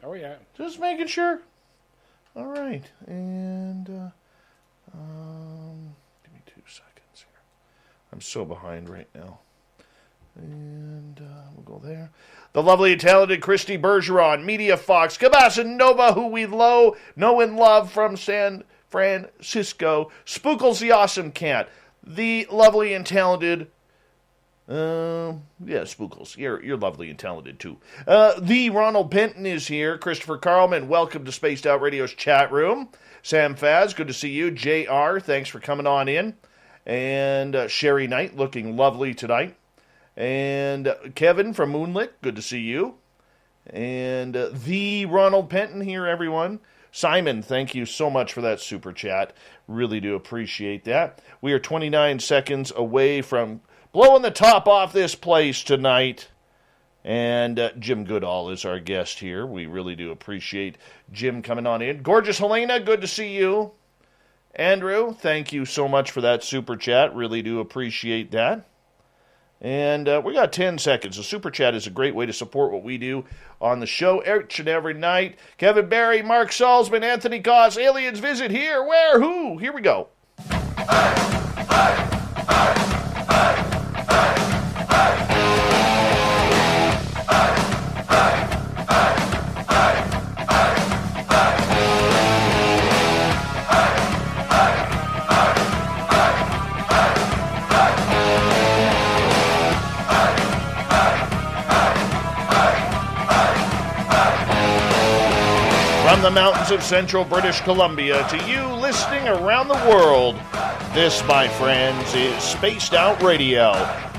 Oh, yeah. Just making sure. All right. And give me 2 seconds here. I'm so behind right now. And we'll go there. The lovely and talented Christy Bergeron, Media Fox, Cabasa Nova, who we know and love from San Francisco. Spookles the Awesome Cat. The lovely and talented... Spookles. You're lovely and talented, too. The Ronald Penton is here. Christopher Carlman, welcome to Spaced Out Radio's chat room. Sam Faz, good to see you. JR, thanks for coming on in. And Sherry Knight, looking lovely tonight. And Kevin from Moonlit, good to see you. And the Ronald Penton here, everyone. Simon, thank you so much for that super chat. Really do appreciate that. We are 29 seconds away from blowing the top off this place tonight. And Jim Goodall is our guest here. We really do appreciate Jim coming on in. Gorgeous Helena, good to see you. Andrew, thank you so much for that super chat. Really do appreciate that. And we got 10 seconds. The super chat is a great way to support what we do on the show each and every night. Kevin Barry, Mark Salzman, Anthony Goss, Aliens Visit Here, Where, Who? Here we go. From the mountains of central British Columbia to you listening around the world, this, my friends, is Spaced Out Radio.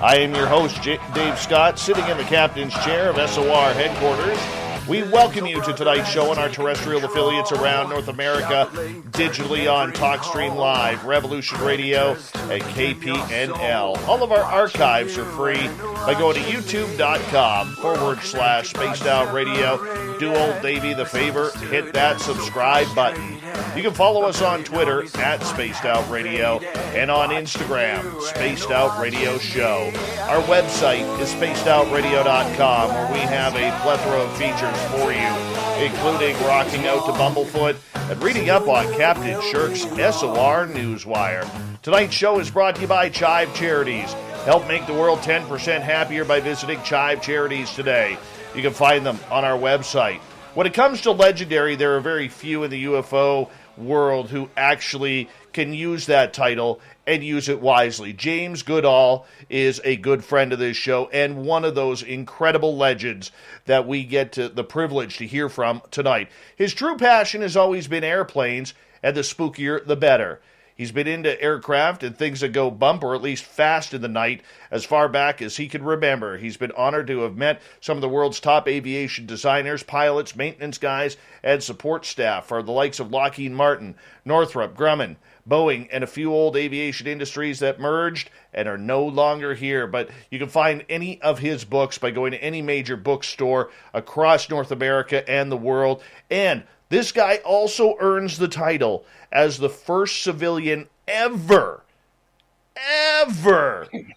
I am your host, Dave Scott, sitting in the captain's chair of SOR headquarters. We welcome you to tonight's show on our terrestrial affiliates around North America, digitally on TalkStream Live, Revolution Radio, and KPNL. All of our archives are free by going to youtube.com/Spaced Out Radio. Do old Davey the favor, hit that subscribe button. You can follow us on Twitter @Spaced Out Radio and on Instagram, Spaced Out Radio Show. Our website is spacedoutradio.com, where we have a plethora of features for you, including rocking out to Bumblefoot and reading up on Captain Shirk's SOR Newswire. Tonight's show is brought to you by Chive Charities. Help make the world 10% happier by visiting Chive Charities today. You can find them on our website. When it comes to legendary, there are very few in the UFO world who actually can use that title and use it wisely. James Goodall is a good friend of this show and one of those incredible legends that we get the privilege to hear from tonight. His true passion has always been airplanes, and the spookier the better. He's been into aircraft and things that go bump or at least fast in the night as far back as he can remember. He's been honored to have met some of the world's top aviation designers, pilots, maintenance guys, and support staff for the likes of Lockheed Martin, Northrop Grumman, Boeing, and a few old aviation industries that merged and are no longer here. But you can find any of his books by going to any major bookstore across North America and the world. And this guy also earns the title as the first civilian ever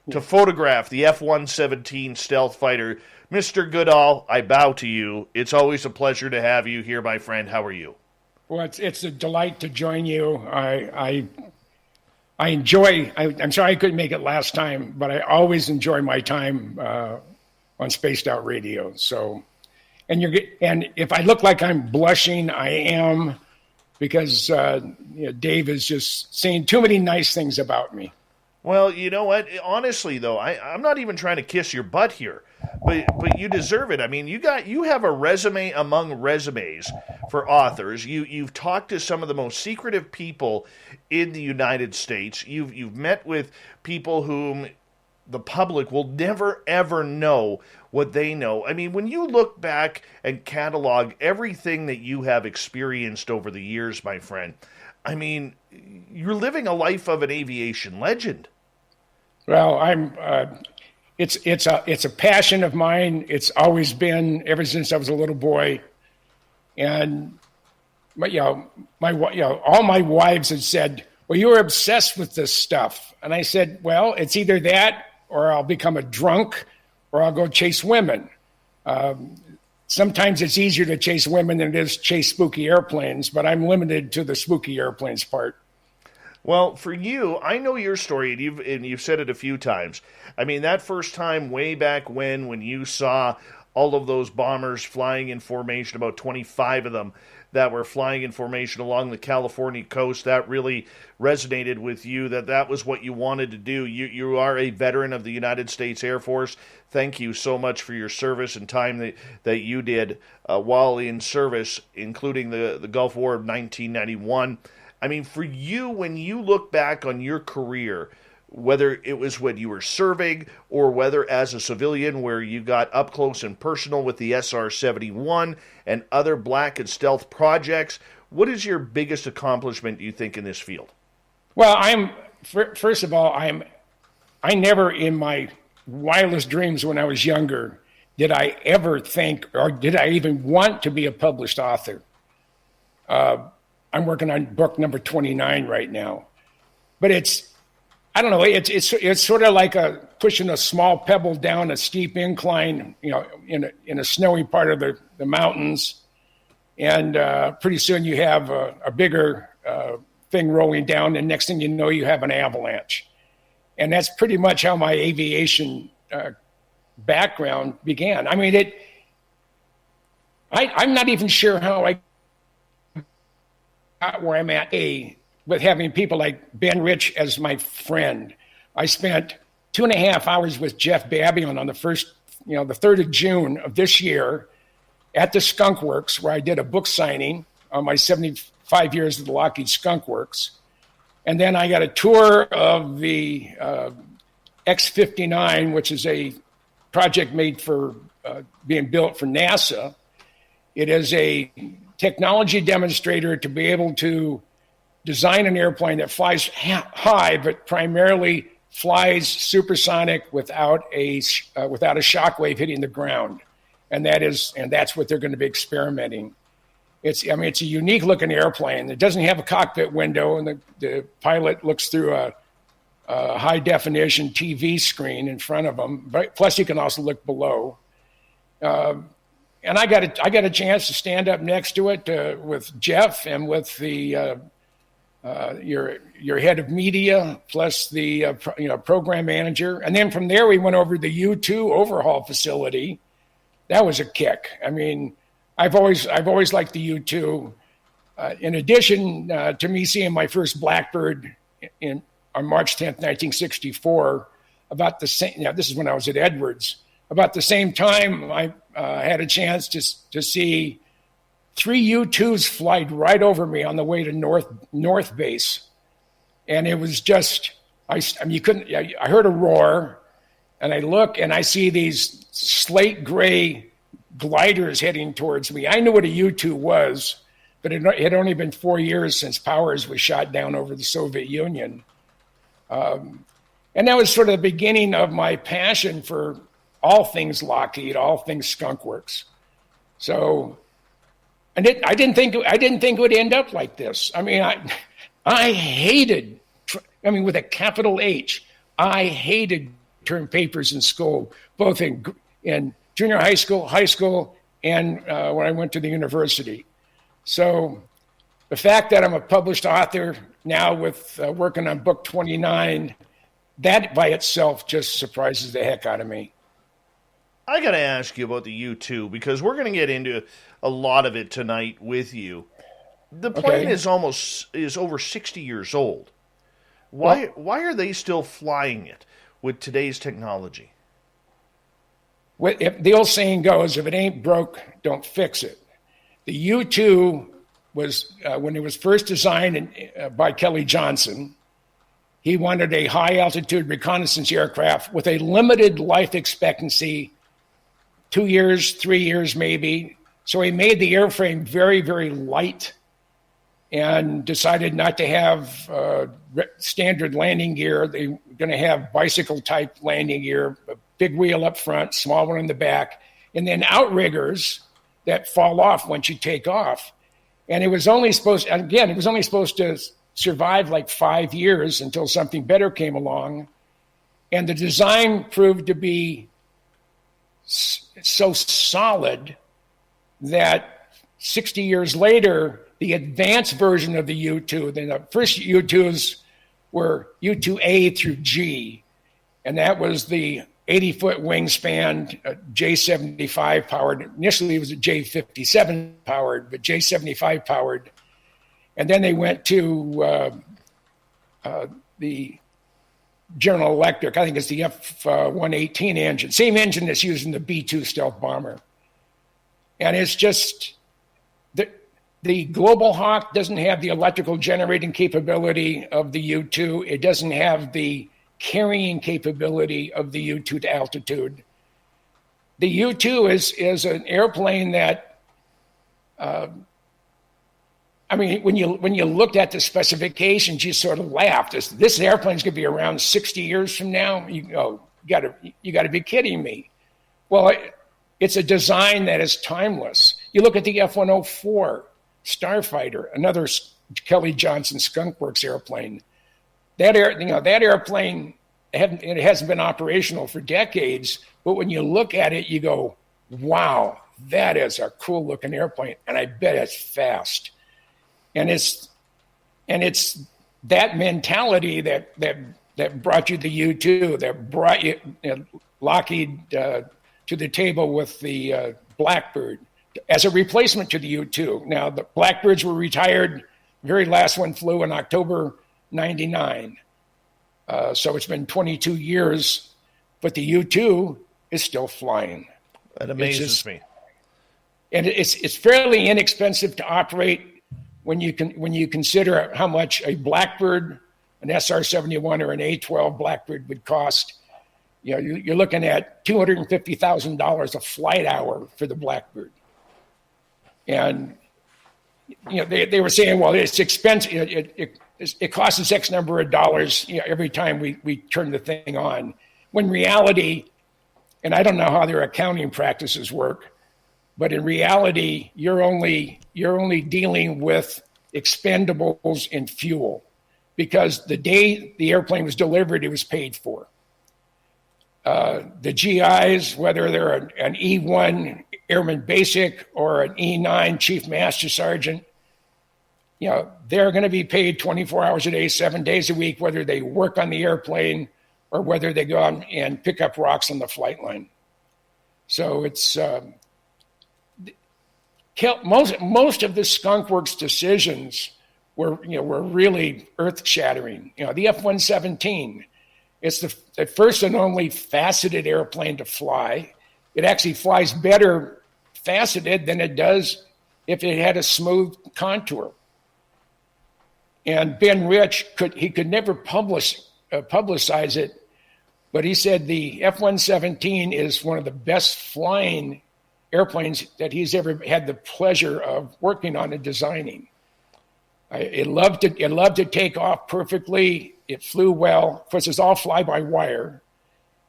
to photograph the F-117 stealth fighter. Mr. Goodall, I bow to you. It's always a pleasure to have you here, my friend. How are you? Well, it's a delight to join you. I enjoy. I'm sorry I couldn't make it last time, but I always enjoy my time on Spaced Out Radio. So, and if I look like I'm blushing, I am, because Dave is just saying too many nice things about me. Well, you know what? Honestly, though, I'm not even trying to kiss your butt here, but you deserve it. I mean, you have a resume among resumes for authors. You've talked to some of the most secretive people in the United States. You've met with people whom the public will never, ever know what they know. I mean, when you look back and catalog everything that you have experienced over the years, my friend, I mean, you're living a life of an aviation legend. Well, it's a passion of mine. It's always been ever since I was a little boy. And, all my wives had said, well, you're obsessed with this stuff. And I said, well, it's either that or I'll become a drunk or I'll go chase women. sometimes it's easier to chase women than it is chase spooky airplanes, but I'm limited to the spooky airplanes part. Well, for you, I know your story, and you've said it a few times. I mean, that first time way back when you saw all of those bombers flying in formation, about 25 of them that were flying in formation along the California coast, that really resonated with you, that was what you wanted to do. You are a veteran of the United States Air Force. Thank you so much for your service and time that you did while in service, including the Gulf War of 1991. I mean, for you, when you look back on your career, whether it was when you were serving or whether as a civilian where you got up close and personal with the SR-71 and other black and stealth projects, what is your biggest accomplishment, you think, in this field? Well, first of all, I never in my wildest dreams when I was younger did I ever think, or did I even want to be a published author. I'm working on book number 29 right now, but I don't know, it's sort of like pushing a small pebble down a steep incline, in a snowy part of the mountains, and pretty soon you have a bigger thing rolling down, and next thing you know, you have an avalanche. And that's pretty much how my aviation background began. I mean, I'm not even sure how I got where I'm at with having people like Ben Rich as my friend. I spent 2.5 hours with Jeff Babbion on the 3rd of June of this year at the Skunk Works, where I did a book signing on my 75 years of the Lockheed Skunk Works. And then I got a tour of the X-59, which is a project made for being built for NASA. It is a technology demonstrator to be able to design an airplane that flies high, but primarily flies supersonic without a shockwave hitting the ground. And that's what they're going to be experimenting. It's a unique looking airplane. It doesn't have a cockpit window, and the pilot looks through a high definition TV screen in front of him. But plus, you can also look below. And I got a chance to stand up next to it with Jeff and with the your head of media, plus the program manager, and then from there we went over to the U-2 overhaul facility. That was a kick. I mean, I've always liked the U-2. In addition to me seeing my first Blackbird on March 10th, 1964, about the same. This is when I was at Edwards. About the same time, I had a chance to see 3 U-2s fly right over me on the way to North Base, and it was just I heard a roar, and I look and I see these slate gray gliders heading towards me. I knew what a U-2 was, but it had only been 4 years since Powers was shot down over the Soviet Union, and that was sort of the beginning of my passion for all things Lockheed, all things Skunk Works. So, and I didn't think it would end up like this. I mean, I hated, with a capital H, I hated term papers in school, both in junior high school, and when I went to the university. So, the fact that I'm a published author now with working on book 29, that by itself just surprises the heck out of me. I got to ask you about the U-2 because we're going to get into a lot of it tonight with you. The plane is over 60 years old. Why are they still flying it with today's technology? The old saying goes, if it ain't broke, don't fix it. The U-2 was, when it was first designed by Kelly Johnson, he wanted a high-altitude reconnaissance aircraft with a limited life expectancy, 2 years, 3 years maybe. So he made the airframe very, very light and decided not to have standard landing gear. They were going to have bicycle-type landing gear, a big wheel up front, small one in the back, and then outriggers that fall off once you take off. And it was only supposed to survive like 5 years until something better came along. And the design proved to be so solid that 60 years later, the advanced version of the U-2, then the first U-2s were U-2A through G, and that was the 80-foot wingspan, J-75 powered. Initially, it was a J-57 powered, but J-75 powered. And then they went to the General Electric, I think it's the F-118 engine, same engine that's used in the B-2 stealth bomber. And it's just, the Global Hawk doesn't have the electrical generating capability of the U-2. It doesn't have the carrying capability of the U-2 to altitude. The U-2 is an airplane that, when you looked at the specifications, you sort of laughed. This airplane's going to be around 60 years from now. You go, you got to be kidding me. Well, it's a design that is timeless. You look at the F-104 Starfighter, another Kelly Johnson Skunk Works airplane. That airplane, it hasn't been operational for decades, but when you look at it, you go, wow, that is a cool looking airplane, and I bet it's fast. And it's that mentality that brought you the U-2, that brought you Lockheed to the table with the Blackbird as a replacement to the U-2. Now, the Blackbirds were retired. The very last one flew in October 99. So it's been 22 years, but the U-2 is still flying. That amazes me. And it's fairly inexpensive to operate when you consider how much a Blackbird, an SR-71 or an A-12 Blackbird would cost. You're looking at $250,000 a flight hour for the Blackbird. And they were saying, well, it's expensive. It costs us X number of dollars every time we turn the thing on. When reality, and I don't know how their accounting practices work, but in reality, you're only dealing with expendables and fuel, because the day the airplane was delivered, it was paid for. The GIs, whether they're an E1 Airman Basic or an E9 Chief Master Sergeant, they're going to be paid 24 hours a day, 7 days a week, whether they work on the airplane or whether they go out and pick up rocks on the flight line. So it's most of the Skunk Works decisions were really earth-shattering. The F-117, it's the first and only faceted airplane to fly. It actually flies better faceted than it does if it had a smooth contour. And Ben Rich could never publicize it, but he said the F-117 is one of the best flying airplanes that he's ever had the pleasure of working on and designing. It loved to take off perfectly. It flew well. Of course, it's all fly-by-wire.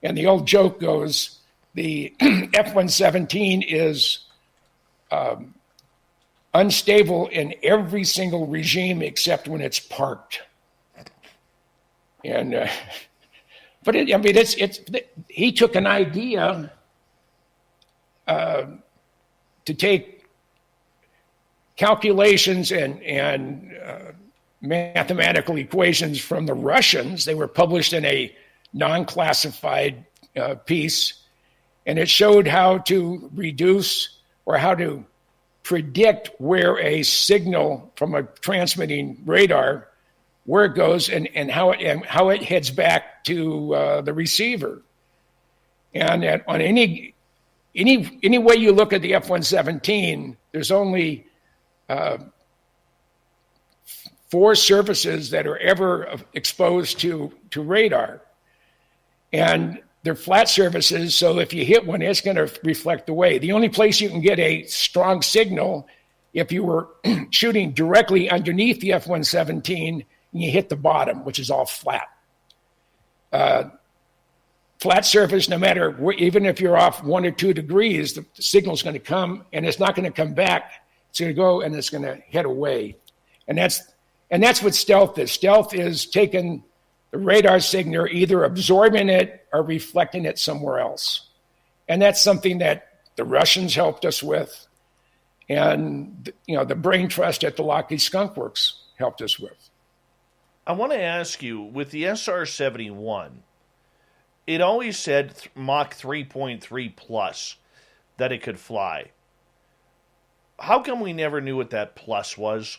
And the old joke goes, the F-117 is unstable in every single regime except when it's parked. And he took an idea to take calculations and mathematical equations from the Russians. They were published in a non-classified piece, and it showed how to reduce or how to predict where a signal from a transmitting radar, where it goes and how it heads back to the receiver. And on any way you look at the F-117, there's only 4 surfaces that are ever exposed to radar. And they're flat surfaces, so if you hit one, it's going to reflect away. The only place you can get a strong signal, if you were shooting directly underneath the F-117 and you hit the bottom, which is all flat. Flat surface, no matter, even if you're off 1 or 2 degrees, the signal's going to come, and it's not going to come back. It's going to go, and it's going to head away. And that's what stealth is. Stealth is taking the radar signal, either absorbing it or reflecting it somewhere else. And that's something that the Russians helped us with. And, the brain trust at the Lockheed Skunk Works helped us with. I want to ask you, with the SR-71, it always said Mach 3.3 plus that it could fly. How come we never knew what that plus was?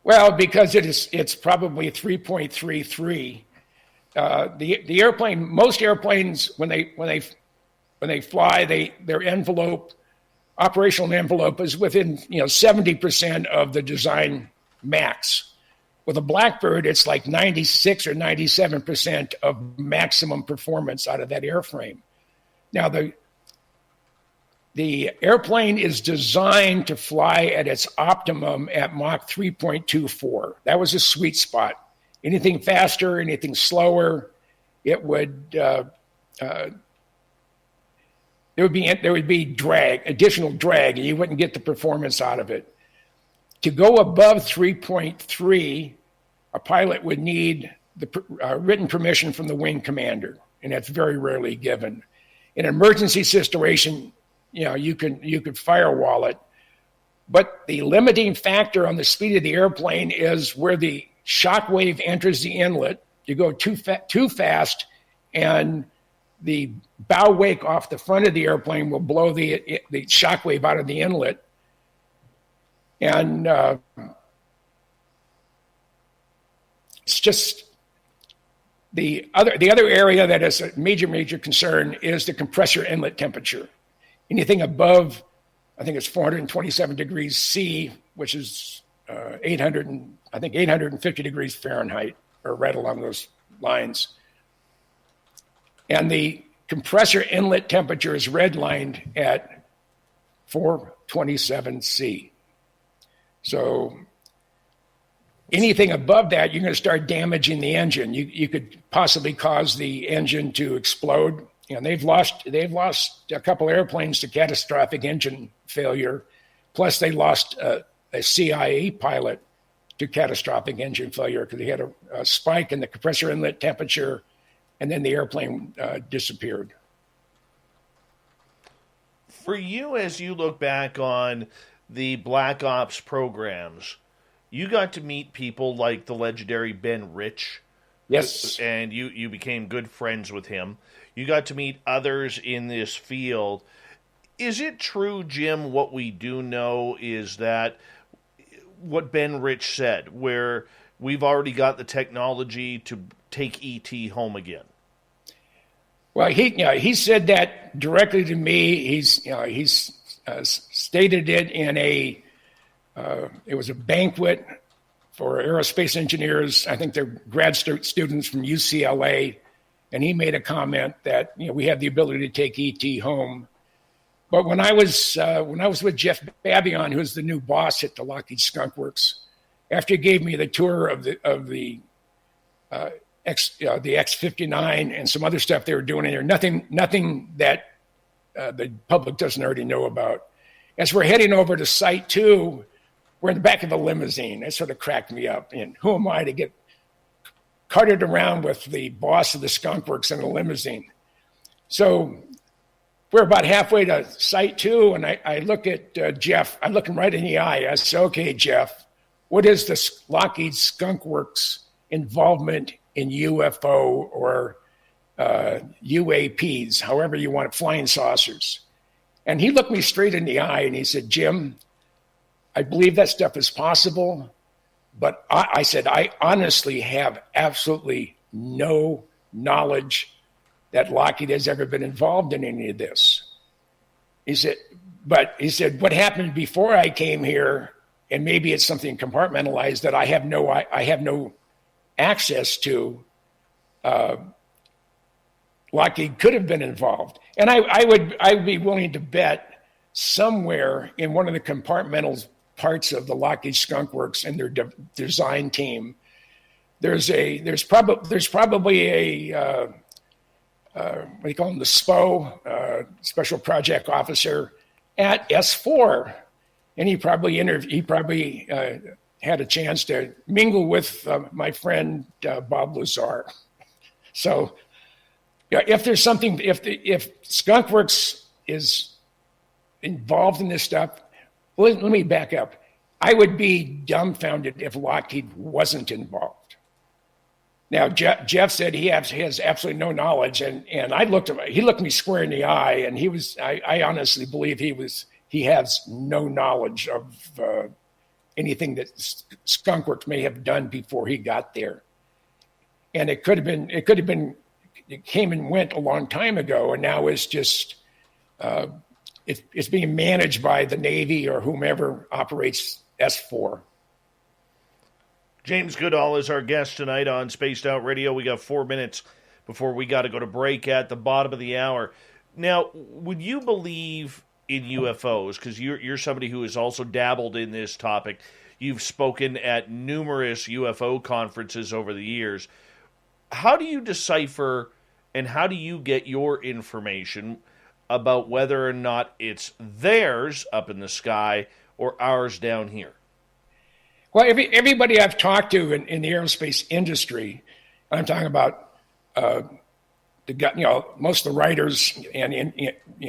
Well, because it's probably 3.33. The airplane, most airplanes, when they fly, their envelope, operational envelope, is within 70% of the design max. With a Blackbird, it's like 96 or 97% of maximum performance out of that airframe. Now, the airplane is designed to fly at its optimum at Mach 3.24. That was a sweet spot. Anything faster, anything slower, it would there would be drag, additional drag, and you wouldn't get the performance out of it. To go above 3.3, a pilot would need the written permission from the wing commander, and that's very rarely given. In an emergency situation, you could firewall it, but the limiting factor on the speed of the airplane is where the shock wave enters the inlet. You go too fast, and the bow wake off the front of the airplane will blow the shock wave out of the inlet. And it's just the other area that is a major concern is the compressor inlet temperature. Anything above, I think it's 427 degrees C, which is 850 degrees Fahrenheit, or right along those lines. And the compressor inlet temperature is redlined at 427 C. So anything above that, you're going to start damaging the engine. You could possibly cause the engine to explode. And they've lost a couple airplanes to catastrophic engine failure. Plus, they lost a CIA pilot to catastrophic engine failure because they had a spike in the compressor inlet temperature, and then the airplane disappeared. For you, as you look back on the Black Ops programs, you got to meet people like the legendary Ben Rich. Yes. And you became good friends with him. You got to meet others in this field. Is it true, Jim, what we do know is that what Ben Rich said, where we've already got the technology to take ET home again? Well, he said that directly to me. He's stated it in it was a banquet for aerospace engineers. I think they're grad students from UCLA, and he made a comment that we have the ability to take ET home. But when I was with Jeff Babion, who's the new boss at the Lockheed Skunk Works, after he gave me the tour of the X-59 and some other stuff they were doing in there, nothing that the public doesn't already know about. As we're heading over to Site 2, we're in the back of a limousine. That sort of cracked me up. And who am I to get carted around with the boss of the Skunk Works in a limousine? So we're about halfway to Site 2, and I look at Jeff. I look him right in the eye. I say, okay, Jeff, what is the Lockheed Skunk Works involvement in UFO or UAPs, however you want it, flying saucers? And he looked me straight in the eye, and he said, Jim, I believe that stuff is possible, but I said, I honestly have absolutely no knowledge that Lockheed has ever been involved in any of this. He said, what happened before I came here, and maybe it's something compartmentalized that I have no access to. Lockheed could have been involved, and I would be willing to bet somewhere in one of the compartmental parts of the Lockheed Skunk Works and their design team, there's probably a what do you call him, the SPO, Special Project Officer at S4, and he probably had a chance to mingle with my friend Bob Lazar. So, yeah, if there's something, if Skunk Works is involved in this stuff, Well, let me back up. I would be dumbfounded if Lockheed wasn't involved. Now, Jeff said he has absolutely no knowledge, and I looked at him. He looked me square in the eye, and I honestly believe he has no knowledge of anything that Skunkworks may have done before he got there. And it came and went a long time ago, and now it's just it's being managed by the Navy or whomever operates SOR. James Goodall is our guest tonight on Spaced Out Radio. We got 4 minutes before we got to go to break at the bottom of the hour. Now, would you believe in UFOs? Because you're somebody who has also dabbled in this topic. You've spoken at numerous UFO conferences over the years. How do you decipher and how do you get your information about whether or not it's theirs up in the sky or ours down here? Well, everybody I've talked to in the aerospace industry, I'm talking about most of the writers and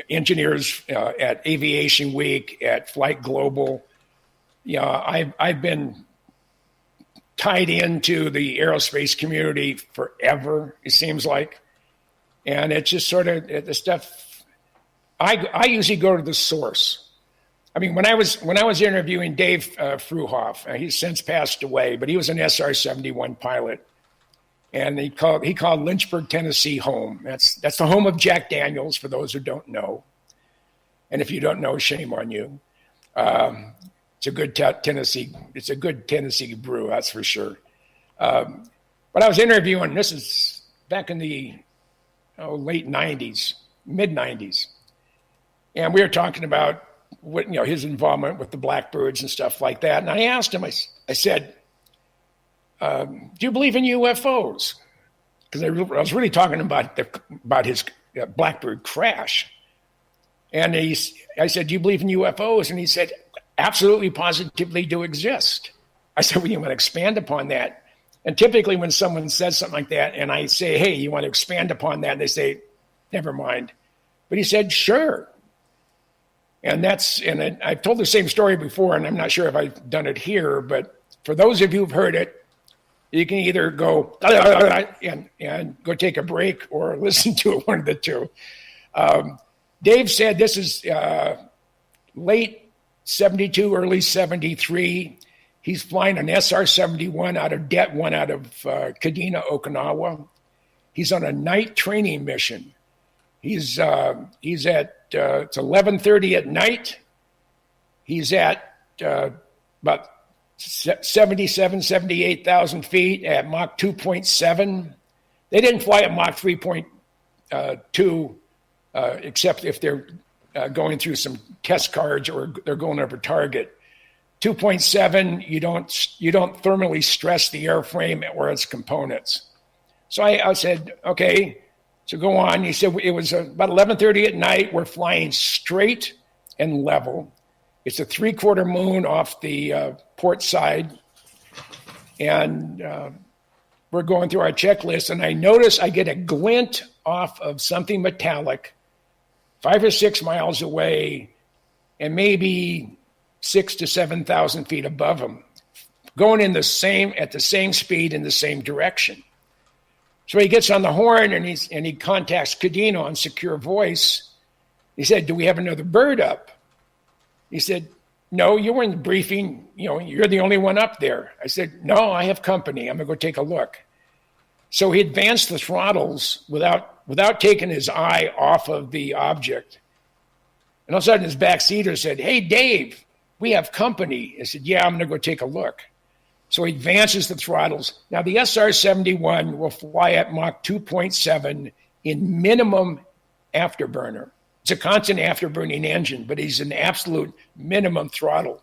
engineers at Aviation Week, at Flight Global. I've been tied into the aerospace community forever, it seems like. And it's just sort of the stuff. I usually go to the source. I mean, when I was interviewing Dave Fruhoff, he's since passed away, but he was an SR-71 pilot, and he called Lynchburg, Tennessee, home. That's the home of Jack Daniels, for those who don't know. And if you don't know, shame on you. It's a good Tennessee brew, that's for sure. But I was interviewing. This is back in the late '90s, mid '90s, and we were talking about his involvement with the Blackbirds and stuff like that. And I asked him, I said, do you believe in UFOs? Because I was really talking about his Blackbird crash. And I said, do you believe in UFOs? And he said, absolutely, positively do exist. I said, well, you want to expand upon that? And typically when someone says something like that, and I say, hey, you want to expand upon that? And they say, never mind. But he said, sure. And I've told the same story before, and I'm not sure if I've done it here, but for those of you who've heard it, you can either go and go take a break or listen to it, one of the two. Dave said this is late 72, early 73. He's flying an SR-71 out of Det-1 out of Kadena, Okinawa. He's on a night training mission. He's at it's 11:30 at night. He's at about 78,000 feet at Mach 2.7. They didn't fly at Mach 3.2, except if they're going through some test cards or they're going over target. 2.7, you don't thermally stress the airframe or its components. So I said, okay. So go on. He said it was about 11:30 at night. We're flying straight and level. It's a 3/4 moon off the port side. And we're going through our checklist. And I notice I get a glint off of something metallic 5 or 6 miles away and maybe 6,000 to 7,000 feet above them, going at the same speed in the same direction. So he gets on the horn and he contacts Kadena on secure voice. He said, do we have another bird up? He said, no, you were in the briefing. You're the only one up there. I said, no, I have company. I'm going to go take a look. So he advanced the throttles without taking his eye off of the object. And all of a sudden his backseater said, hey, Dave, we have company. I said, yeah, I'm going to go take a look. So he advances the throttles. Now, the SR-71 will fly at Mach 2.7 in minimum afterburner. It's a constant afterburning engine, but he's an absolute minimum throttle.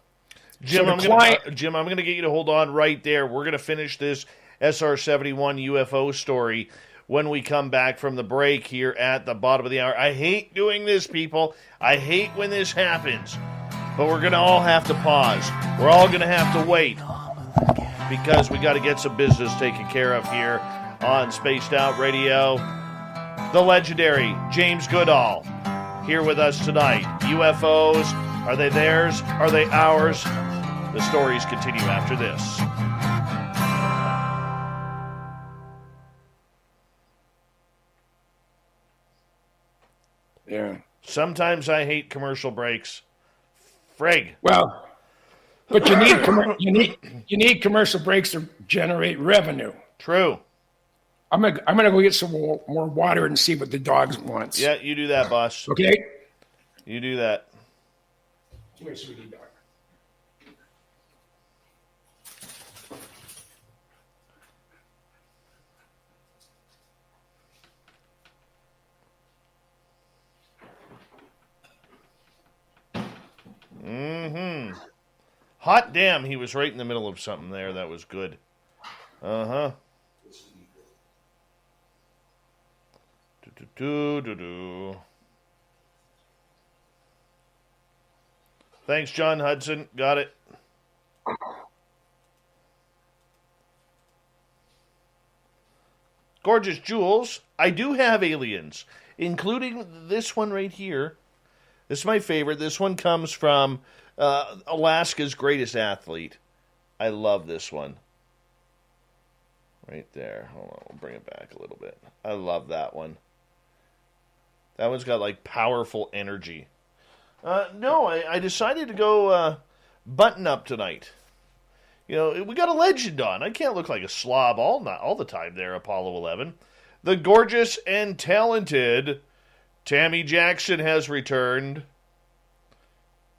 Jim, I'm going to get you to hold on right there. We're going to finish this SR-71 UFO story when we come back from the break here at the bottom of the hour. I hate doing this, people. I hate when this happens. But we're going to all have to pause. We're all going to have to wait, because we got to get some business taken care of here on Spaced Out Radio. The legendary James Goodall here with us tonight. UFOs, Are they theirs? Are they ours? The stories continue after this. Yeah. Sometimes I hate commercial breaks. Frig. Well, but you need commercial breaks to generate revenue. True. I'm gonna go get some more water and see what the dog wants. Yeah, you do that, boss. Okay. You do that. Come here, sweetie dog. Mm-hmm. Hot damn, he was right in the middle of something there. That was good. Uh-huh. Do-do-do-do-do. Thanks, John Hudson. Got it. Gorgeous Jules. I do have aliens, including this one right here. This is my favorite. This one comes from Alaska's greatest athlete. I love this one. Right there. Hold on, we'll bring it back a little bit. I love that one. That one's got like powerful energy. No, I decided to go button up tonight. You know, we got a legend on. I can't look like a slob all the time there, Apollo 11. The gorgeous and talented Tammy Jackson has returned.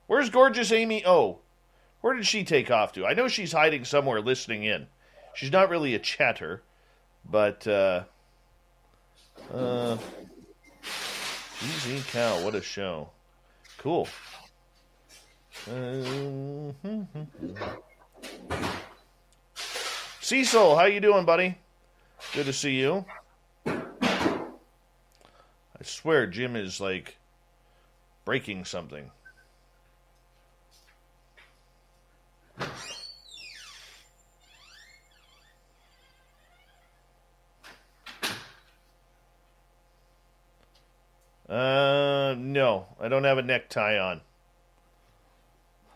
Where's gorgeous Amy? Oh, where did she take off to? I know she's hiding somewhere listening in. She's not really a chatter, but easy cow, what a show. Cool. Cecil, how you doing, buddy? Good to see you. I swear Jim is like breaking something. No, I don't have a necktie on.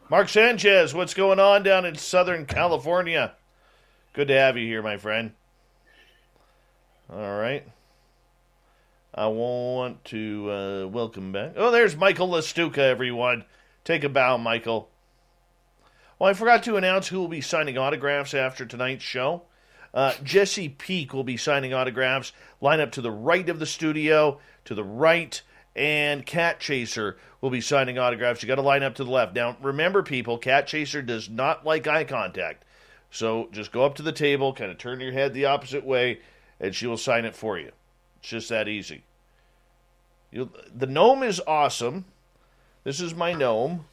Mark Sanchez, what's going on down in Southern California? Good to have you here, my friend. All right. I want to welcome back. Oh, there's Michael Lastuca, everyone. Take a bow, Michael. Well, I forgot to announce who will be signing autographs after tonight's show. Jesse Peak will be signing autographs. Line up to the right of the studio, to the right, and Cat Chaser will be signing autographs. You got to line up to the left. Now, remember, people, Cat Chaser does not like eye contact. So just go up to the table, kind of turn your head the opposite way, and she will sign it for you. It's just that easy. The gnome is awesome. This is my gnome.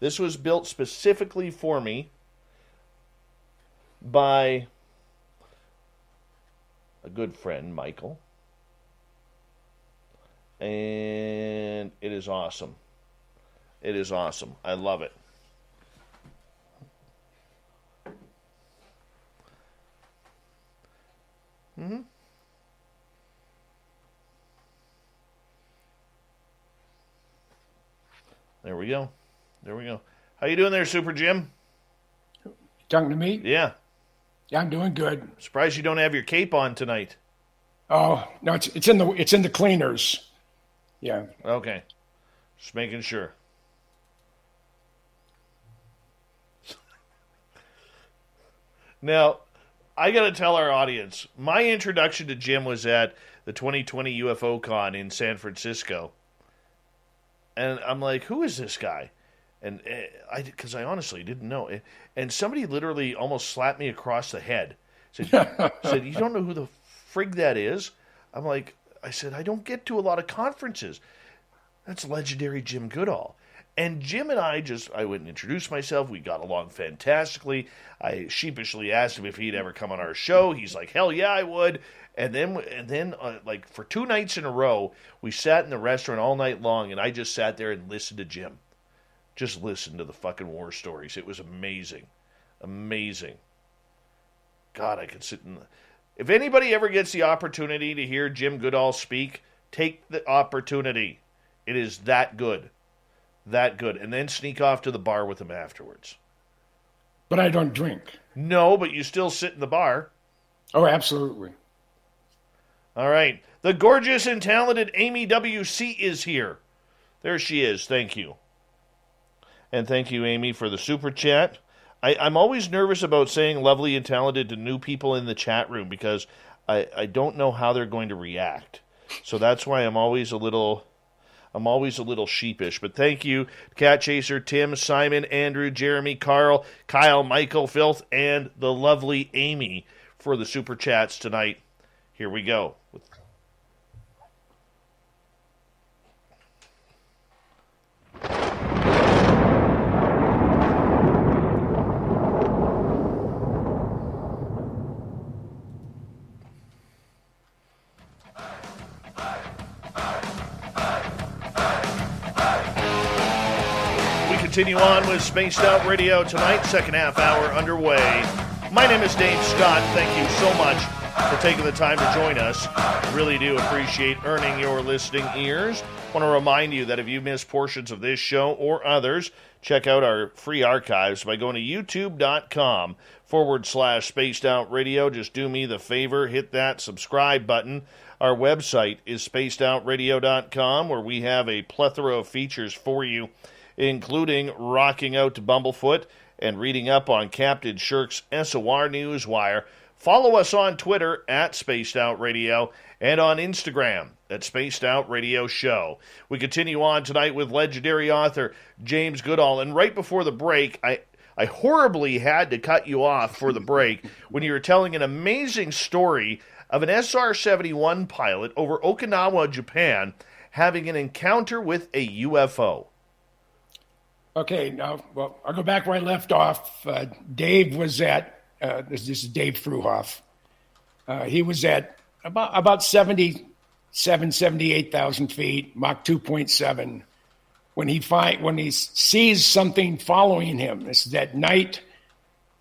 This was built specifically for me by a good friend, Michael. And it is awesome. It is awesome. I love it. Mm-hmm. There we go. There we go. How you doing there, Super Jim? Talking to me? Yeah. Yeah, I'm doing good. Surprised you don't have your cape on tonight. Oh no, it's in the cleaners. Yeah. Okay. Just making sure. Now, I got to tell our audience, my introduction to Jim was at the 2020 UFO Con in San Francisco. And I'm like, who is this guy? And because I honestly didn't know. And somebody literally almost slapped me across the head. Said, you don't know who the frig that is? I said, I don't get to a lot of conferences. That's legendary Jim Goodall. And Jim and I went and introduced myself. We got along fantastically. I sheepishly asked him if he'd ever come on our show. He's like, hell yeah, I would. And then like for 2 nights in a row, we sat in the restaurant all night long, and I just sat there and listened to Jim. Just listened to the fucking war stories. It was amazing. Amazing. God, I could sit in If anybody ever gets the opportunity to hear Jim Goodall speak, take the opportunity. It is that good. that good, and then sneak off to the bar with him afterwards. But I don't drink. No, but you still sit in the bar. Oh, absolutely. All right. The gorgeous and talented Amy W.C. is here. There she is. Thank you. And thank you, Amy, for the super chat. I'm always nervous about saying lovely and talented to new people in the chat room because I don't know how they're going to react. So that's why I'm always a little sheepish. But thank you, Cat Chaser, Tim, Simon, Andrew, Jeremy, Carl, Kyle, Michael, Filth, and the lovely Amy for the super chats tonight. Here we go. Continue on with Spaced Out Radio tonight, second half hour underway. My name is Dave Scott. Thank you so much for taking the time to join us. Really do appreciate earning your listening ears. Want to remind you that if you missed portions of this show or others, check out our free archives by going to youtube.com/Spaced Out Radio. Just do me the favor, hit that subscribe button. Our website is spacedoutradio.com, where we have a plethora of features for you, including rocking out to Bumblefoot and reading up on Captain Shirk's SOR Newswire. Follow us on Twitter at Spaced Out Radio and on Instagram at Spaced Out Radio Show. We continue on tonight with legendary author James Goodall. And right before the break, I horribly had to cut you off for the break when you were telling an amazing story of an SR-71 pilot over Okinawa, Japan, having an encounter with a UFO. Okay, now, well, I'll go back where I left off. Dave was at, this is Dave Fruhoff. He was at about 78,000 feet, Mach 2.7, when he sees something following him. This is at night,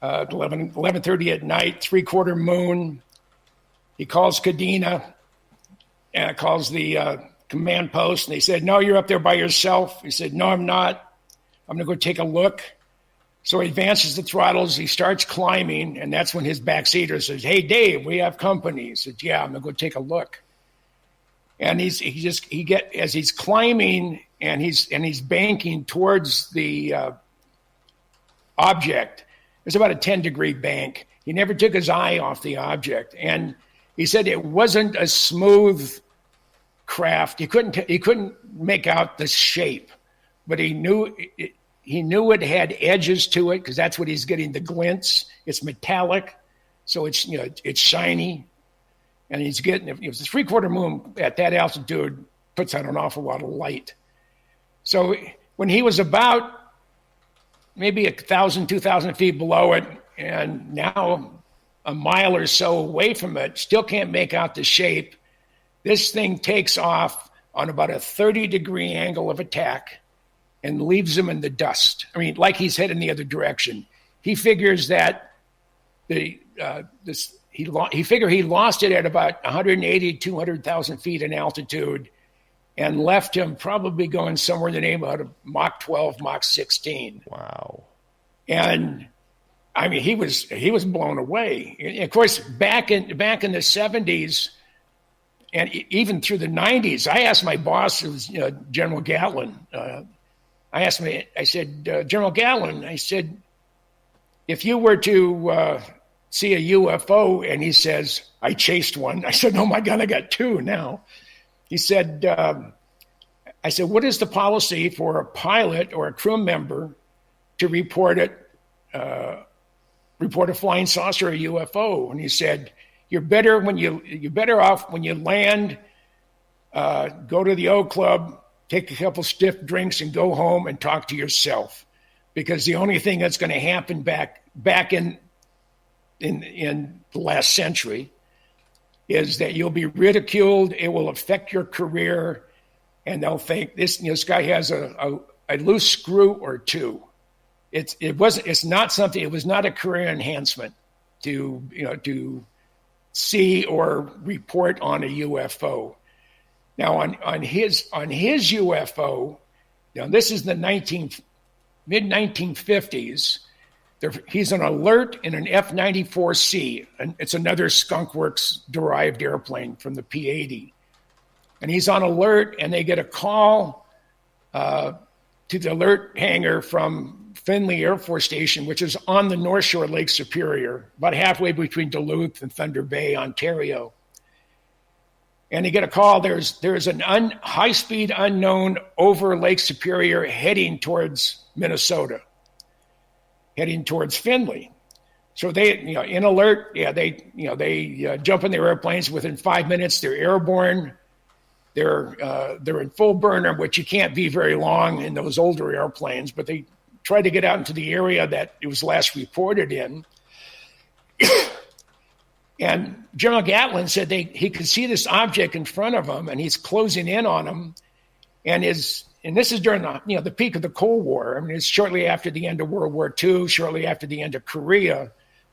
11:30 at night, three-quarter moon. He calls Kadena, calls the command post, and they said, "No, you're up there by yourself." He said, "No, I'm not. I'm going to go take a look." So he advances the throttles. He starts climbing, and that's when his backseater says, "Hey, Dave, we have company." He said, "Yeah, I'm going to go take a look." And as he's climbing and he's banking towards the object. It's about a 10-degree bank. He never took his eye off the object, and he said it wasn't a smooth craft. He couldn't make out the shape, but he knew it had edges to it because that's what he's getting, the glints. It's metallic, so it's shiny, and he's getting it was a three-quarter moon at that altitude, puts out an awful lot of light. So when he was about maybe 1,000, 2,000 feet below it, and now a mile or so away from it, still can't make out the shape, this thing takes off on about a 30-degree angle of attack and leaves him in the dust. I mean, like he's heading the other direction. He figures that he lost it at about 180, 200,000 feet in altitude and left him probably going somewhere in the neighborhood of Mach 12, Mach 16. Wow. And I mean, he was blown away. And of course, back in the 70s and even through the 90s, I asked my boss, it was General Gatlin. I said, General Gatlin, I said, if you were to see a UFO, and he says, I chased one. I said, oh my God, I got two now. He said, I said, what is the policy for a pilot or a crew member to report a flying saucer or a UFO? And he said, you're better off when you land, go to the O Club, take a couple stiff drinks and go home and talk to yourself. Because the only thing that's going to happen back in the last century is that you'll be ridiculed. It will affect your career, and they'll think this guy has a loose screw or two. It was not a career enhancement to see or report on a UFO. Now on his UFO, this is the mid-1950s. He's on alert in an F-94C, and it's another Skunk Works derived airplane from the P-80. And he's on alert, and they get a call to the alert hangar from Findlay Air Force Station, which is on the North Shore of Lake Superior, about halfway between Duluth and Thunder Bay, Ontario. And they get a call, there's an high-speed unknown over Lake Superior heading towards Minnesota, heading towards Findlay. So they, in alert, they jump in their airplanes. Within 5 minutes, they're airborne. They're in full burner, which you can't be very long in those older airplanes, but they tried to get out into the area that it was last reported in. And General Gatlin said he could see this object in front of him, and he's closing in on him. And this is during the peak of the Cold War. I mean, it's shortly after the end of World War II, shortly after the end of Korea.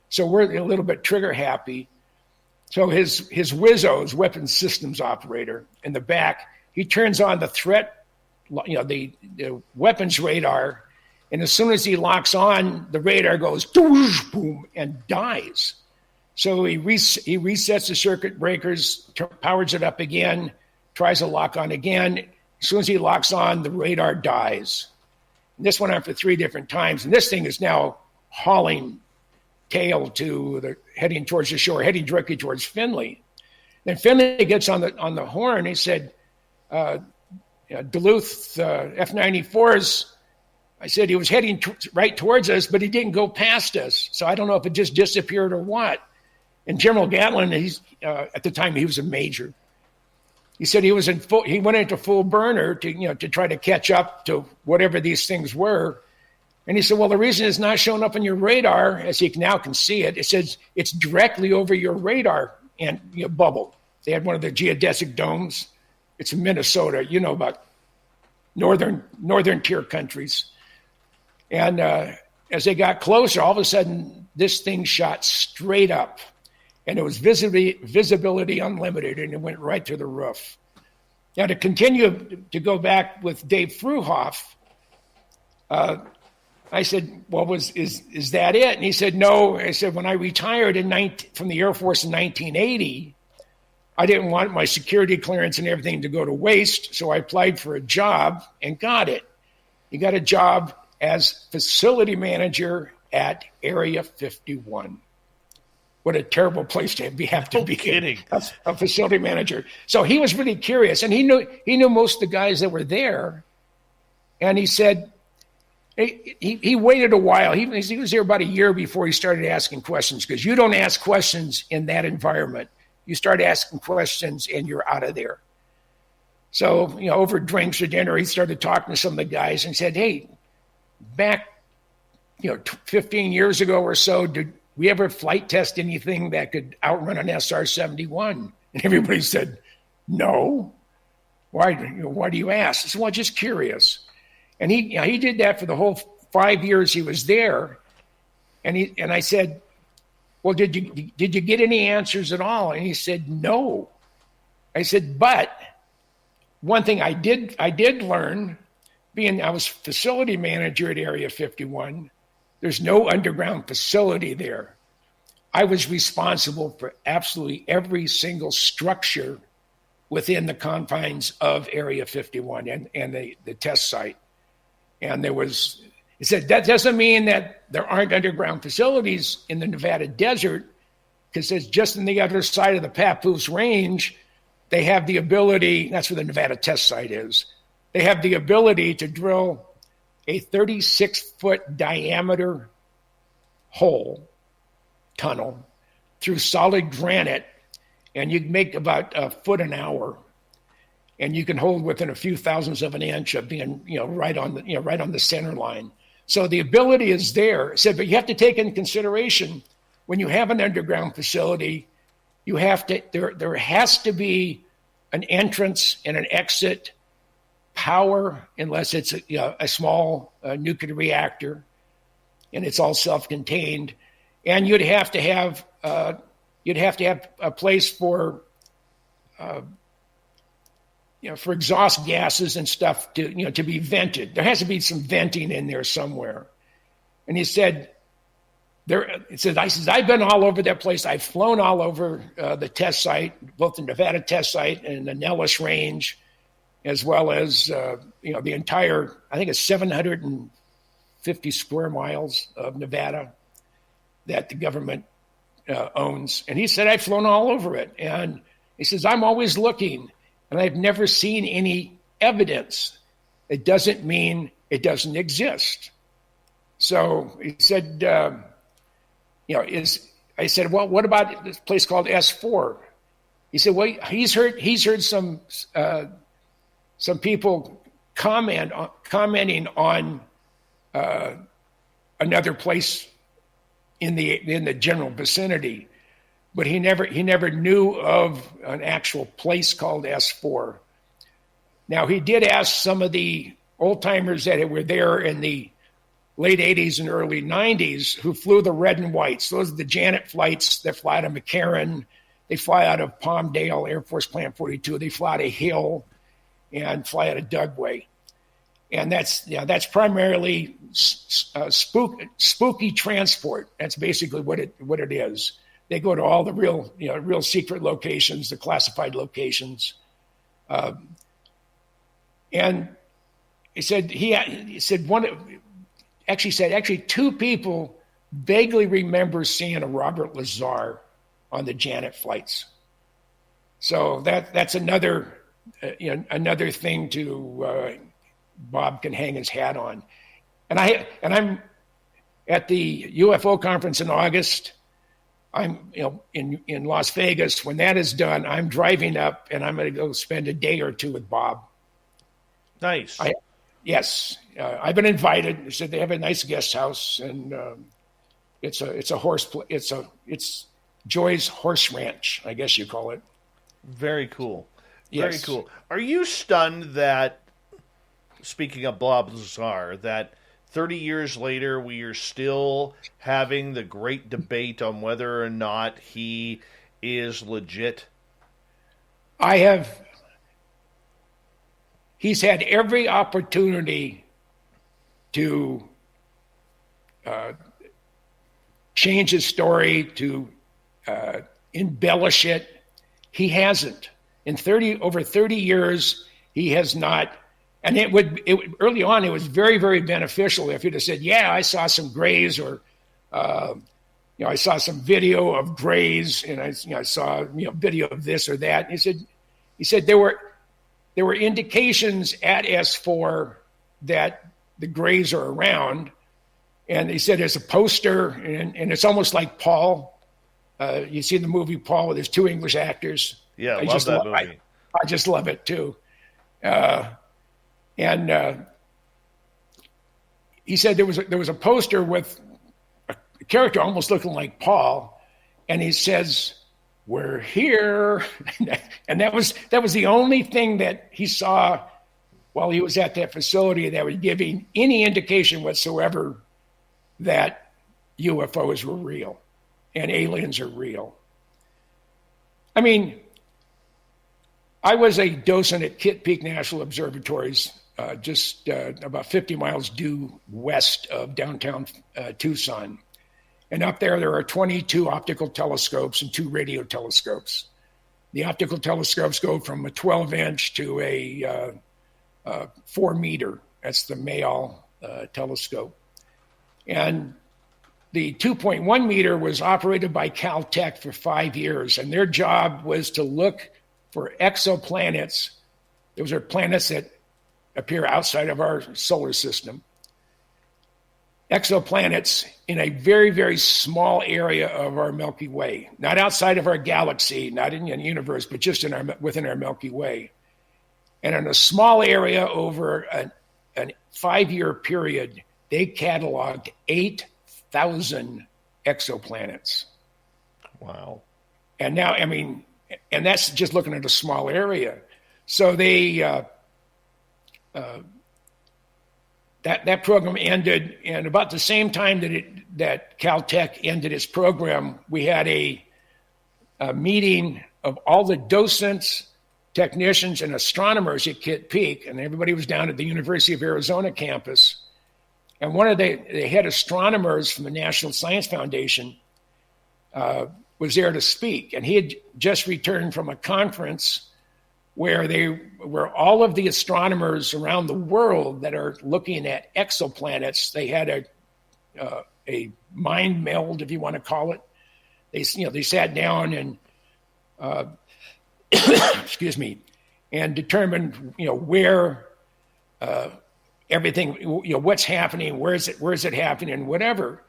So we're a little bit trigger happy. So his WISO, his weapons systems operator, in the back, he turns on the threat, the weapons radar, and as soon as he locks on, the radar goes boom and dies. So he resets the circuit breakers, powers it up again, tries to lock on again. As soon as he locks on, the radar dies. And this went on for 3 different times, and this thing is now hauling tail heading towards the shore, heading directly towards Findlay. Then Findlay gets on the horn. He said, Duluth F-94s. I said he was heading right towards us, but he didn't go past us. So I don't know if it just disappeared or what. And General Gatlin, at the time he was a major. He said he went into full burner to try to catch up to whatever these things were. And he said, well, the reason it's not showing up on your radar, as he now can see it, it says it's directly over your radar and bubble. They had one of the geodesic domes. It's in Minnesota, about northern tier countries. And as they got closer, all of a sudden, this thing shot straight up. And it was visibility unlimited, and it went right to the roof. Now, to continue to go back with Dave Fruhoff, I said, well, is that it? And he said, no. I said, when I retired from the Air Force in 1980, I didn't want my security clearance and everything to go to waste, so I applied for a job and got it. He got a job as facility manager at Area 51. What a terrible place to have to be. Kidding. A facility manager. So he was really curious, and he knew most of the guys that were there. And he said he waited a while. He was there about a year before he started asking questions, because you don't ask questions in that environment. You start asking questions, and you're out of there. So over drinks or dinner, he started talking to some of the guys and said, "Hey, back 15 years ago or so, did we ever flight test anything that could outrun an SR-71? And everybody said, no. Why do you ask? I said, well, just curious. And he did that for the whole 5 years he was there. And I said, well, did you get any answers at all? And he said, no. I said, but one thing I did learn, I was facility manager at Area 51. There's no underground facility there. I was responsible for absolutely every single structure within the confines of Area 51 and the test site. And he said, that doesn't mean that there aren't underground facilities in the Nevada desert, because it's just on the other side of the Papoose Range. They have the ability, that's where the Nevada test site is. They have the ability to drill a 36-foot diameter tunnel through solid granite, and you can make about a foot an hour, and you can hold within a few thousandths of an inch of being, right on the center line. So the ability is there. But you have to take into consideration when you have an underground facility, there has to be an entrance and an exit. Power, unless it's a small nuclear reactor, and it's all self-contained, and you'd have to have a place for for exhaust gases and stuff to be vented. There has to be some venting in there somewhere. And he said, I've been all over that place. I've flown all over the test site, both the Nevada test site and the Nellis Range, as well as, the entire, I think it's 750 square miles of Nevada that the government owns. And he said, I've flown all over it. And he says, I'm always looking, and I've never seen any evidence. It doesn't mean it doesn't exist. So he said, I said, well, what about this place called SOR? He said, well, he's heard some people commenting on another place in the general vicinity, but he never knew of an actual place called SOR. Now, he did ask some of the old timers that were there in the late 80s and early 90s who flew the red and whites. Those are the Janet flights that fly out of McCarran. They fly out of Palmdale, Air Force Plant 42. They fly to Hill and fly out of Dugway. And that's primarily spooky transport. That's basically what it is. They go to all the real secret locations, the classified locations. And he said two people vaguely remember seeing a Robert Lazar on the Janet flights. So that's another thing to Bob can hang his hat on. And I'm at the UFO conference in August. I'm in Las Vegas. When that is done, I'm driving up and I'm going to go spend a day or two with Bob. Nice. Yes, I've been invited. They said they have a nice guest house, and it's Joy's Horse Ranch, I guess you call it. Very cool. Yes. Very cool. Are you stunned that, speaking of Bob Lazar, that 30 years later we are still having the great debate on whether or not he is legit? He's had every opportunity to change his story, to embellish it. He hasn't. In over 30 years, he has not. And early on, it was very, very beneficial if he'd have said, yeah, I saw some grays, or I saw some video of grays, and I saw video of this or that. And he said there were indications at SOR that the grays are around. And he said there's a poster, and it's almost like Paul. You see the movie Paul with his two English actors. Yeah, I love that movie. I just love it too. And he said there was a poster with a character almost looking like Paul, and he says, "We're here," and that was the only thing that he saw while he was at that facility that was giving any indication whatsoever that UFOs were real and aliens are real. I mean, I was a docent at Kitt Peak National Observatories, just about 50 miles due west of downtown Tucson. And up there are 22 optical telescopes and 2 radio telescopes. The optical telescopes go from a 12-inch to a 4-meter. That's the Mayall telescope. And the 2.1 meter was operated by Caltech for 5 years, and their job was to look for exoplanets. Those are planets that appear outside of our solar system. Exoplanets in a very, very small area of our Milky Way, not outside of our galaxy, not in the universe, but just within our Milky Way. And in a small area over a 5-year period, they cataloged 8,000 exoplanets. Wow. And now, I mean, and that's just looking at a small area. So they that program ended, and about the same time that Caltech ended its program, we had a meeting of all the docents technicians and astronomers at Kitt Peak, and everybody was down at the University of Arizona campus. And one of the head astronomers from the National Science Foundation was there to speak. And he had just returned from a conference where all of the astronomers around the world that are looking at exoplanets, they had a mind meld, if you want to call it. They sat down and excuse me, and determined where everything, what's happening, where is it happening, and whatever,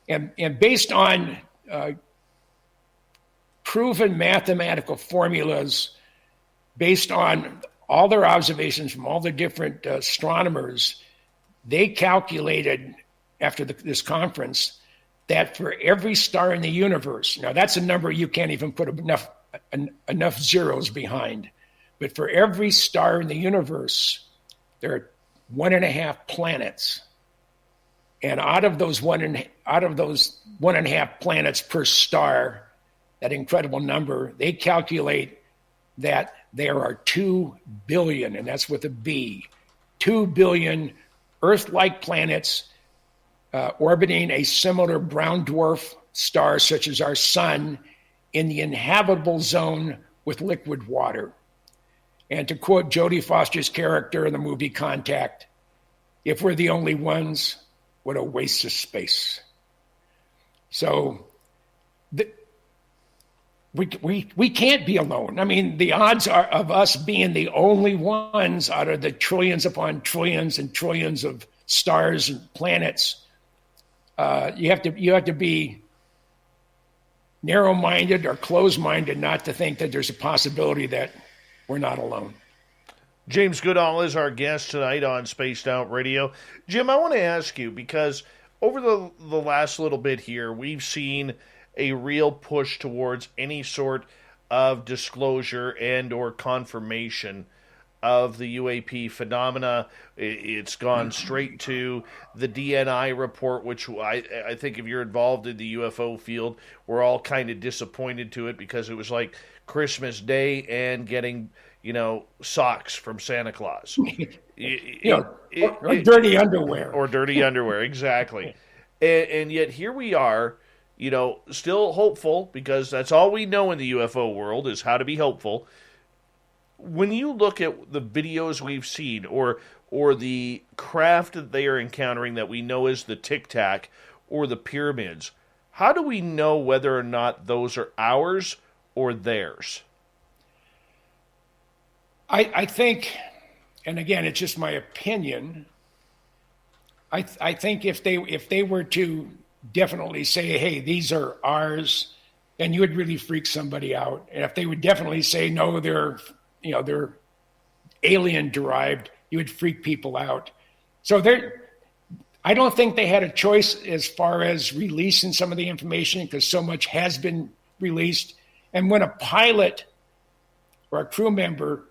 and based on proven mathematical formulas, based on all their observations from all the different astronomers, they calculated after this conference that for every star in the universe, now that's a number you can't even put enough zeros behind, but for every star in the universe, there are 1.5 planets. And out of those 1.5 planets per star, that incredible number, they calculate that there are 2 billion, and that's with a B, 2 billion Earth-like planets orbiting a similar brown dwarf star such as our sun in the inhabitable zone with liquid water. And to quote Jodie Foster's character in the movie Contact, if we're the only ones, what a waste of space. So we can't be alone. I mean, the odds are of us being the only ones out of the trillions upon trillions and trillions of stars and planets. You have to be narrow-minded or closed-minded not to think that there's a possibility that we're not alone. James Goodall is our guest tonight on Spaced Out Radio. Jim, I want to ask you, because over the last little bit here, we've seen a real push towards any sort of disclosure and or confirmation of the UAP phenomena. It's gone straight to the DNI report, which I think if you're involved in the UFO field, we're all kind of disappointed to it because it was like Christmas Day and getting, socks from Santa Claus. Or dirty underwear. Or dirty underwear, exactly. And yet here we are, still hopeful, because that's all we know in the UFO world is how to be hopeful. When you look at the videos we've seen or the craft that they are encountering that we know is the Tic Tac or the pyramids, how do we know whether or not those are ours or theirs? I think, and again, it's just my opinion, I think if they were to definitely say, hey, these are ours, then you would really freak somebody out. And if they would definitely say, no, they're alien derived, you would freak people out. So I don't think they had a choice as far as releasing some of the information, because so much has been released. And when a pilot or a crew member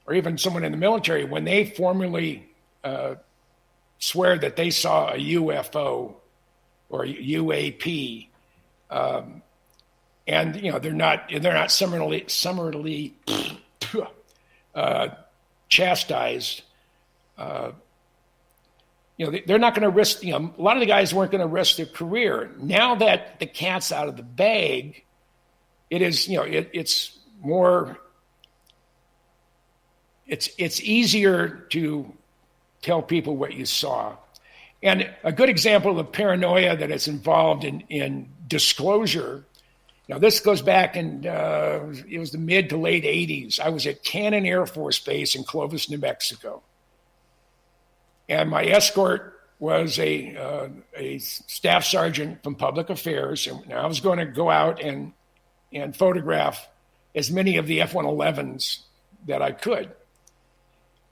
or even someone in the military, when they formally swear that they saw a UFO or a UAP, and they're not summarily chastised. They're not going to risk. A lot of the guys weren't going to risk their career. Now that the cat's out of the bag, it is. It's more. It's easier to tell people what you saw, and a good example of the paranoia that is involved in disclosure. Now, this goes back in, it was the mid to late 80s. I was at Cannon Air Force Base in Clovis, New Mexico. And my escort was a staff sergeant from public affairs. And I was going to go out and photograph as many of the F-111s that I could.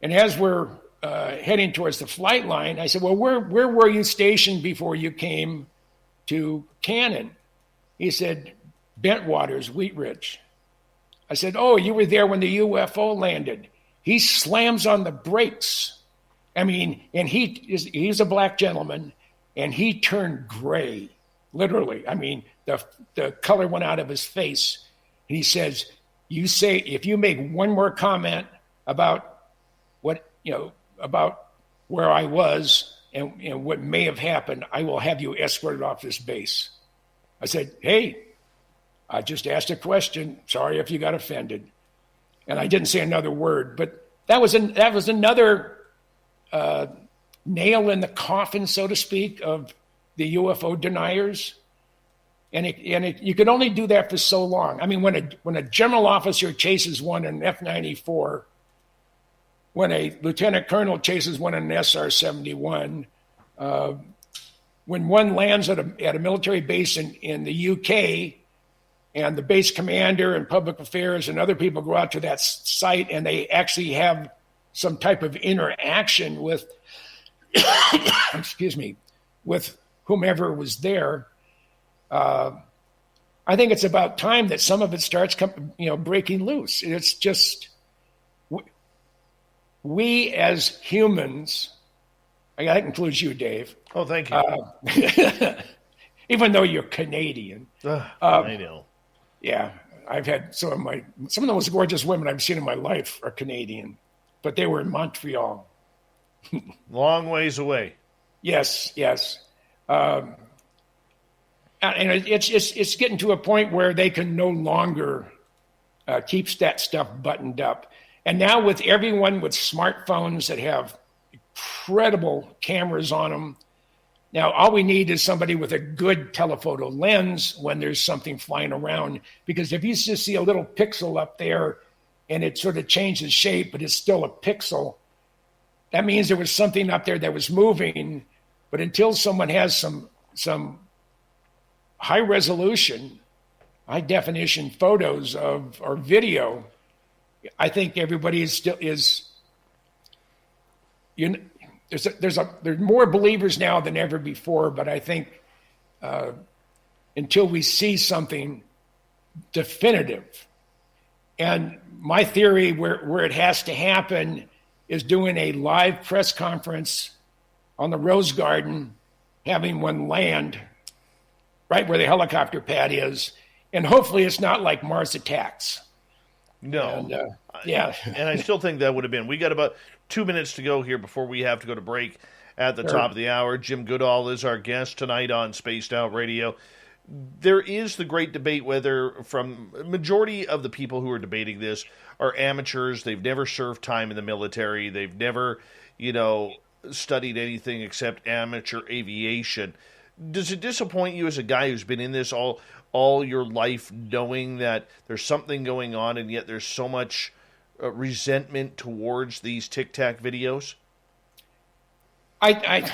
And as we're heading towards the flight line, I said, well, where were you stationed before you came to Cannon? He said, Bentwaters, Wheat Ridge. I said, oh, you were there when the UFO landed. He slams on the brakes. I mean, and he's a black gentleman, and he turned gray, literally. I mean, the color went out of his face. And he says, if you make one more comment about about where I was and what may have happened, I will have you escorted off this base. I said, hey, I just asked a question. Sorry if you got offended. And I didn't say another word, but that was another nail in the coffin, so to speak, of the UFO deniers. And you can only do that for so long. I mean, when a general officer chases one in an F-94, when a lieutenant colonel chases one in an SR-71, when one lands at a military base in the UK, and the base commander and public affairs and other people go out to that site and they actually have some type of interaction with, excuse me, with whomever was there. I think it's about time that some of it starts, breaking loose. It's just we as humans. That includes you, Dave. Oh, thank you. Even though you're Canadian, I know. Yeah, I've had some of the most gorgeous women I've seen in my life are Canadian, but they were in Montreal. Long ways away. Yes. And it's getting to a point where they can no longer keep that stuff buttoned up. And now with everyone with smartphones that have incredible cameras on them, now all we need is somebody with a good telephoto lens when there's something flying around. Because if you just see a little pixel up there and it sort of changes shape, but it's still a pixel, that means there was something up there that was moving. But until someone has some high resolution, high definition photos or video, I think everybody is there's more believers now than ever before, but I think until we see something definitive, and my theory where it has to happen is doing a live press conference on the Rose Garden, having one land right where the helicopter pad is, and hopefully it's not like Mars Attacks. No. And, yeah. And I still think that would have been. We got about 2 minutes to go here before we have to go to break at the top of the hour. Jim Goodall is our guest tonight on Spaced Out Radio. There is the great debate whether from majority of the people who are debating this are amateurs. They've never served time in the military. They've never, studied anything except amateur aviation. Does it disappoint you as a guy who's been in this all your life, knowing that there's something going on and yet there's so much resentment towards these Tic Tac videos? One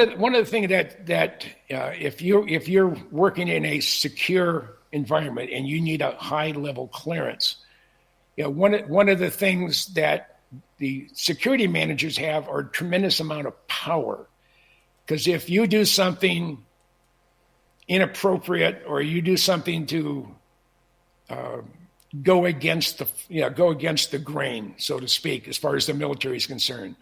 of the things that if you're working in a secure environment and you need a high level clearance, one of the things that the security managers have are a tremendous amount of power. Because if you do something inappropriate or you do something to go against the grain, so to speak, as far as the military is concerned,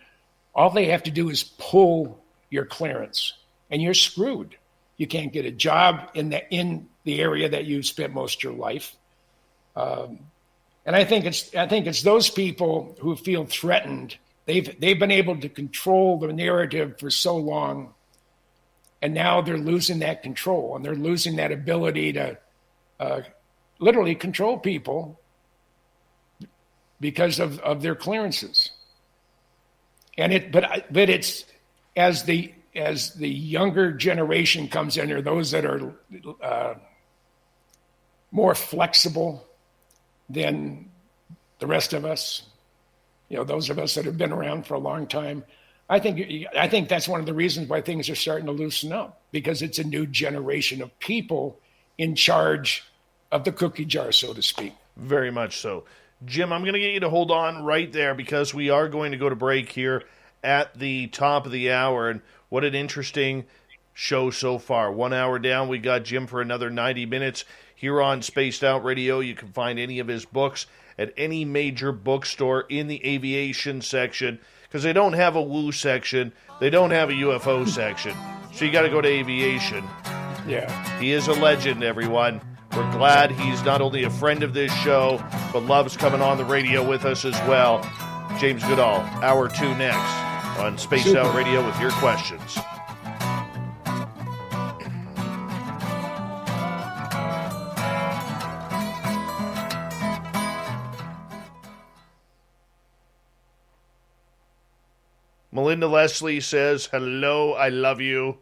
all they have to do is pull your clearance, and you're screwed. You can't get a job in the area that you spent most of your life. And I think it's those people who feel threatened. They've been able to control the narrative for so long, and now they're losing that control, and they're losing that ability to literally control people because of their clearances. And but it's as the younger generation comes in, or those that are more flexible than the rest of us, those of us that have been around for a long time, I think that's one of the reasons why things are starting to loosen up, because it's a new generation of people in charge of the cookie jar, so to speak. Very much so. Jim, I'm going to get you to hold on right there because we are going to go to break here at the top of the hour. And what an interesting show so far. 1 hour down, we got Jim for another 90 minutes here on Spaced Out Radio. You can find any of his books at any major bookstore in the aviation section, because they don't have a woo section. They don't have a UFO section. So you got to go to aviation. Yeah. He is a legend, everyone. We're glad he's not only a friend of this show, but loves coming on the radio with us as well. James Goodall, hour 2 next on Spaced Out Radio with your questions. Melinda Leslie says, hello, I love you.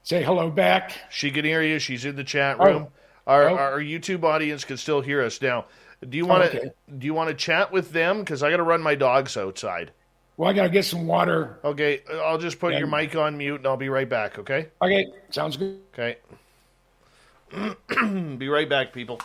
Say hello back. She can hear you. She's in the chat room. Our YouTube audience can still hear us now. Do you want to chat with them? Because I got to run my dogs outside. Well, I got to get some water. Okay, I'll just put your mic on mute, and I'll be right back, okay? Okay, sounds good. Okay. Be right back, people.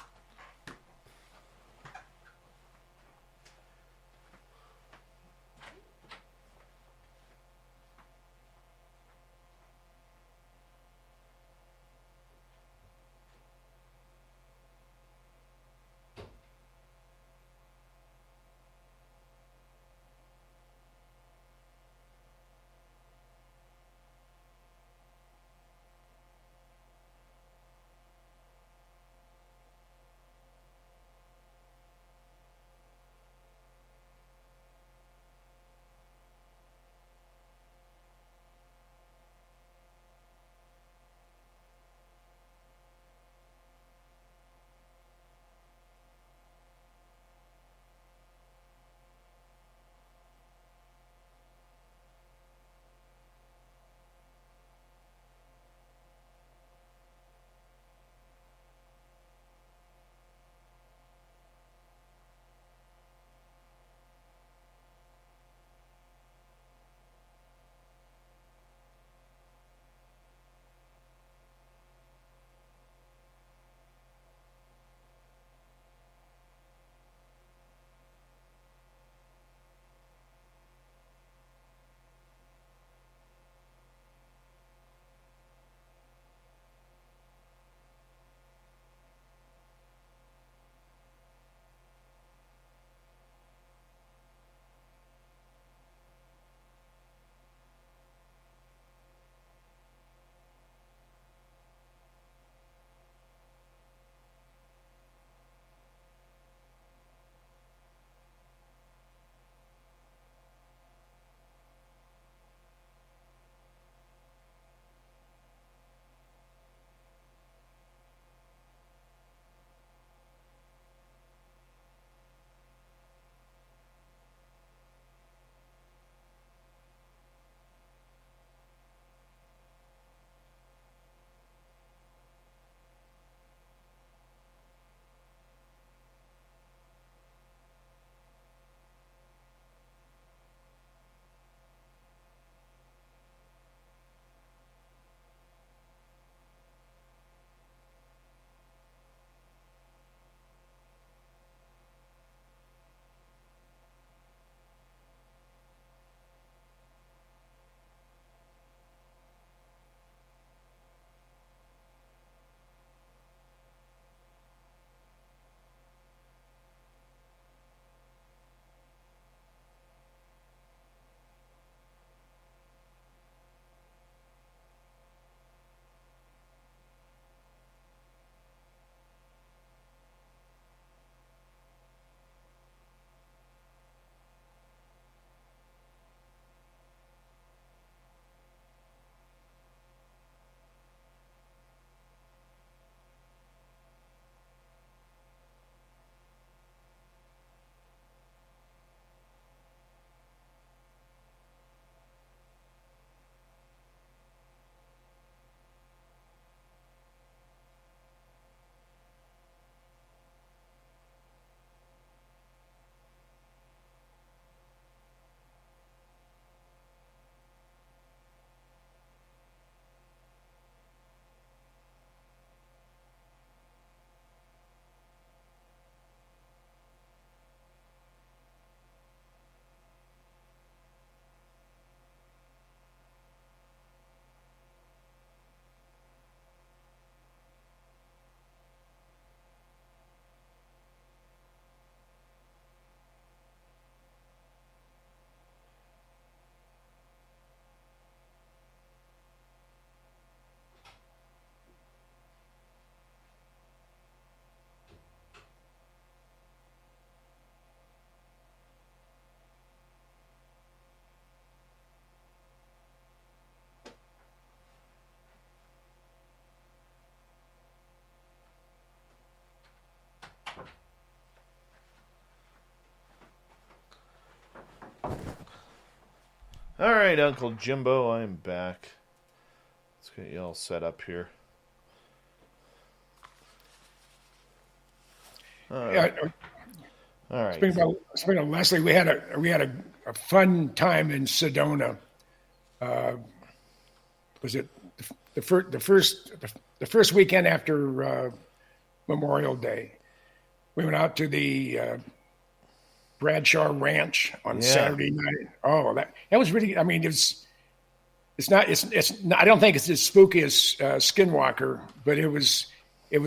All right, Uncle Jimbo, I'm back. Let's get you all set up here. Yeah, All right. speaking of Leslie, we had a fun time in Sedona. Was it the first weekend after Memorial Day? We went out to the Bradshaw Ranch on Saturday night. Oh, that was really. I mean, it's not. I don't think it's as spooky as Skinwalker, but it was a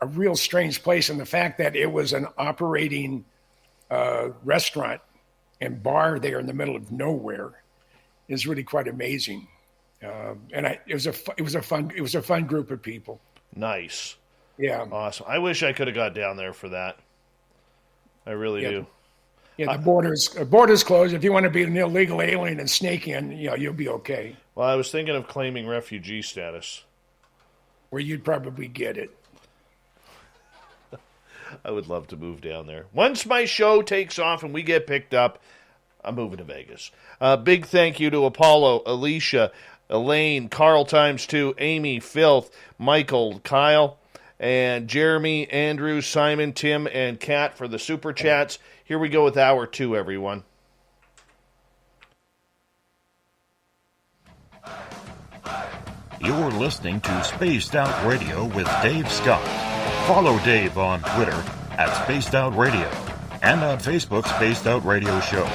real strange place, and the fact that it was an operating restaurant and bar there in the middle of nowhere is really quite amazing. It was a fun group of people. Nice. Yeah. Awesome. I wish I could have got down there for that. I really do. Yeah, the borders closed. If you want to be an illegal alien and snake in, you'll be okay. Well, I was thinking of claiming refugee status. Where you'd probably get it. I would love to move down there. Once my show takes off and we get picked up, I'm moving to Vegas. Big thank you to Apollo, Alicia, Elaine, Carl ×2, Amy, Filth, Michael, Kyle, and Jeremy, Andrew, Simon, Tim, and Kat for the super chats. Here we go with hour 2, everyone. You're listening to Spaced Out Radio with Dave Scott. Follow Dave on Twitter at Spaced Out Radio and on Facebook, Spaced Out Radio Show.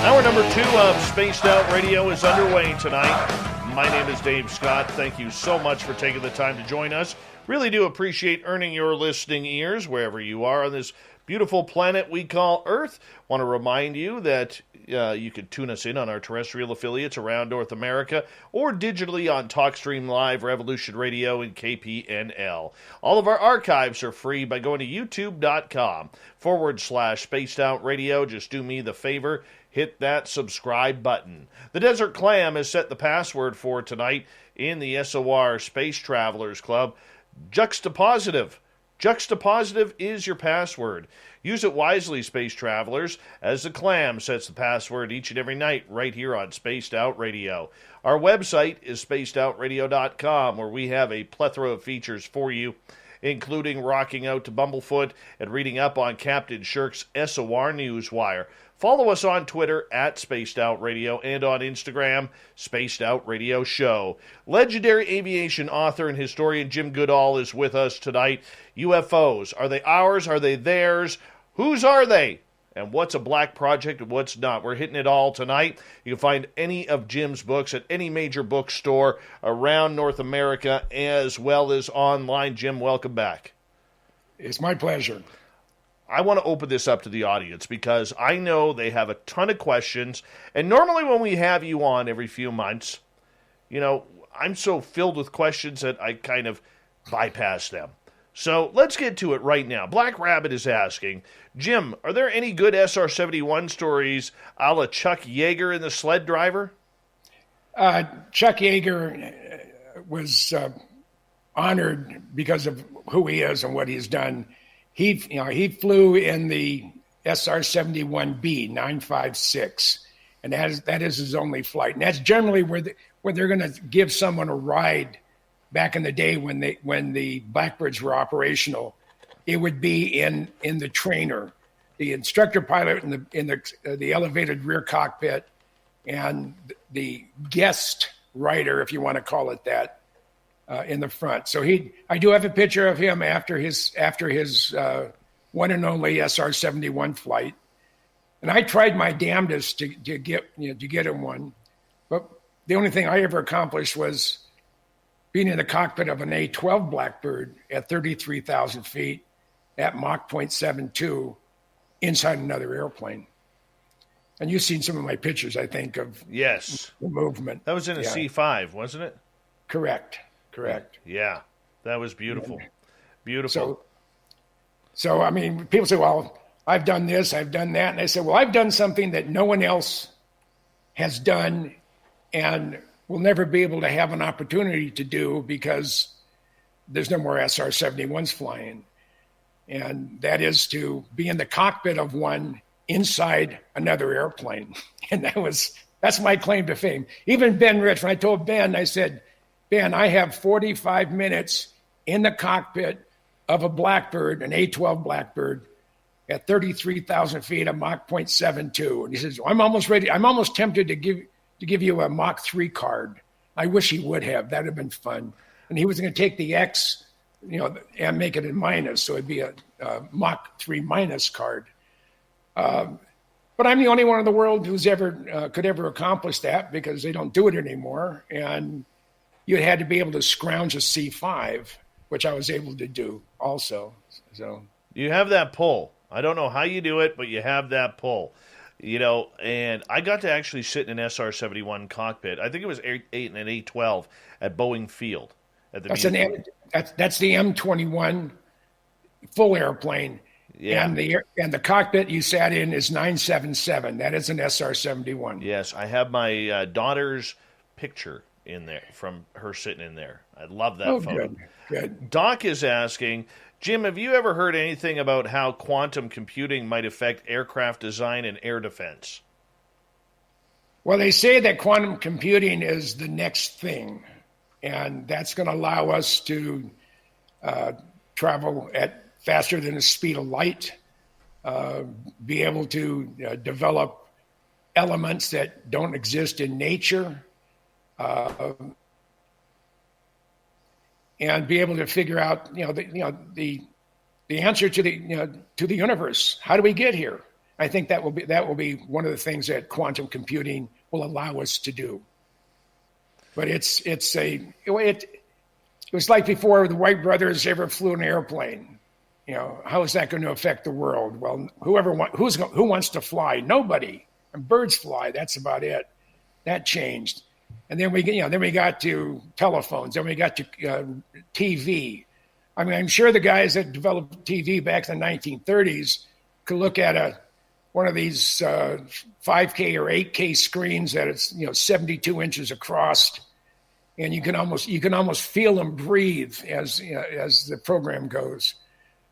Hour number 2 of Spaced Out Radio is underway tonight. My name is Dave Scott. Thank you so much for taking the time to join us. Really do appreciate earning your listening ears wherever you are on this beautiful planet we call Earth. Want to remind you that you could tune us in on our terrestrial affiliates around North America or digitally on TalkStream Live, Revolution Radio, and KPNL. All of our archives are free by going to youtube.com/Spaced Out Radio. Just do me the favor, hit that subscribe button. The Desert Clam has set the password for tonight in the SOR Space Travelers Club. Juxtapositive. Juxtapositive is your password. Use it wisely, Space Travelers, as the Clam sets the password each and every night right here on Spaced Out Radio. Our website is spacedoutradio.com, where we have a plethora of features for you, including rocking out to Bumblefoot and reading up on Captain Shirk's SOR Newswire. Follow us on Twitter at Spaced Out Radio and on Instagram, Spaced Out Radio Show. Legendary aviation author and historian Jim Goodall is with us tonight. UFOs, are they ours? Are they theirs? Whose are they? And what's a black project and what's not? We're hitting it all tonight. You can find any of Jim's books at any major bookstore around North America as well as online. Jim, welcome back. It's my pleasure. I want to open this up to the audience because I know they have a ton of questions. And normally when we have you on every few months, I'm so filled with questions that I kind of bypass them. So let's get to it right now. Black Rabbit is asking, Jim, are there any good SR-71 stories a la Chuck Yeager and the Sled Driver? Chuck Yeager was honored because of who he is and what he's done. He flew in the SR-71B 956, and that is his only flight. And that's generally where they're going to give someone a ride. Back in the day when the Blackbirds were operational, it would be in the trainer, the instructor pilot in the elevated rear cockpit, and the guest rider, if you want to call it that, in the front. So I do have a picture of him after his one and only SR-71 flight, and I tried my damnedest to get him one, but the only thing I ever accomplished was being in the cockpit of an A-12 Blackbird at 33,000 feet at Mach 0.72 inside another airplane. And you've seen some of my pictures, I think, of the movement. That was in a C5, wasn't it? Correct. Yeah, that was beautiful. Beautiful. So, I mean, people say, well, I've done this, I've done that. And I said, well, I've done something that no one else has done and will never be able to have an opportunity to do because there's no more SR-71s flying. And that is to be in the cockpit of one inside another airplane. And that was That's my claim to fame. Even Ben Rich, when I told Ben, I said, Ben, I have 45 minutes in the cockpit of a Blackbird, an A-12 Blackbird, at 33,000 feet, a Mach 0.72. And he says, I'm almost ready. I'm almost tempted to give you a Mach 3 card. I wish he would have. That would have been fun. And he was going to take the X, and make it a minus. So it'd be a Mach 3 minus card. But I'm the only one in the world who's could ever accomplish that, because they don't do it anymore. And you had to be able to scrounge a C5, which I was able to do also. So you have that pull. I don't know how you do it, but you have that pull. And I got to actually sit in an SR-71 cockpit. I think it was 8 and an A-12 at Boeing Field. That's the M21 full airplane. Yeah. And the cockpit you sat in is 977. That is an SR-71. Yes, I have my daughter's picture in there from her sitting in there. I love that photo. Good. Doc is asking, Jim, have you ever heard anything about how quantum computing might affect aircraft design and air defense? Well, they say that quantum computing is the next thing, and that's going to allow us to travel at faster than the speed of light, be able to develop elements that don't exist in nature, and be able to figure out, the answer to the universe. How do we get here? I think that will be one of the things that quantum computing will allow us to do. But it was like before the Wright brothers ever flew an airplane. How is that going to affect the world? Well, who wants to fly? Nobody. And birds fly. That's about it. That changed. And then we got to telephones. Then we got to TV. I mean, I'm sure the guys that developed TV back in the 1930s could look at one of these 5K or 8K screens that it's 72 inches across, and you can almost feel them breathe as the program goes.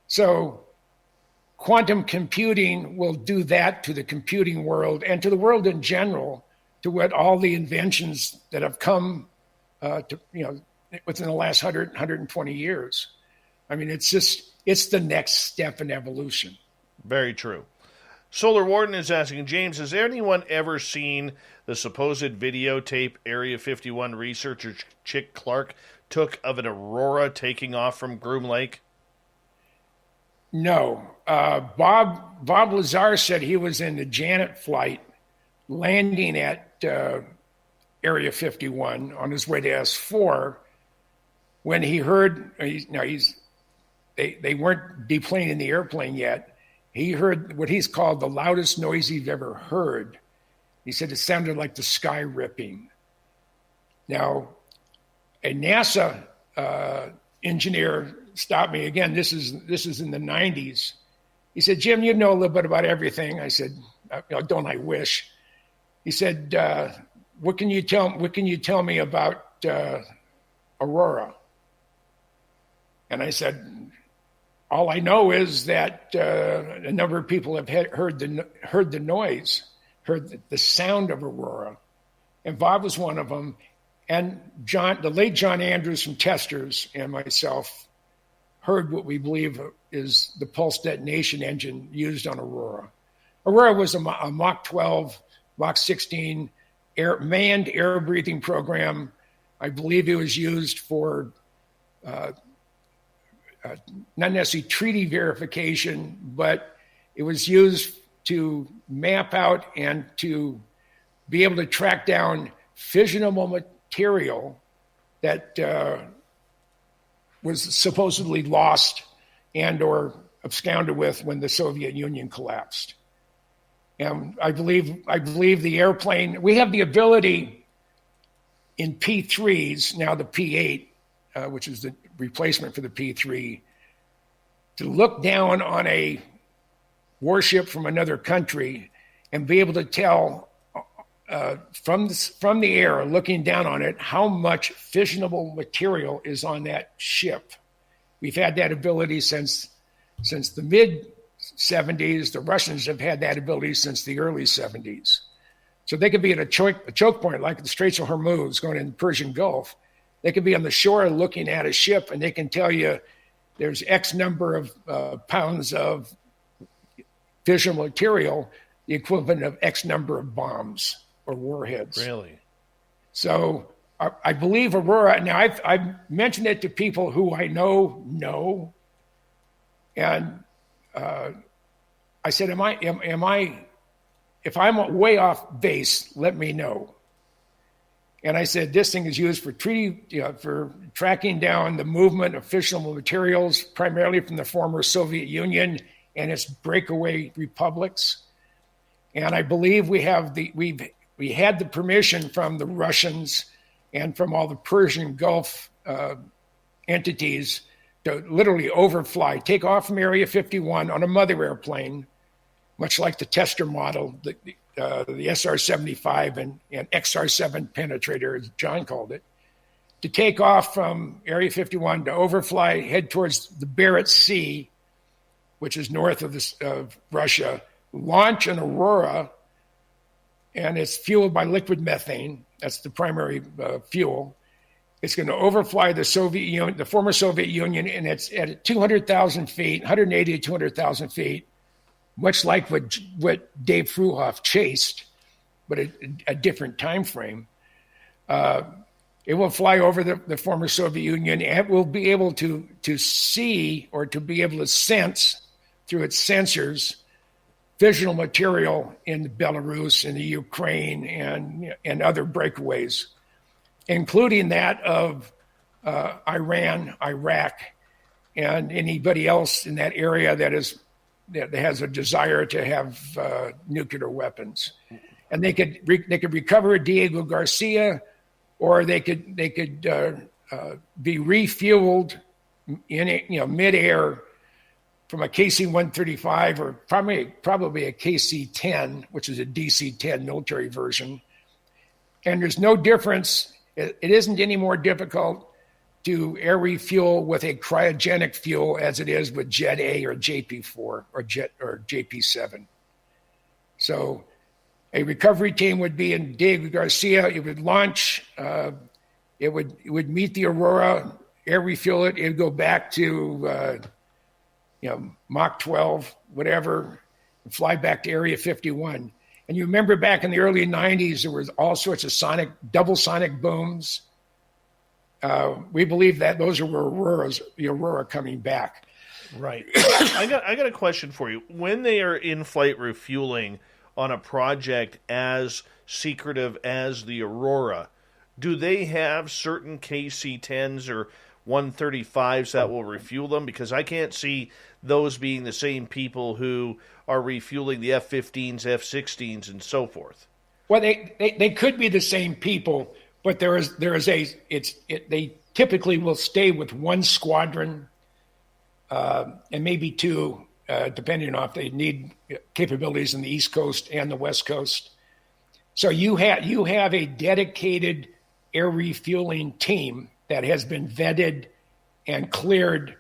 So quantum computing will do that to the computing world and to the world in general, to what all the inventions that have come within the last 120 years. I mean, it's the next step in evolution. Very true. Solar Warden is asking, James, has anyone ever seen the supposed videotape Area 51 researcher Chick Clark took of an aurora taking off from Groom Lake? No. Bob Lazar said he was in the Janet flight landing at Area 51 on his way to S4 when he heard, they weren't deplaning the airplane yet. He heard what he's called the loudest noise he's ever heard. He said it sounded like the sky ripping. Now, a NASA engineer stopped me again. This is in the 90s. He said, Jim, you know a little bit about everything. I said, don't I wish? He said, what can you tell me about aurora? And I said, all I know is that a number of people have heard the noise, heard the sound of aurora, and Bob was one of them. And the late John Andrews from Testers and myself heard what we believe is the pulse detonation engine used on aurora. Aurora was a Mach 12, Mach 16 manned air breathing program. I believe it was used for not necessarily treaty verification, but it was used to map out and to be able to track down fissionable material that was supposedly lost and or absconded with when the Soviet Union collapsed. And I believe the airplane, we have the ability in P3s, now the P8, which is the replacement for the P3, to look down on a warship from another country and be able to tell from the air, looking down on it, how much fissionable material is on that ship. We've had that ability since the mid-'70s. The Russians have had that ability since the early '70s. So they could be at a choke point like the Straits of Hormuz going in the Persian Gulf. They could be on the shore looking at a ship, and they can tell you there's X number of pounds of fissionable material, the equivalent of X number of bombs or warheads. Really? So I believe Aurora. Now I've mentioned it to people who I know, and I said, am I? If I'm way off base, let me know. And I said, this thing is used for for tracking down the movement of fissionable materials, primarily from the former Soviet Union and its breakaway republics. And I believe we had the permission from the Russians and from all the Persian Gulf entities to literally overfly, take off from Area 51 on a mother airplane, much like the tester model, the SR-75 and XR-7 penetrator, as John called it, to take off from Area 51 to overfly, head towards the Barents Sea, which is north of Russia, launch an Aurora, and it's fueled by liquid methane. That's the primary fuel. It's going to overfly the Soviet Union, the former Soviet Union, and it's at 200,000 feet, 180 to 200,000 feet, much like what Dave Fruhoff chased, but a different time frame. It will fly over the former Soviet Union, and will be able to see or to be able to sense through its sensors fissionable material in Belarus, in the Ukraine, and other breakaways, including that of Iran, Iraq, and anybody else in that area that has a desire to have nuclear weapons. And they could recover Diego Garcia, or they could be refueled in midair from a KC-135 or probably a KC-10, which is a DC-10 military version. And there's no difference. It isn't any more difficult to air refuel with a cryogenic fuel as it is with Jet A or JP4 or JP7. So a recovery team would be in Diego Garcia. It would launch. It would meet the Aurora, air refuel it. It would go back to Mach 12, whatever, and fly back to Area 51. And you remember back in the early 90s, there was all sorts of double sonic booms. We believe that those are the Aurora coming back. Right. I got a question for you. When they are in flight refueling on a project as secretive as the Aurora, do they have certain KC-10s or 135s that will refuel them? Because I can't see those being the same people who are refueling the F-15s, F-16s, and so forth. Well, they could be the same people, but they typically will stay with one squadron and maybe two, depending on if they need capabilities in the East Coast and the West Coast. So you have a dedicated air refueling team that has been vetted and cleared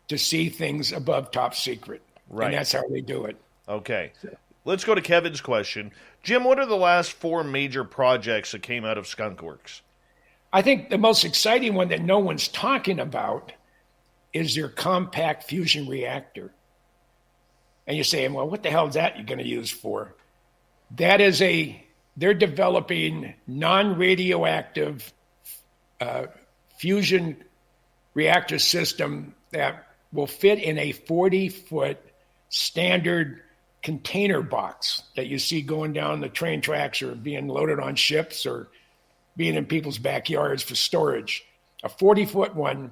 to see things above top secret. Right. And that's how they do it. Okay. Let's go to Kevin's question. Jim, what are the last 4 major projects that came out of Skunk Works? I think the most exciting one that no one's talking about is their compact fusion reactor. And you're saying, well, what the hell is that you're going to use for? They're developing non-radioactive fusion reactor system that will fit in a 40-foot standard container box that you see going down the train tracks or being loaded on ships or being in people's backyards for storage. A 40-foot one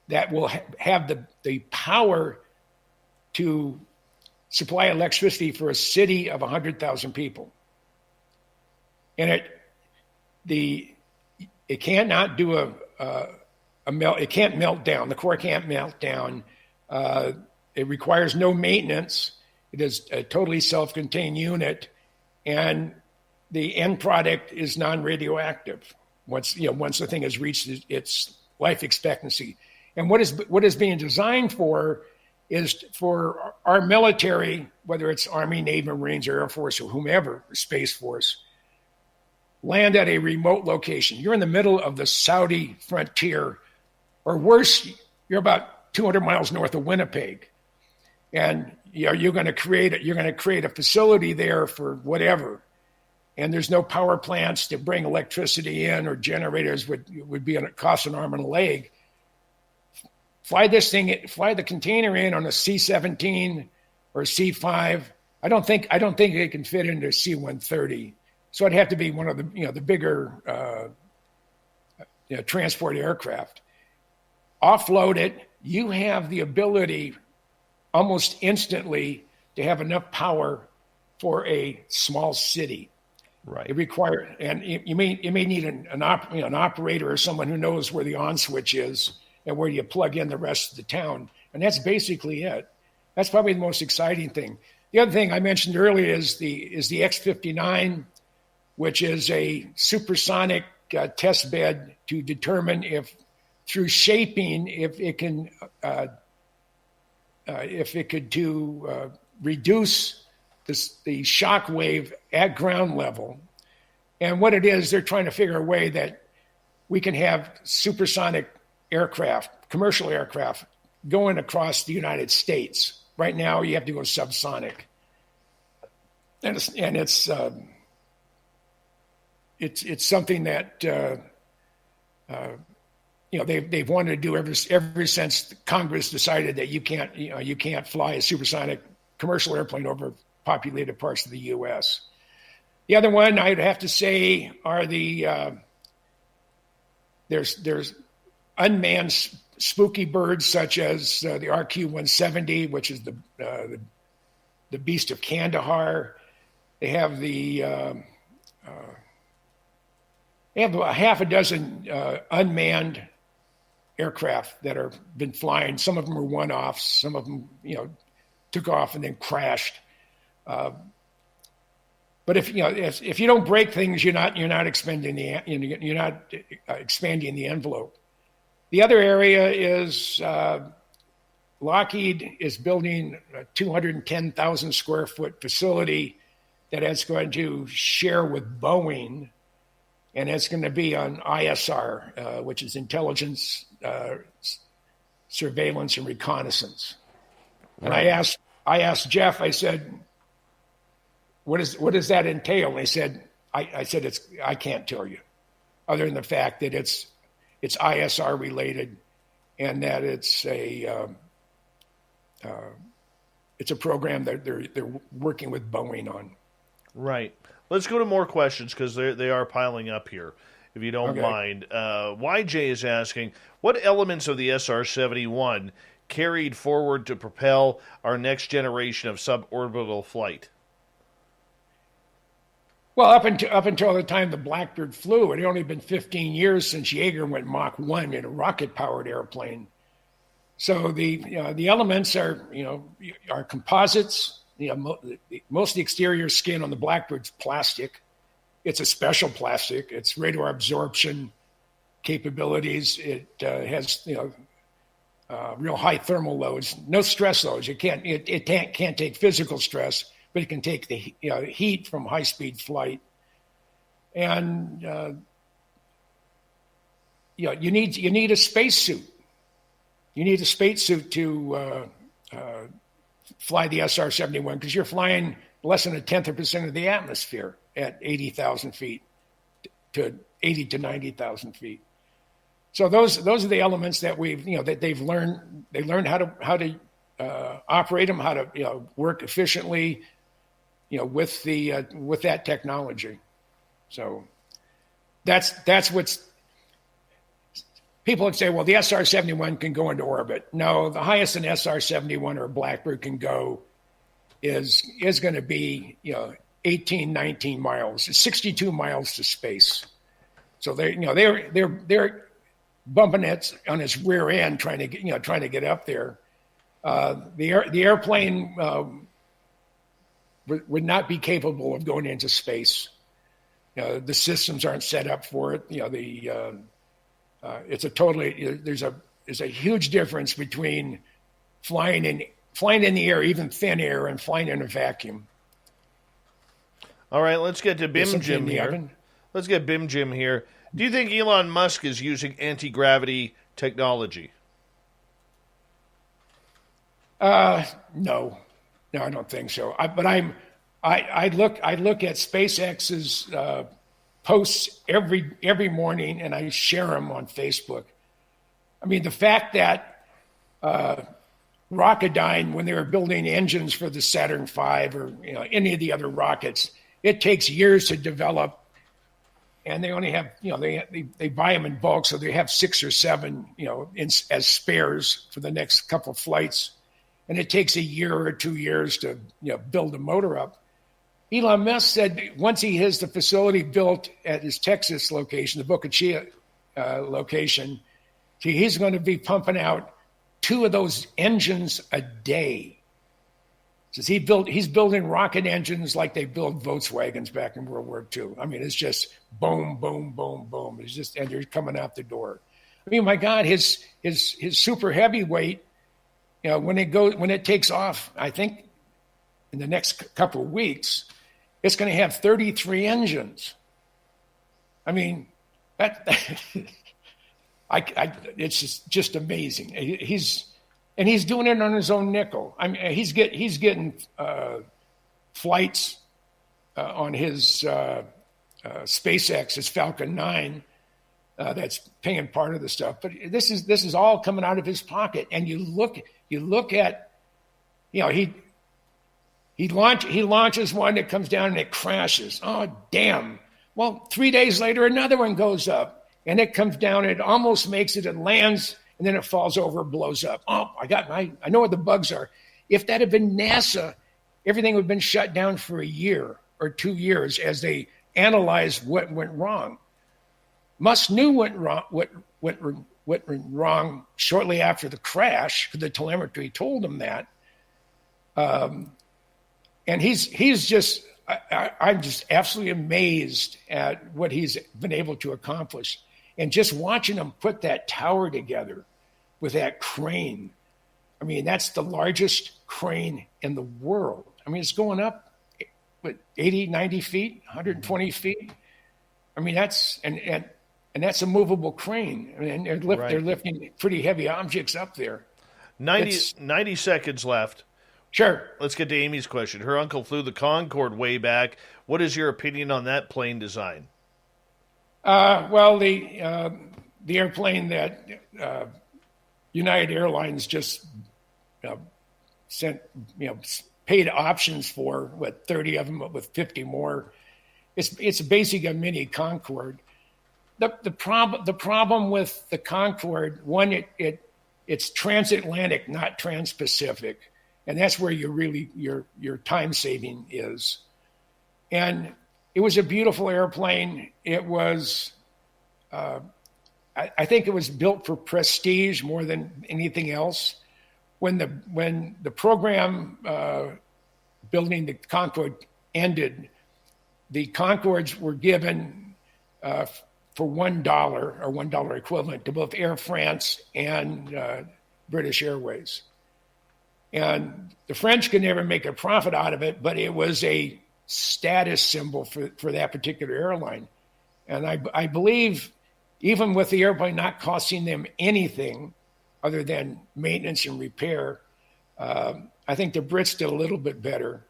that will have the power to supply electricity for a city of 100,000 people. And it cannot do it can't melt down. The core can't melt down. It requires no maintenance. It is a totally self-contained unit, and the end product is non-radioactive once the thing has reached its life expectancy. And what is being designed for is for our military, whether it's Army, Navy, Marines, or Air Force, or whomever, or Space Force, land at a remote location. You're in the middle of the Saudi frontier, or worse, you're about 200 miles north of Winnipeg, and you're going to create a facility there for whatever, and there's no power plants to bring electricity in, or generators would be cost an arm and a leg. Fly the container in on a C-17 or a C-5. I don't think it can fit into a C-130. So it'd have to be one of the bigger transport aircraft. Offload it. You have the ability almost instantly to have enough power for a small city. Right. And you may need an operator or someone who knows where the on switch is and where you plug in the rest of the town. And that's basically it. That's probably the most exciting thing. The other thing I mentioned earlier is the X-59, which is a supersonic test bed to determine if, through shaping, if it could reduce the shock wave at ground level. And what it is, they're trying to figure a way that we can have supersonic aircraft, commercial aircraft, going across the United States. Right now, you have to go subsonic, and it's something that they've wanted to do ever since Congress decided that you can't fly a supersonic commercial airplane over populated parts of the U.S. The other one I'd have to say are there's unmanned spooky birds such as the RQ-170, which is the Beast of Kandahar. They have a half a dozen unmanned aircraft that have been flying. Some of them are one-offs. Some of them, took off and then crashed. But if you don't break things, you're not expanding the envelope. The other area is Lockheed is building a 210,000 square foot facility that it's going to share with Boeing, and it's going to be on ISR, which is intelligence, surveillance, and reconnaissance. And I asked Jeff, I said, what does that entail? And he said, I can't tell you, other than the fact that it's ISR related, and that it's a program that they're working with Boeing on. Right. Let's go to more questions because they are piling up here, if you don't mind. YJ is asking, what elements of the SR-71 carried forward to propel our next generation of suborbital flight? Well, up until the time the Blackbird flew, it had only been 15 years since Yeager went Mach 1 in a rocket-powered airplane. So the elements are composites. Most of the exterior skin on the Blackbird's plastic. It's a special plastic. It's radar absorption capabilities. It has real high thermal loads, no stress loads. It can't take physical stress, but it can take the heat from high-speed flight. And you need a spacesuit. You need a spacesuit to fly the SR-71 because you're flying less than 1/10% of the atmosphere at 80,000 feet to 80 to 90,000 feet. So those are the elements that they've learned. They learned how to operate them, how to work efficiently, with that technology. So that's what's. People would say, well, the SR-71 can go into orbit. No, the highest an SR-71 or a Blackbird can go is going to be 18, 19 miles, 62 miles to space. So they're bumping it on its rear end, trying to get up there. The airplane would not be capable of going into space. The systems aren't set up for it. It's there's a huge difference between flying in the air, even thin air, and flying in a vacuum. All right, let's get to Bim Jim here. Let's get Bim Jim here. Do you think Elon Musk is using anti-gravity technology? No, I don't think so. I look at SpaceX's posts every morning, and I share them on Facebook. I mean, the fact that Rocketdyne, when they were building engines for the Saturn V or any of the other rockets, it takes years to develop, and they only have they buy them in bulk, so they have 6 or 7 as spares for the next couple of flights, and it takes a year or 2 years to build a motor up. Elon Musk said once he has the facility built at his Texas location, the Boca Chica location, he's going to be pumping out 2 of those engines a day. Says he's building rocket engines like they build Volkswagens back in World War II. I mean, it's just boom, boom, boom, boom. It's just, and they're coming out the door. I mean, my God, his super heavyweight, when it takes off, I think in the next couple of weeks, it's going to have 33 engines. I mean, it's just amazing. He's doing it on his own nickel. I mean, he's getting flights on his SpaceX, his Falcon 9, that's paying part of the stuff. But this is all coming out of his pocket. And you look at, he launches one that comes down and it crashes. Oh, damn. Well, 3 days later, another one goes up and it comes down and it almost makes it, it lands, and then it falls over and blows up. Oh, I know what the bugs are. If that had been NASA, everything would have been shut down for a year or 2 years as they analyzed what went wrong. Musk knew what went wrong shortly after the crash, because the telemetry told him that. And he's just, I'm just absolutely amazed at what he's been able to accomplish. And just watching him put that tower together with that crane. I mean, that's the largest crane in the world. I mean, it's going up, 80, 90 feet, 120 feet. I mean, that's that's a movable crane. And they're lifting pretty heavy objects up there. 90 seconds left. Sure. Let's get to Amy's question. Her uncle flew the Concorde way back. What is your opinion on that plane design? Well, the airplane that United Airlines just sent, paid options for, 30 of them with 50 more. It's basically a mini Concorde. The problem with the Concorde, one, it's transatlantic, not trans-Pacific, and that's where your time saving is. And it was a beautiful airplane. It was, I think it was built for prestige more than anything else. When the program building the Concorde ended, the Concordes were given for $1 or $1 equivalent to both Air France and British Airways. And the French could never make a profit out of it, but it was a status symbol for that particular airline. And I believe even with the airplane not costing them anything other than maintenance and repair, I think the Brits did a little bit better.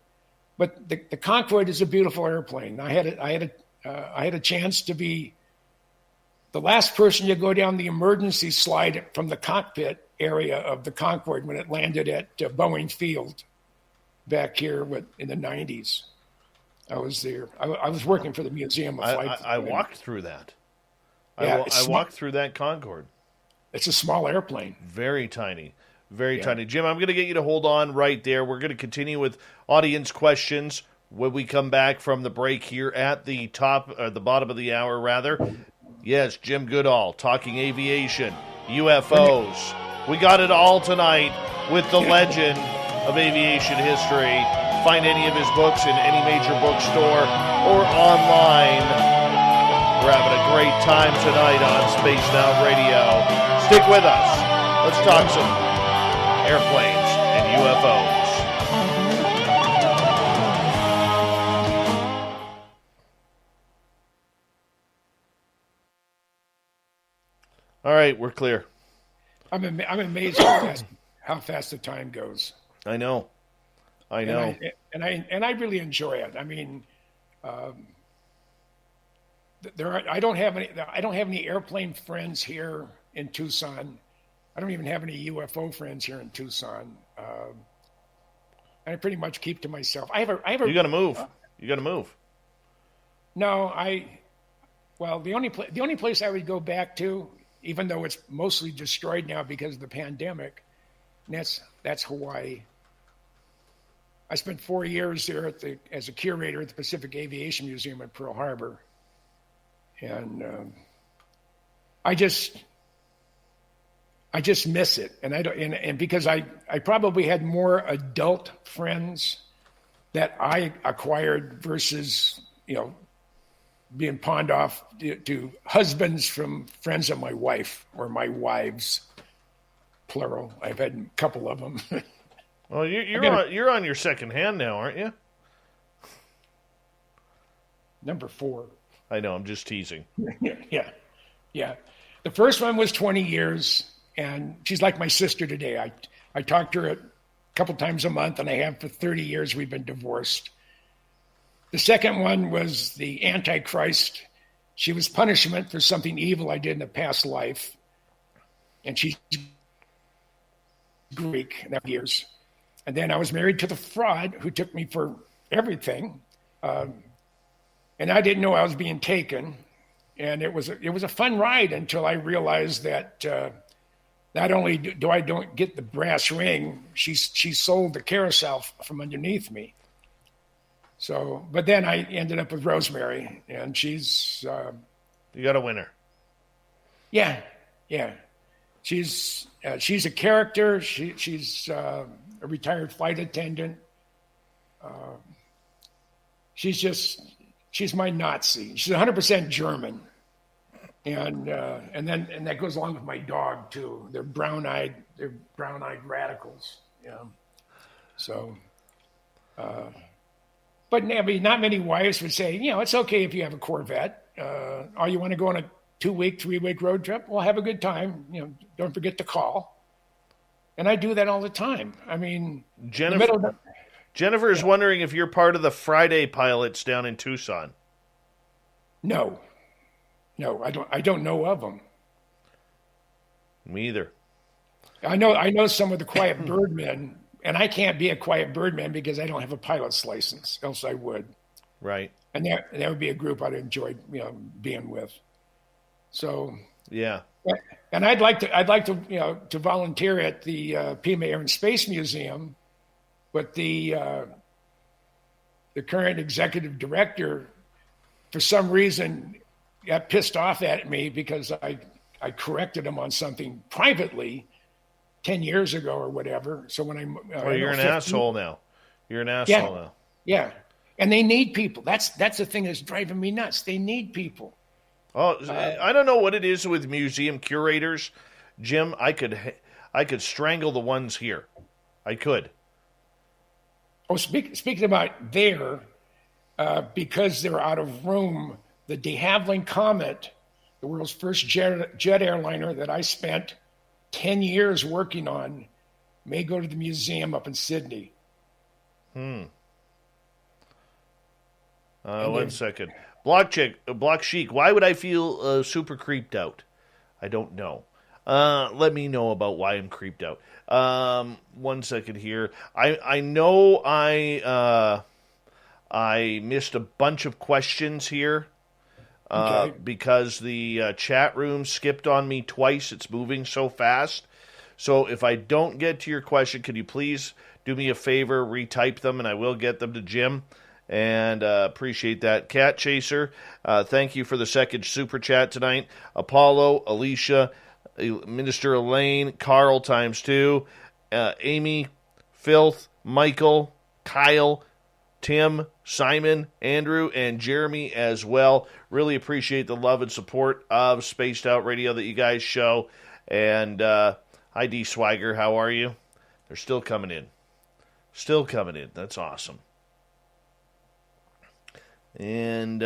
But the Concorde is a beautiful airplane. I had a chance to be the last person to go down the emergency slide from the cockpit area of the Concorde when it landed at Boeing Field back here in the 90s. I was there. I was working for the Museum of Flight. I walked through that. Yeah, I walked through that Concorde. It's a small airplane. Very tiny. Very tiny. Jim, I'm going to get you to hold on right there. We're going to continue with audience questions when we come back from the break here at the bottom of the hour, rather. Yes, Jim Goodall talking aviation, UFOs. We got it all tonight with the legend of aviation history. Find any of his books in any major bookstore or online. We're having a great time tonight on Spaced Out Radio. Stick with us. Let's talk some airplanes and UFOs. All right, we're clear. I'm amazed how fast the time goes. I know. And I really enjoy it. I mean, I don't have any airplane friends here in Tucson. I don't even have any UFO friends here in Tucson. I pretty much keep to myself. I have a. You got to move. You got to move. No, the only place I would go back to, even though it's mostly destroyed now because of the pandemic, and that's Hawaii. I spent 4 years there as a curator at the Pacific Aviation Museum in Pearl Harbor, and I just miss it, and because I probably had more adult friends that I acquired versus being pawned off to husbands from friends of my wife or my wives, plural. I've had a couple of them. Well, you're on your second hand now, aren't you? Number 4. I know. I'm just teasing. Yeah. The first one was 20 years, and she's like my sister today. I talk to her a couple times a month, and I have for 30 years. We've been divorced. The second one was the Antichrist. She was punishment for something evil I did in a past life, and she's Greek in that years. And then I was married to the fraud who took me for everything, and I didn't know I was being taken. And it was a fun ride until I realized that not only don't get the brass ring, she sold the carousel from underneath me. So, but then I ended up with Rosemary, and she's you got a winner. Yeah. She's a character. She's a retired flight attendant. She's my Nazi. She's 100% German, and that goes along with my dog too. They're brown-eyed radicals. Yeah. So, but I mean, not many wives would say, it's okay if you have a Corvette. Oh, you want to go on a 2-week, 3-week road trip? Well, have a good time. Don't forget to call. And I do that all the time. I mean, Jennifer is wondering if you're part of the Friday pilots down in Tucson. No, I don't know of them. Me either. I know some of the quiet birdmen, and I can't be a quiet birdman because I don't have a pilot's license. Else I would. Right. And that would be a group I'd enjoy, being with. So. Yeah. And I'd like to to volunteer at the Pima Air and Space Museum, but the current executive director, for some reason, got pissed off at me because I corrected him on something privately 10 years ago or whatever. So when you're an asshole now. You're an asshole now. Yeah. And they need people. That's the thing that's driving me nuts. They need people. Oh, I don't know what it is with museum curators, Jim. I could strangle the ones here. I could. Oh, speaking about because they're out of room, the de Havilland Comet, the world's first jet airliner that I spent 10 years working on, may go to the museum up in Sydney. 1 second. Block Chic, why would I feel super creeped out? I don't know. Let me know about why I'm creeped out. 1 second here. I know I missed a bunch of questions here because the chat room skipped on me twice. It's moving so fast. So if I don't get to your question, could you please do me a favor, retype them, and I will get them to Jim. And appreciate that. Cat Chaser, thank you for the second super chat tonight. Apollo, Alicia, Minister Elaine, Carl ×2, Amy, Filth, Michael, Kyle, Tim, Simon, Andrew, and Jeremy as well. Really appreciate the love and support of Spaced Out Radio that you guys show. And hi, D. Swagger, how are you? They're still coming in. That's awesome. And,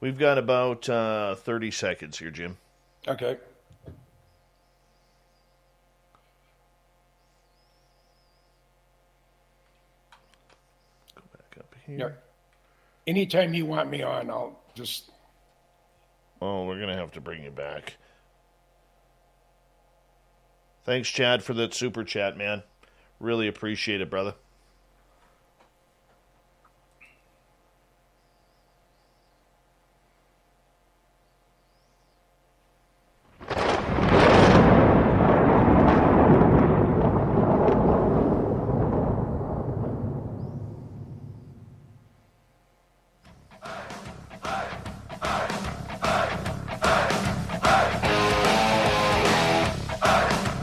we've got about 30 seconds here, Jim. Okay. Go back up here. Yeah. Anytime you want me on, I'll just. Oh, we're going to have to bring you back. Thanks, Chad, for that super chat, man. Really appreciate it, brother.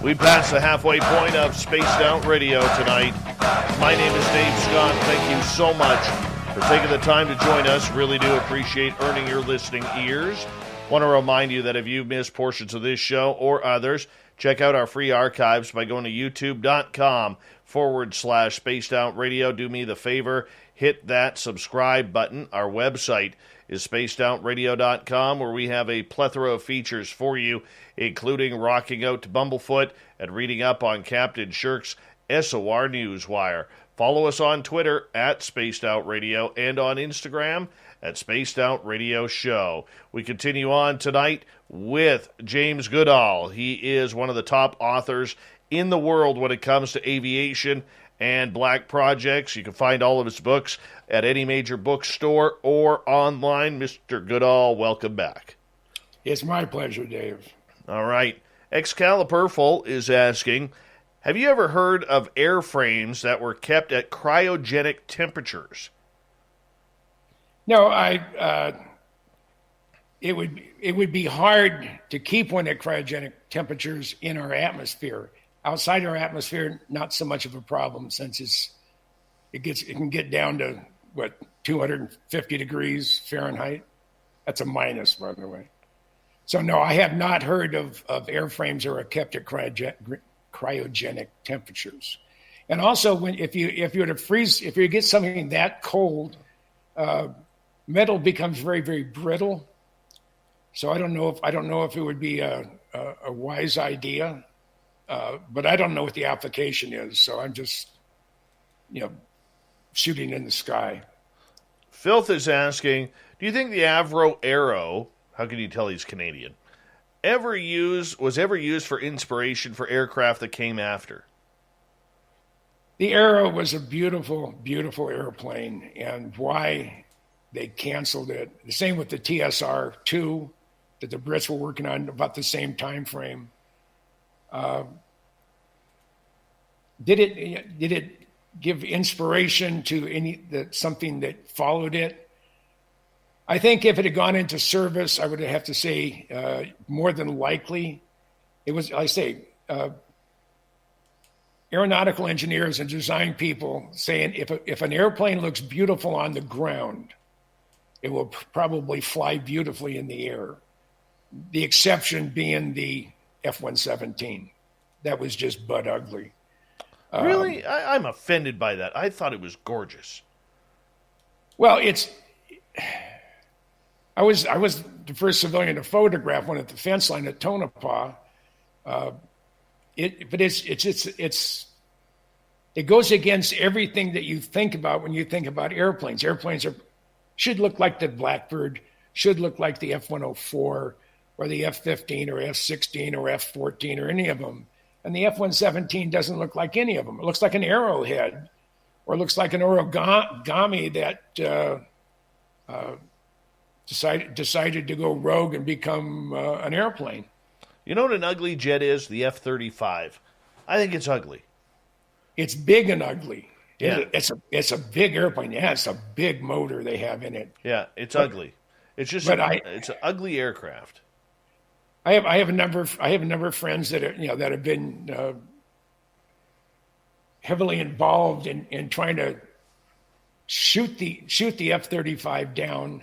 We passed the halfway point of Spaced Out Radio tonight. My name is Dave Scott. Thank you so much for taking the time to join us. Really do appreciate earning your listening ears. Want to remind you that if you've missed portions of this show or others, check out our free archives by going to youtube.com/Spaced Out Radio. Do me the favor, hit that subscribe button. Our website is spacedoutradio.com, where we have a plethora of features for you, including rocking out to Bumblefoot and reading up on Captain Shirk's SOR Newswire. Follow us on Twitter at Spaced Out Radio and on Instagram at Spaced Out Radio Show. We continue on tonight with James Goodall. He is one of the top authors in the world when it comes to aviation and black projects. You can find all of his books at any major bookstore or online. Mr. Goodall, welcome back. It's my pleasure, Dave. All right. Excaliburful is asking, have you ever heard of airframes that were kept at cryogenic temperatures? No, it would be hard to keep one at cryogenic temperatures in our atmosphere. Outside our atmosphere, not so much of a problem, since it can get down to 250 degrees Fahrenheit. That's a minus, by the way. So no, I have not heard of airframes that are kept at cryogenic temperatures. And also, if you were to freeze, if you get something that cold, metal becomes very, very brittle. So I don't know if it would be a wise idea, but I don't know what the application is. So I'm just, shooting in the sky. Filth is asking, do you think the Avro Arrow, how can you tell he's Canadian, was ever used for inspiration for aircraft that came after? The Arrow was a beautiful, beautiful airplane, and why they canceled it. The same with the TSR-2 that the Brits were working on about the same time frame. Did it give inspiration to something that followed it? I think if it had gone into service, I would have to say more than likely it was. I say aeronautical engineers and design people saying if an airplane looks beautiful on the ground, it will probably fly beautifully in the air. The exception being the F-117. That was just butt ugly. Really? I'm offended by that. I thought it was gorgeous. Well, I was the first civilian to photograph one at the fence line at Tonopah. It goes against everything that you think about when you think about airplanes. Airplanes should look like the Blackbird, should look like the F-104 or the F-15 or F-16 or F-14 or any of them. And the F-117 doesn't look like any of them. It looks like an arrowhead, or it looks like an origami that decided to go rogue and become an airplane. You know what an ugly jet is? The F-35. I think it's ugly. It's big and ugly. Yeah. It's a big airplane. Yeah, it's a big motor they have in it. Yeah, it's ugly. It's just it's an ugly aircraft. I have a number of friends that that have been heavily involved in trying to shoot the F-35 down,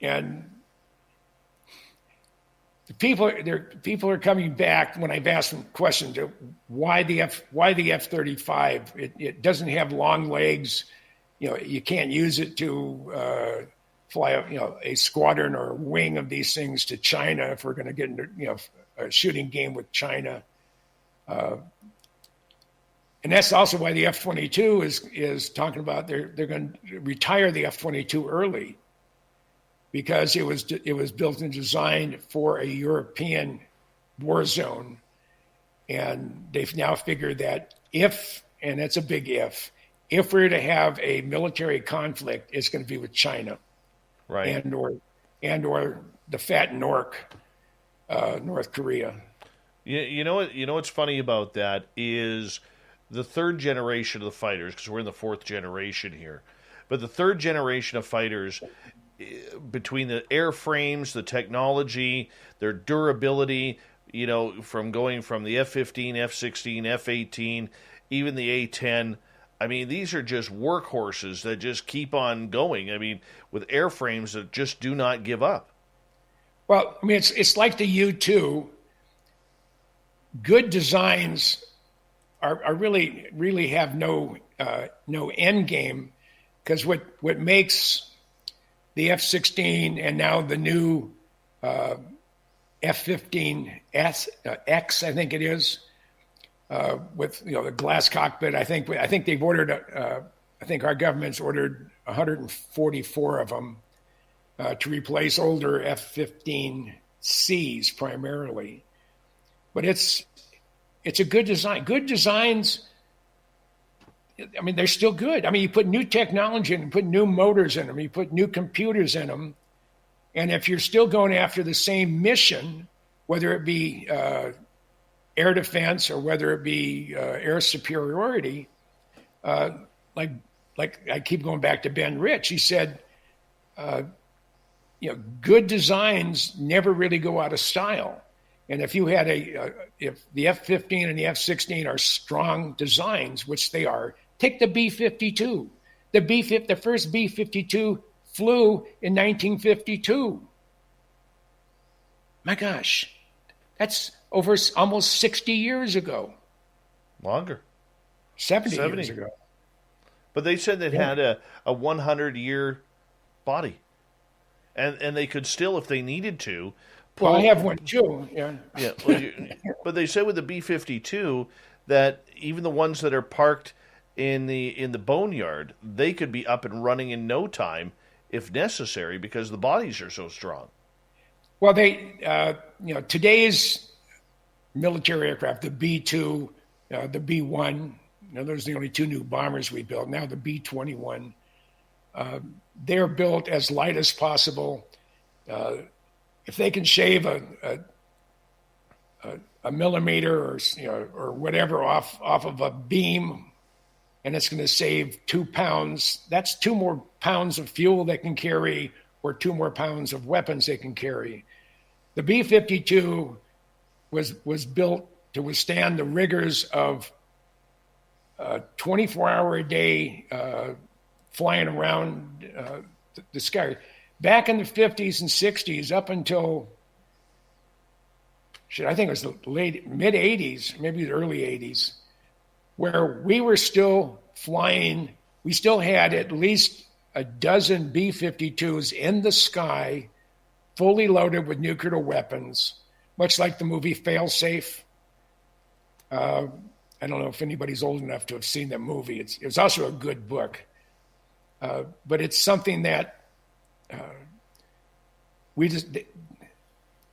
and the people are coming back when I've asked them questions. Why the F-35? It doesn't have long legs. You can't use it to fly a squadron or a wing of these things to China if we're going to get into a shooting game with China. And that's also why the F-22 is talking about they're going to retire the F-22 early, because it was built and designed for a European war zone, and they've now figured that and it's a big if we're to have a military conflict, it's going to be with China, right, and or the fat North Korea. You know what's funny about that is the third generation of the fighters, because we're in the fourth generation here, but the third generation of fighters, between the airframes, the technology, their durability, from going from the F-15, F-16, F-18, even the A-10, I mean, these are just workhorses that just keep on going. I mean, with airframes that just do not give up. Well, I mean, it's like the U-2. Good designs are really have no end game, because what makes the F-16 and now the new F-15X, I think it is, with the glass cockpit. I think they've ordered. I think our government's ordered 144 of them to replace older F-15Cs primarily. But it's a good design. Good designs, I mean, they're still good. I mean, you put new technology in them, put new motors in them, you put new computers in them, and if you're still going after the same mission, whether it be air defense or whether it be air superiority, like I keep going back to Ben Rich, he said, good designs never really go out of style. And if you had if the F-15 and the F-16 are strong designs, which they are, take the B-52. The first B-52 flew in 1952. My gosh, that's over almost 60 years ago. Longer. 70 years ago. But they said it had a 100-year body. And they could still, if they needed to... Well, I have one too. Yeah. Yeah. Well, but they said with the B-52 that even the ones that are parked in the boneyard, they could be up and running in no time if necessary, because the bodies are so strong. Well, today's military aircraft, the B-2, the B-1, those are the only two new bombers we built. Now the B-21, they're built as light as possible. If they can shave a millimeter or whatever off of a beam, and it's going to save 2 pounds, that's 2 more pounds of fuel they can carry, or 2 more pounds of weapons they can carry. The B-52 was built to withstand the rigors of 24-hour-a-day flying around the sky. Back in the 50s and 60s, up until, I think it was the mid-80s, maybe the early 80s, where we were still flying, we still had at least a dozen B-52s in the sky, fully loaded with nuclear weapons, much like the movie Failsafe. I don't know if anybody's old enough to have seen that movie. It's also a good book. But it's something that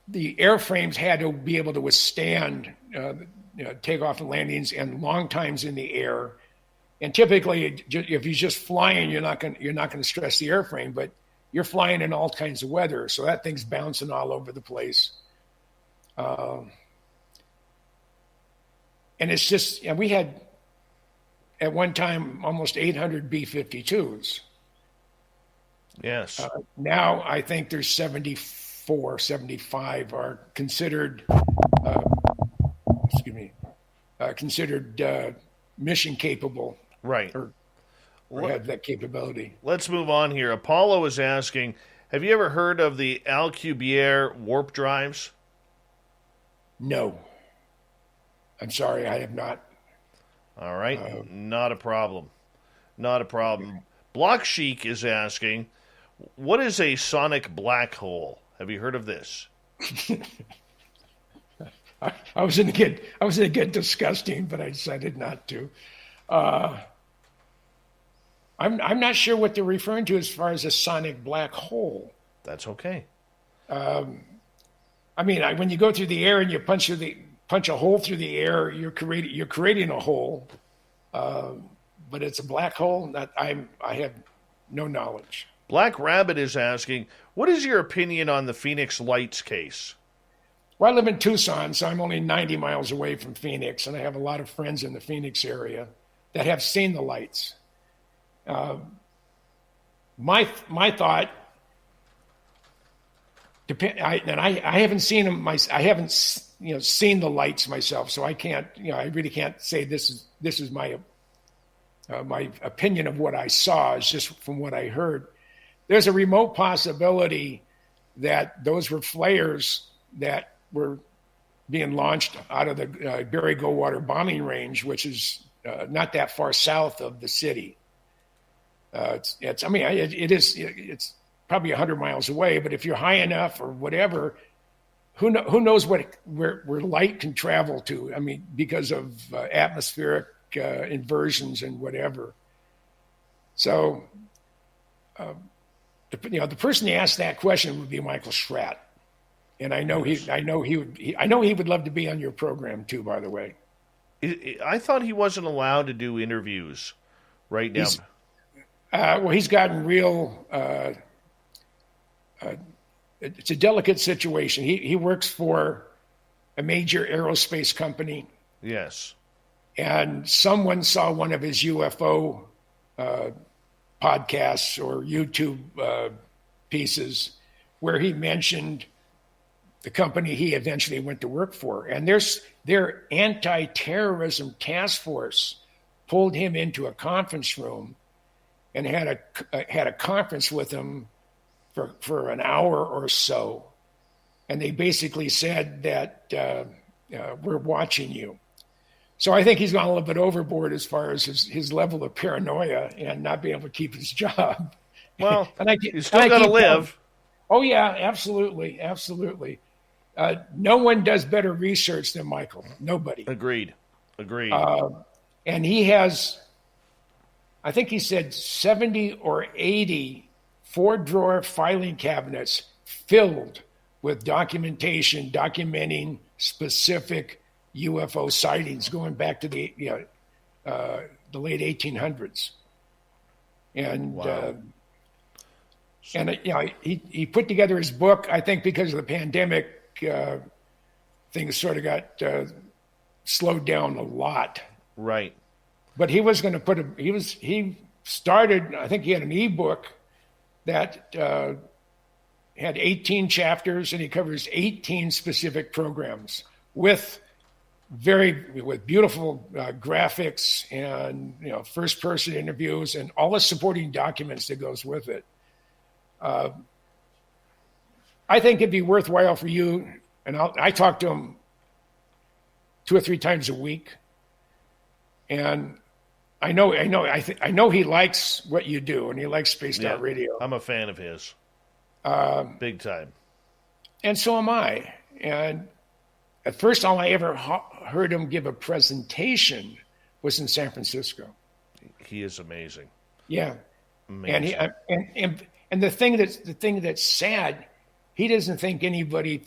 the airframes had to be able to withstand takeoff and landings and long times in the air. And typically, if you're just flying, you're not going to stress the airframe, but you're flying in all kinds of weather, so that thing's bouncing all over the place. And it's just, we had at one time almost 800 B-52s. Yes. Now I think there's 74, 75 are considered, mission capable. Right. Or have that capability. Let's move on here. Apollo is asking, have you ever heard of the Alcubierre warp drives? No. I'm sorry, I have not. All right. Not a problem. Not a problem. Block Chic is asking, What is a sonic black hole? Have you heard of this? I was going to get disgusting, but I decided not to. I'm not sure what they're referring to as far as a sonic black hole. That's okay. I mean, when you go through the air and you punch a hole through the air, you're creating a hole. But it's a black hole. I have no knowledge. Black Rabbit is asking, what is your opinion on the Phoenix Lights case? Well, I live in Tucson, so I'm only 90 miles away from Phoenix, and I have a lot of friends in the Phoenix area that have seen the lights. My thought, I haven't seen them. I haven't seen the lights myself, so I can't. I really can't say this is my my opinion of what I saw. Is just from what I heard. There's a remote possibility that those were flares that were being launched out of the Barry Goldwater bombing range, which is not that far south of the city. It's probably 100 miles away, but if you're high enough or whatever, who knows where light can travel to? I mean, because of atmospheric inversions and whatever. So, the person who asked that question would be Michael Schratt. And I know he would love to be on your program too, by the way. I thought he wasn't allowed to do interviews right now. Well, he's gotten real. It's a delicate situation. He works for a major aerospace company. Yes. And someone saw one of his UFO podcasts or YouTube pieces where he mentioned the company he eventually went to work for. And their anti-terrorism task force pulled him into a conference room and had a conference with him for an hour or so. And they basically said that we're watching you. So I think he's gone a little bit overboard as far as his level of paranoia and not being able to keep his job. Well, he's still got to live. Oh, yeah, absolutely. Absolutely. No one does better research than Michael. Nobody. Agreed. And he has, I think he said 70 or 80 4-drawer filing cabinets filled with documentation documenting specific UFO sightings going back to the late 1800s. And wow. He put together his book. I think because of the pandemic, things sort of got slowed down a lot. Right. But he was going to he started, I think he had an ebook that had 18 chapters, and he covers 18 specific programs with beautiful graphics and first person interviews and all the supporting documents that goes with it. I think it'd be worthwhile for you, and I talk to him 2 or 3 times a week, and I know he likes what you do, and he likes Spaced Out Radio. I'm a fan of his, big time, and so am I. And at first, all I ever heard him give a presentation was in San Francisco. He is amazing. Yeah, amazing. And the thing that's sad, he doesn't think anybody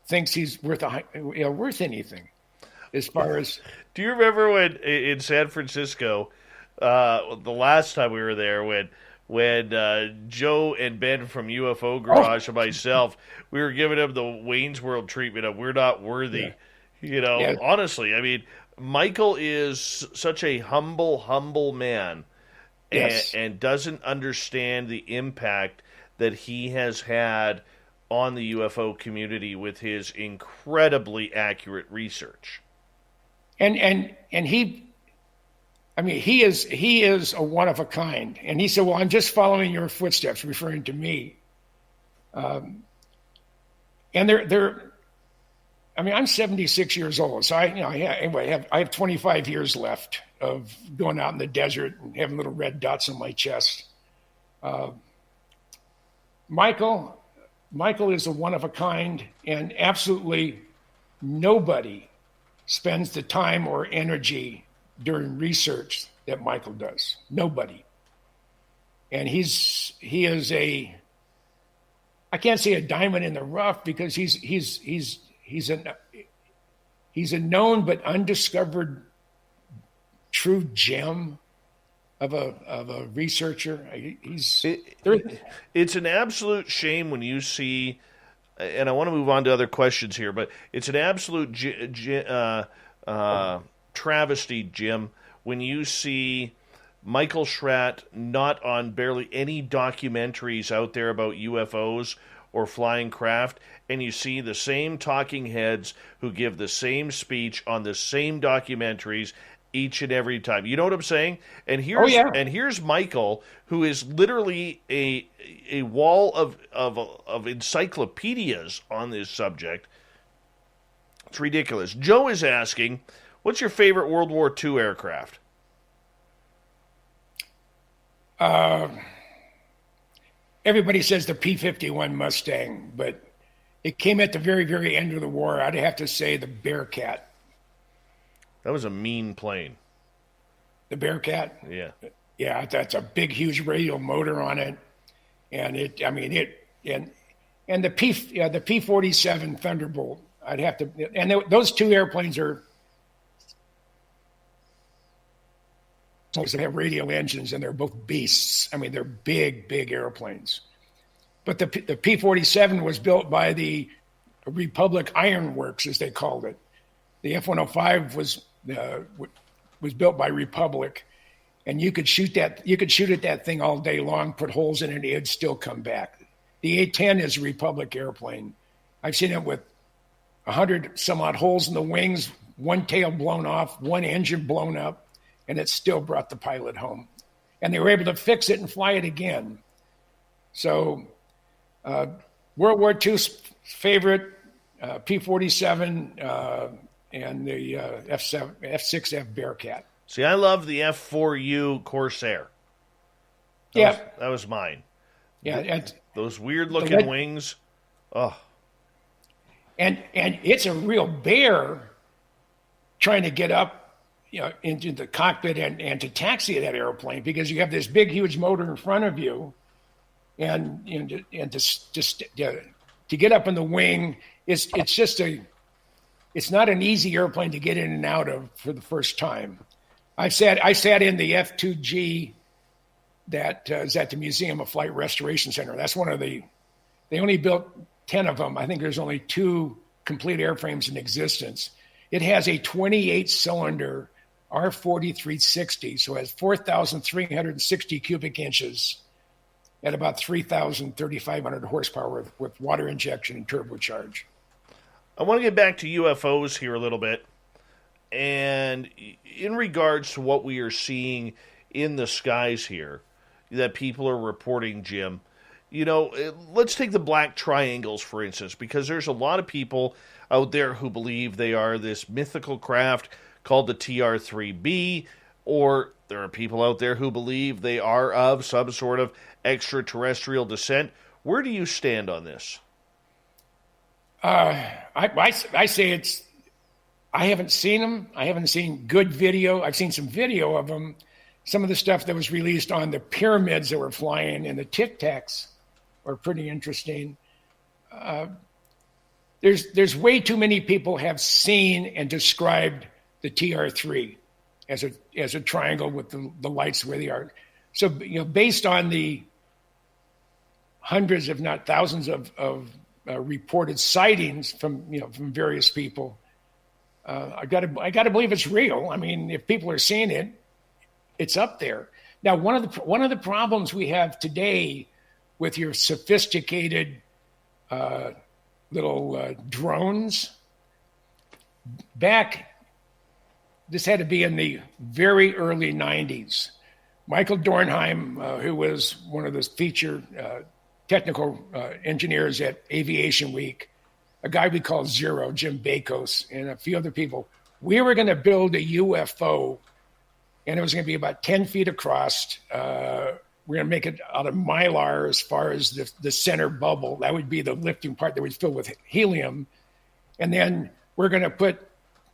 thinks he's worth anything, as far as. Do you remember when in San Francisco, the last time we were there, when Joe and Ben from UFO Garage and myself, we were giving him the Wayne's World treatment of we're not worthy. Yeah. Honestly, I mean, Michael is such a humble man. Yes. And doesn't understand the impact that he has had on the UFO community with his incredibly accurate research. And he is a one of a kind. And he said, "Well, I'm just following your footsteps," referring to me. And I'm 76 years old, so I have 25 years left of going out in the desert and having little red dots on my chest. Michael is a one of a kind, and absolutely nobody spends the time or energy during research that Michael does. Nobody. And he is I can't say a diamond in the rough, because he's a known but undiscovered true gem of a researcher. It's an absolute shame when you see, and I want to move on to other questions here, but it's an absolute travesty, Jim, when you see Michael Schratt not on barely any documentaries out there about UFOs or flying craft, and you see the same talking heads who give the same speech on the same documentaries each and every time. You know what I'm saying? And here's Michael, who is literally a wall of encyclopedias on this subject. It's ridiculous. Joe is asking, what's your favorite World War II aircraft? Everybody says the P-51 Mustang, but it came at the very, very end of the war. I'd have to say the Bearcat. That was a mean plane. The Bearcat? Yeah. Yeah, that's a big, huge radial motor on it. And the P-47 Thunderbolt, I'd have to, and those two airplanes are, they have radial engines, and they're both beasts. I mean, they're big, big airplanes. But the P-47 was built by the Republic Iron Works, as they called it. The F-105 was built by Republic, and you could shoot at that thing all day long, put holes in it, it'd still come back. The A-10 is a Republic airplane. I've seen it with 100 some odd holes in the wings, one tail blown off, one engine blown up, and it still brought the pilot home. And they were able to fix it and fly it again. So World War II's favorite, P-47 and the F-6F Bearcat. See, I love the F-4U Corsair. That was mine. Yeah. Those weird-looking wings. Oh. And it's a real bear trying to get up into the cockpit and to taxi that airplane, because you have this big, huge motor in front of you, and to get up in the wing, it's not an easy airplane to get in and out of for the first time. I sat in the F-2G that is at the Museum of Flight Restoration Center. That's they only built 10 of them. I think there's only 2 complete airframes in existence. It has a 28-cylinder R-4360, so it has 4,360 cubic inches at about 3,500 horsepower with water injection and turbocharge. I want to get back to UFOs here a little bit. And in regards to what we are seeing in the skies here that people are reporting, Jim, let's take the black triangles, for instance, because there's a lot of people out there who believe they are this mythical craft called the TR-3B, or there are people out there who believe they are of some sort of extraterrestrial descent. Where do you stand on this? I say I haven't seen them. I haven't seen good video. I've seen some video of them. Some of the stuff that was released on the pyramids that were flying and the Tic Tacs are pretty interesting. There's way too many people have seen and described the TR-3 as a triangle with the lights where they are. So based on the hundreds, if not thousands, of reported sightings from various people, I got to believe it's real. I mean, if people are seeing it, it's up there. Now, one of the problems we have today with your sophisticated little drones, this had to be in the very early 90s. Michael Dornheim, who was one of the featured technical engineers at Aviation Week, a guy we call Zero, Jim Bakos, and a few other people, we were going to build a UFO, and it was going to be about 10 feet across we're going to make it out of mylar as far as the center bubble. That would be the lifting part that was filled with helium. And then we're going to put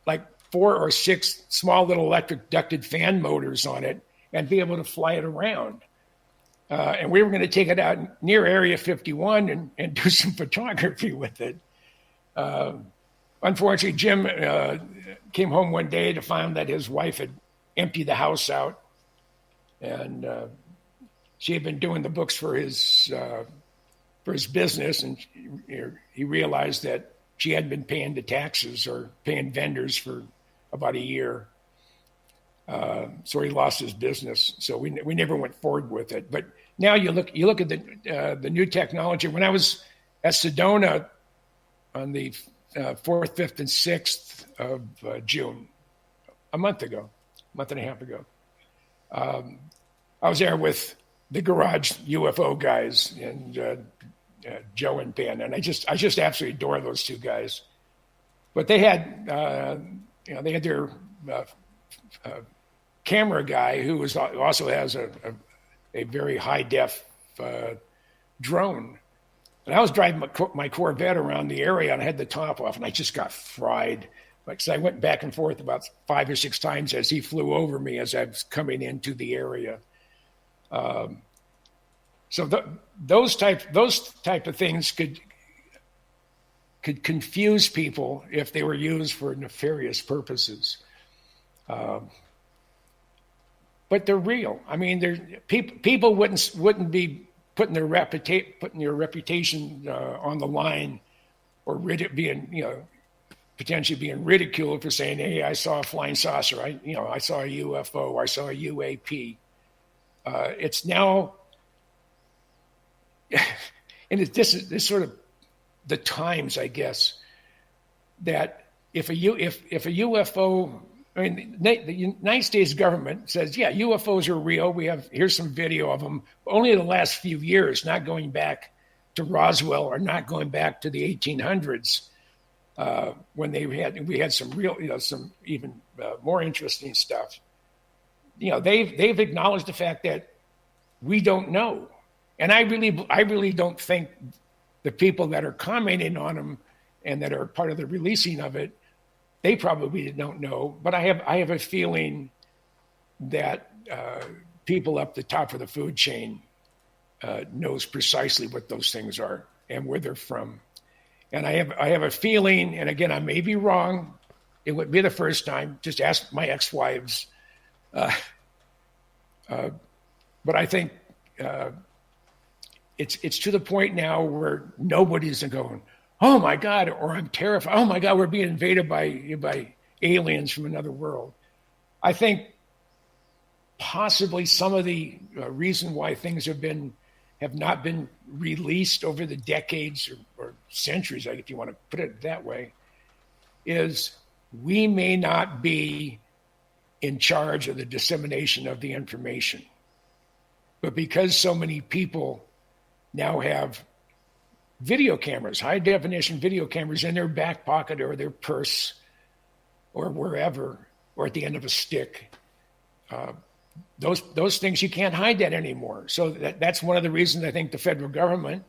like 4 or 6 small little electric ducted fan motors on it and be able to fly it around. And we were going to take it out near Area 51 and do some photography with it. Unfortunately, Jim came home one day to find that his wife had emptied the house out. And she had been doing the books for his business, and he realized that she hadn't been paying the taxes or paying vendors for about a year. So he lost his business. So we never went forward with it. But now you look at the new technology. When I was at Sedona on the 4th, 5th, and 6th of June, a month and a half ago, I was there with the Garage UFO guys and Joe and Ben, and I just absolutely adore those two guys. But they had their camera guy who also has a very high def drone. And I was driving my Corvette around the area, and I had the top off, and I just got fried. So I went back and forth about 5 or 6 times as he flew over me as I was coming into the area. So those type of things could confuse people if they were used for nefarious purposes. But they're real. I mean, people wouldn't be putting their reputation on the line, or potentially being ridiculed for saying, "Hey, I saw a flying saucer. I saw a UFO. I saw a UAP." It's now, and this is sort of the times, I guess, that if a UFO, I mean, the United States government says, yeah, UFOs are real. Here's some video of them. Only in the last few years, not going back to Roswell or not going back to the 1800s, when we had some real, some even more interesting stuff. They've acknowledged the fact that we don't know, and I really don't think the people that are commenting on them and that are part of the releasing of it, they probably don't know. But I have a feeling that people up the top of the food chain knows precisely what those things are and where they're from. And I have a feeling, and again, I may be wrong. It would be the first time. Just ask my ex-wives. But I think it's to the point now where nobody's going, "Oh my God," or "I'm terrified. Oh my God, we're being invaded by aliens from another world." I think possibly some of the reason why things have not been released over the decades or centuries, if you want to put it that way, is we may not be in charge of the dissemination of the information. But because so many people now have video cameras, high definition video cameras in their back pocket or their purse or wherever, or at the end of a stick, those things, you can't hide that anymore. So that's one of the reasons I think the federal government,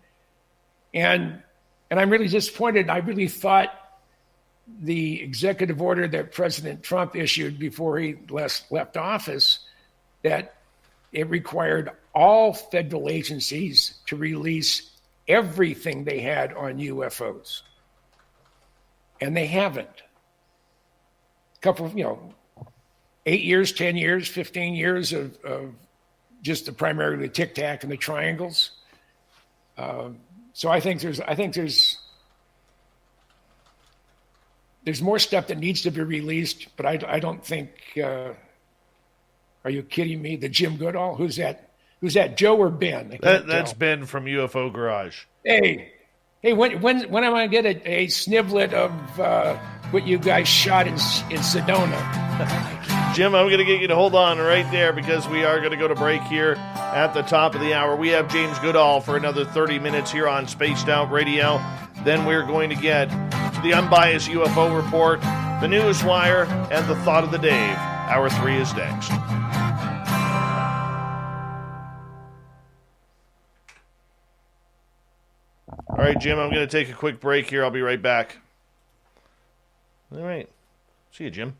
and I'm really disappointed. I really thought the executive order that President Trump issued before he left office, that it required all federal agencies to release everything they had on UFOs. And they haven't. A couple of, 8 years, 10 years, 15 years of just primarily the Tic Tac and the triangles. So I think there's more stuff that needs to be released, but I don't think. Are you kidding me? The Jim Goodall? Who's that? Joe or Ben? That's Ben from UFO Garage. Hey, when am I going to get a snivlet of what you guys shot in Sedona? Jim, I'm going to get you to hold on right there because we are going to go to break here at the top of the hour. We have James Goodall for another 30 minutes here on Spaced Out Radio. Then we're going to get to the Unbiased UFO Report, the Newswire, and the Thought of the Dave. Hour 3 is next. right, Jim, I'm going to take a quick break here. I'll be right back. All right. See you, Jim.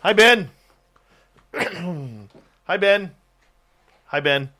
Hi, Ben. Hi, Ben. Hi, Ben.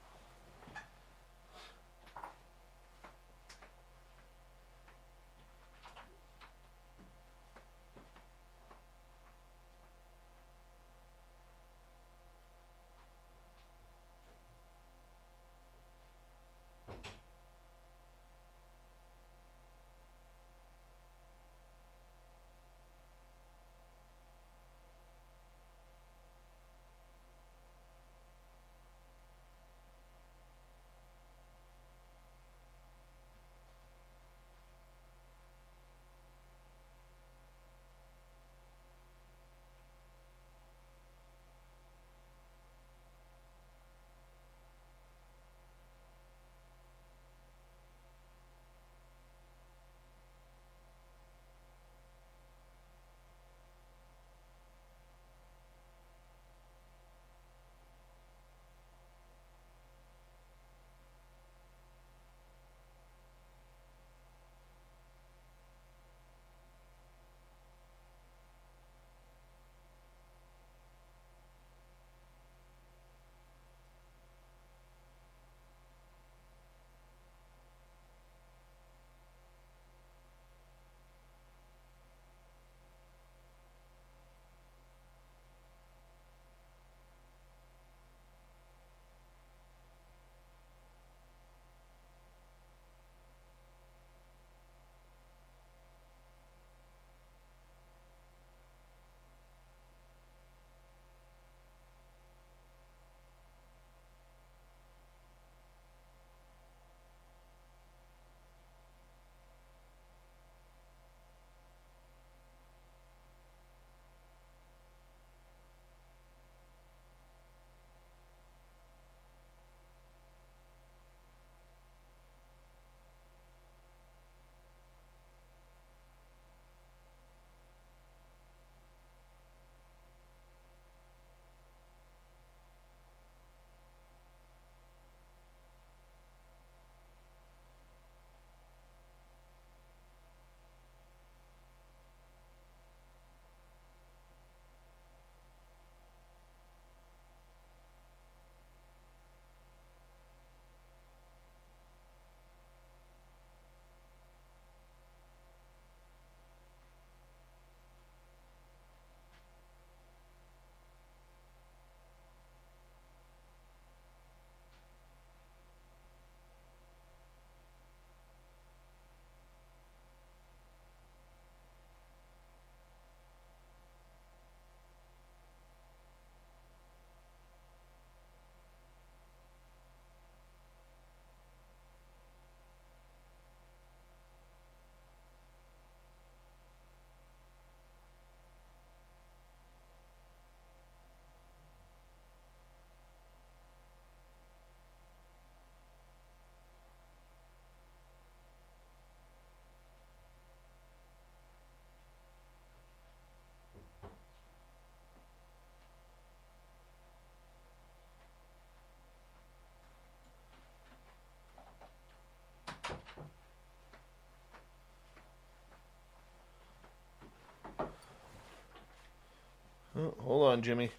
Oh, hold on, Jimmy.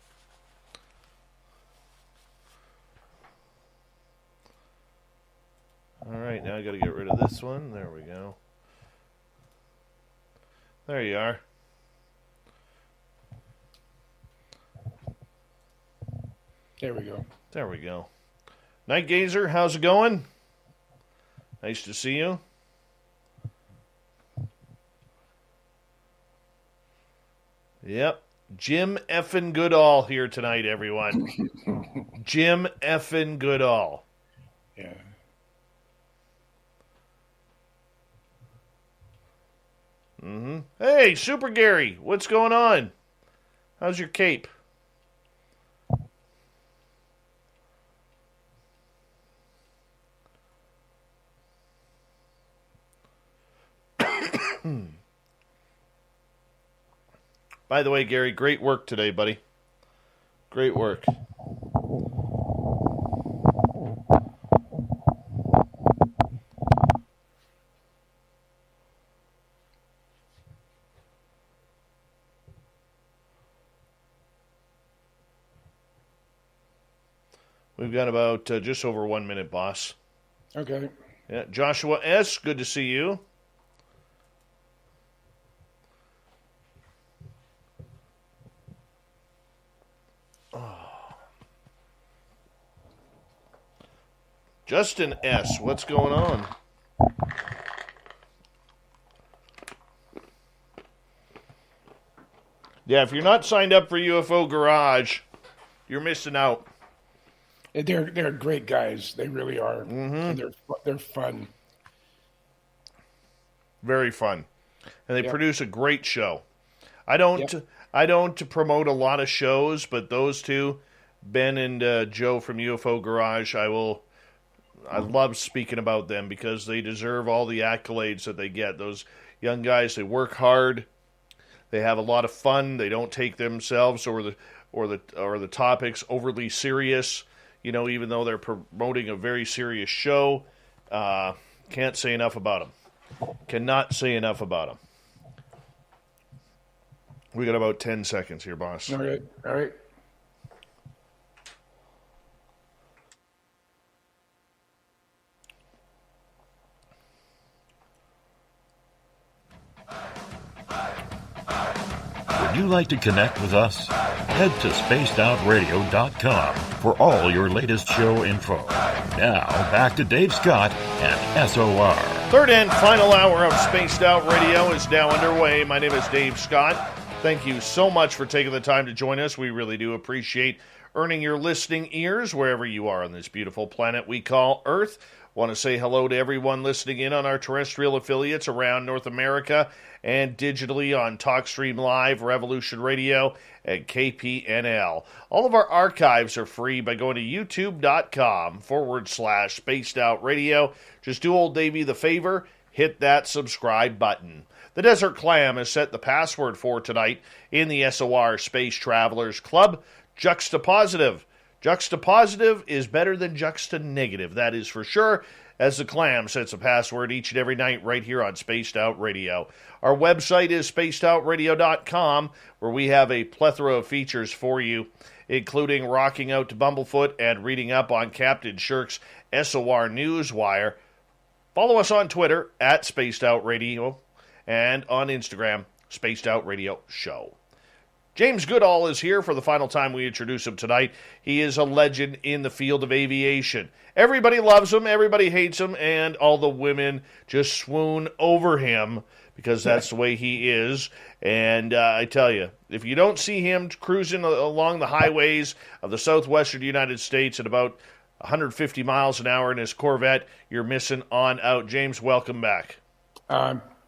All right, now I got to get rid of this one. There we go. There you are. There we go. There we go. Night Gazer, how's it going? Nice to see you. Yep. Jim effing Goodall here tonight, everyone. Jim effing Goodall. Yeah. Mm-hmm. Hey, Super Gary, what's going on? How's your cape? By the way, Gary, great work today, buddy. Great work. We've got about just over 1 minute, boss. Okay. Yeah, Joshua S., good to see you. Justin S., what's going on? Yeah, if you're not signed up for UFO Garage, you're missing out. They're great guys. They really are. Mm-hmm. And they're fun. Very fun. And they Yep. produce a great show. I don't promote a lot of shows, but those two, Ben and Joe from UFO Garage, I love speaking about them because they deserve all the accolades that they get. Those young guys, they work hard. They have a lot of fun. They don't take themselves or the topics overly serious. You know, even though they're promoting a very serious show, can't say enough about them. Cannot say enough about them. We got about 10 seconds here, boss. All right. All right. Would you like to connect with us? Head to spacedoutradio.com for all your latest show info. Now, back to Dave Scott and SOR. Third and final hour of Spaced Out Radio is now underway. My name is Dave Scott. Thank you so much for taking the time to join us. We really do appreciate earning your listening ears wherever you are on this beautiful planet we call Earth. Want to say hello to everyone listening in on our terrestrial affiliates around North America and digitally on TalkStream Live, Revolution Radio, and KPNL. All of our archives are free by going to youtube.com/Spaced Out Radio. Just do old Davey the favor, hit that subscribe button. The Desert Clam has set the password for tonight in the SOR Space Travelers Club, Juxtapositive. Juxtapositive is better than juxtanegative, that is for sure, as the Clam sets a password each and every night right here on Spaced Out Radio. Our website is spacedoutradio.com, where we have a plethora of features for you, including rocking out to Bumblefoot and reading up on Captain Shirk's SOR Newswire. Follow us on Twitter at Spaced Out Radio and on Instagram, Spaced Out Radio Show. James Goodall is here for the final time we introduce him tonight. He is a legend in the field of aviation. Everybody loves him, everybody hates him, and all the women just swoon over him because that's the way he is. And I tell you, if you don't see him cruising along the highways of the southwestern United States at about 150 miles an hour in his Corvette, you're missing on out. James, welcome back.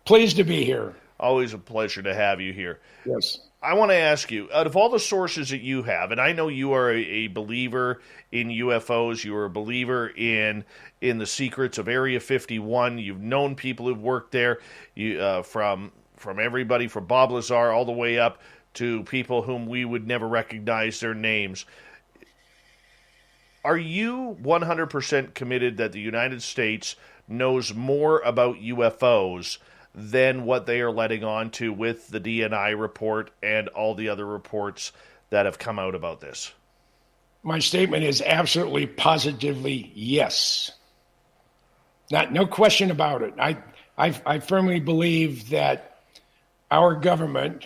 Pleased to be here. Always a pleasure to have you here. Yes. I want to ask you, out of all the sources that you have, and I know you are a believer in UFOs, you are a believer in the secrets of Area 51, you've known people who've worked there, from everybody from Bob Lazar all the way up to people whom we would never recognize their names. Are you 100% committed that the United States knows more about UFOs than what they are letting on to with the DNI report and all the other reports that have come out about this? My statement is absolutely, positively yes. No question about it. I firmly believe that our government,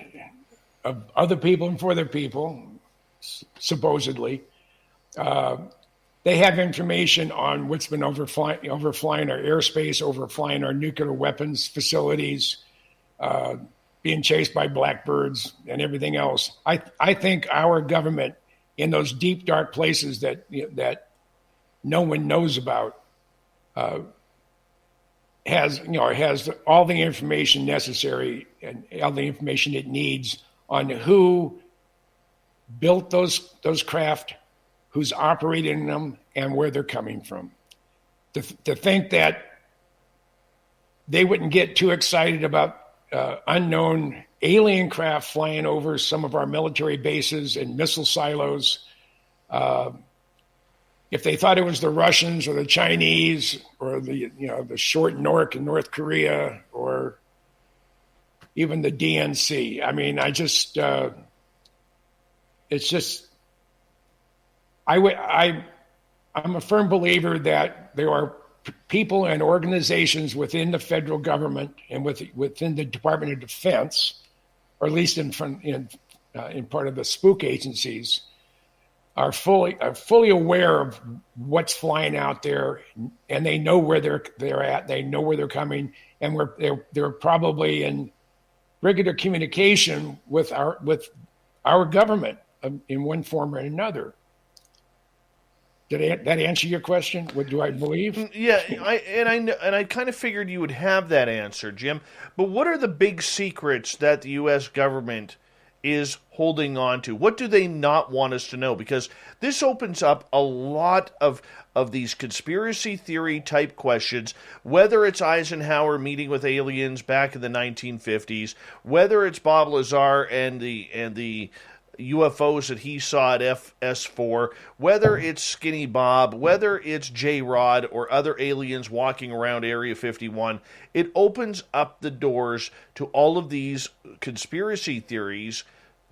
of other people and for other people, supposedly, they have information on what's been overflying our airspace, overflying our nuclear weapons facilities, being chased by blackbirds and everything else. I think our government, in those deep, dark places that no one knows about, has all the information necessary and all the information it needs on who built those craft, who's operating them, and where they're coming from. To think that they wouldn't get too excited about unknown alien craft flying over some of our military bases and missile silos, if they thought it was the Russians or the Chinese or the short Nork in North Korea or even the DNC, I mean, it's just. I'm a firm believer that there are people and organizations within the federal government and within the Department of Defense, or at least in part of the spook agencies, are fully aware of what's flying out there, and they know where they're at. They know where they're coming, and they're probably in regular communication with our government in one form or another. Did that answer your question? What do I believe? Yeah, I kind of figured you would have that answer, Jim. But what are the big secrets that the U.S. government is holding on to? What do they not want us to know? Because this opens up a lot of these conspiracy theory type questions, whether it's Eisenhower meeting with aliens back in the 1950s, whether it's Bob Lazar and the UFOs that he saw at SOR, whether it's Skinny Bob, whether it's J-Rod or other aliens walking around Area 51, it opens up the doors to all of these conspiracy theories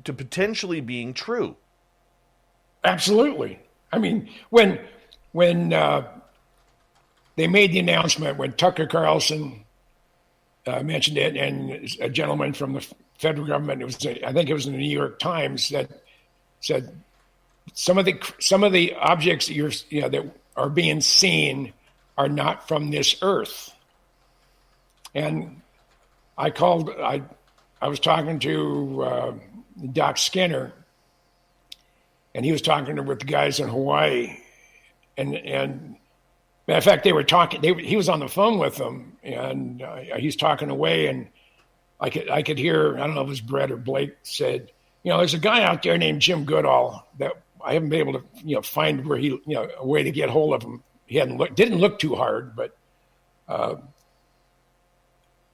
to potentially being true. Absolutely. I mean, when they made the announcement, when Tucker Carlson mentioned it, and a gentleman from the federal government, I think it was in the New York Times, that said some of the objects that are being seen are not from this earth. And I was talking to Doc Skinner, and he was talking with the guys in Hawaii, and matter of fact, they were talking. He was on the phone with them, and he's talking away, and I could hear, I don't know if it was Brett or Blake, said, there's a guy out there named Jim Goodall that I haven't been able to find where a way to get hold of him. He didn't look too hard, but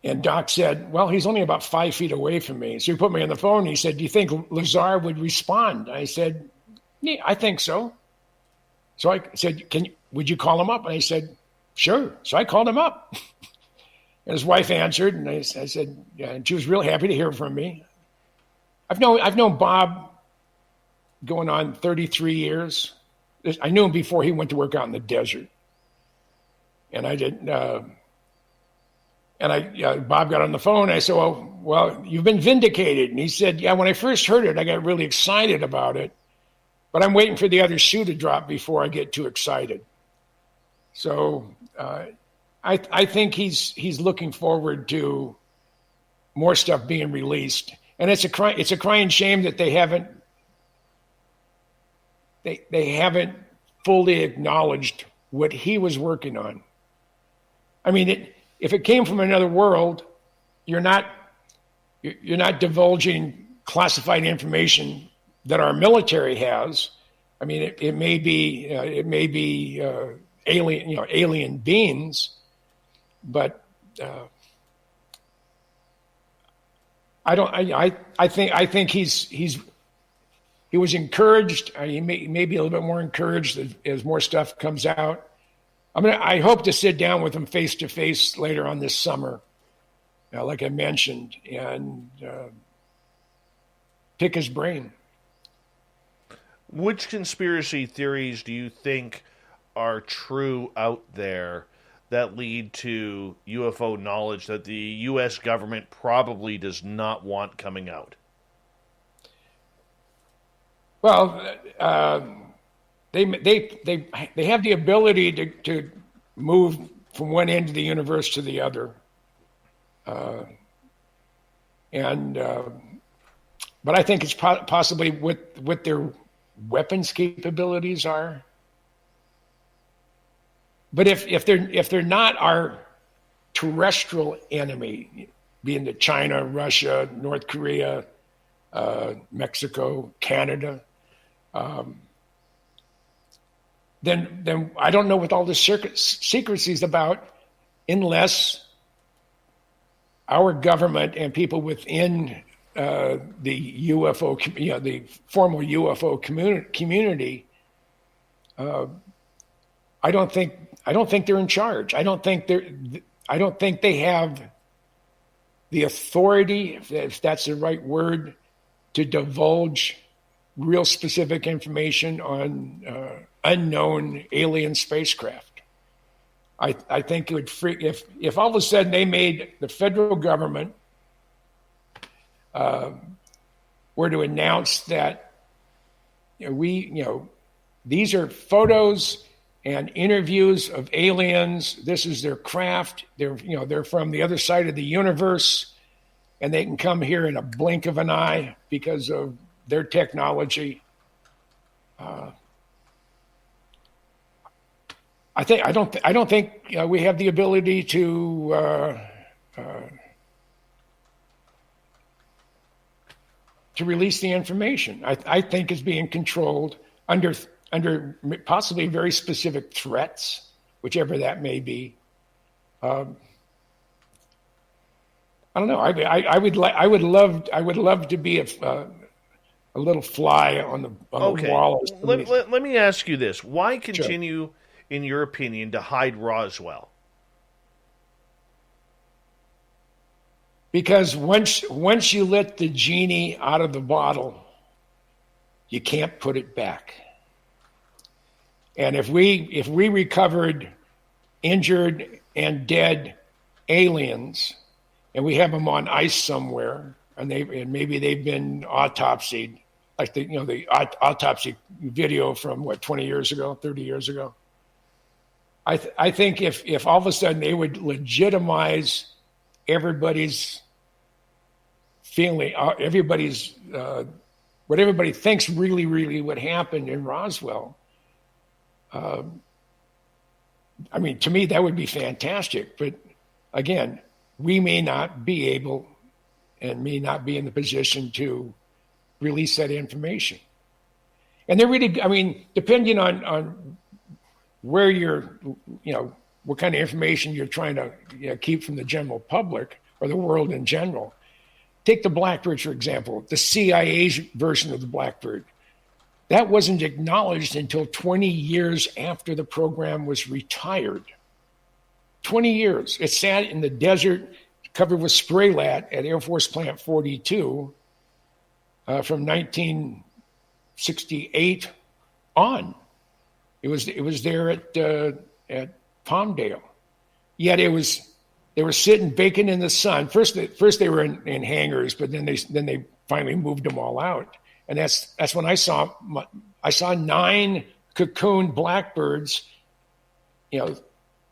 and Doc said, well, he's only about 5 feet away from me. So he put me on the phone, and he said, do you think Lazar would respond? I said, yeah, I think so. So I said, would you call him up? And I said, sure. So I called him up. And his wife answered, and I said, yeah, and she was really happy to hear from me. I've known Bob going on 33 years. I knew him before he went to work out in the desert. And I did, Bob got on the phone, and I said, well, you've been vindicated. And he said, yeah, when I first heard it, I got really excited about it, but I'm waiting for the other shoe to drop before I get too excited. So I think he's looking forward to more stuff being released, and it's a crying shame that they haven't fully acknowledged what he was working on. I mean, if it came from another world, you're not divulging classified information that our military has. I mean, it may be alien beings, but I think he was encouraged. He may be a little bit more encouraged as more stuff comes out. I hope to sit down with him face to face later on this summer, like I mentioned, and pick his brain. Which conspiracy theories do you think are true out there that lead to UFO knowledge that the U.S. government probably does not want coming out? Well, they have the ability to move from one end of the universe to the other, but I think it's possibly what their weapons capabilities are. But if they're not our terrestrial enemy, being the China, Russia, North Korea, Mexico, Canada, then I don't know what all the secrecy is about, unless our government and people within the UFO, the formal UFO community, I don't think they're in charge. I don't think they have the authority, if that's the right word, to divulge real specific information on unknown alien spacecraft. I think it would freak if all of a sudden they made the federal government were to announce that these are photos and interviews of aliens. This is their craft. They're from the other side of the universe, and they can come here in a blink of an eye because of their technology. I don't think we have the ability to release the information. I think it's being controlled under possibly very specific threats, whichever that may be. I don't know. I would love to be a little fly on the wall. Let me ask you this: why continue, in your opinion, to hide Roswell? Because once you let the genie out of the bottle, you can't put it back. And if we recovered injured and dead aliens, and we have them on ice somewhere, and maybe they've been autopsied, like the autopsy video from 20 years ago, 30 years ago. I think if all of a sudden they would legitimize everybody's feeling, what everybody thinks really what happened in Roswell. To me, that would be fantastic. But again, we may not be able and may not be in the position to release that information. And they're really, depending on where what kind of information you're trying to keep from the general public or the world in general. Take the Blackbird, for example, the CIA's version of the Blackbird. That wasn't acknowledged until 20 years after the program was retired. 20 years. It sat in the desert covered with spray lat at Air Force Plant 42 from 1968 on. It was there at Palmdale. Yet they were sitting baking in the sun. First they were in hangars, but then they finally moved them all out. And that's when I saw 9 cocooned blackbirds,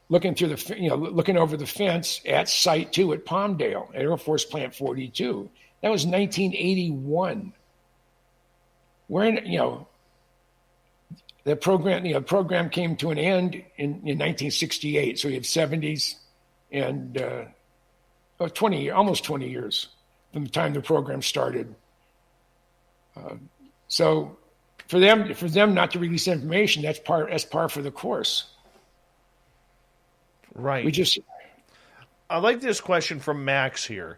looking through looking over the fence at Site 2 at Palmdale, at Air Force Plant 42. That was 1981. The program came to an end in 1968. So you have 70s and almost 20 years from the time the program started. So for them not to release information, that's par for the course. Right. I like this question from Max here.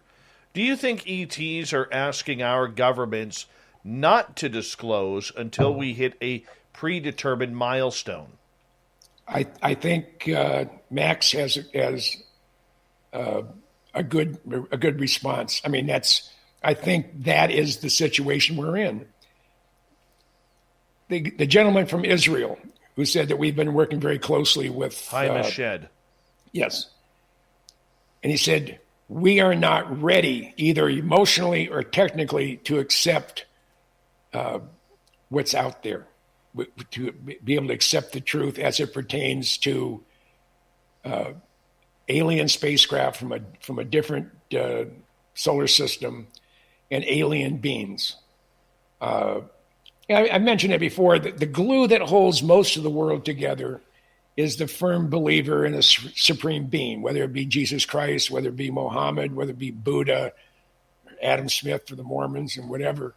Do you think ETs are asking our governments not to disclose until we hit a predetermined milestone? I think Max has a good response. I think that is the situation we're in. The gentleman from Israel who said that we've been working very closely with Haim Shed. Yes. And he said, we are not ready either emotionally or technically to accept what's out there, to be able to accept the truth as it pertains to alien spacecraft from a different solar system and alien beings. I mentioned it before, that the glue that holds most of the world together is the firm believer in a supreme being, whether it be Jesus Christ, whether it be Mohammed, whether it be Buddha, Adam Smith for the Mormons and whatever.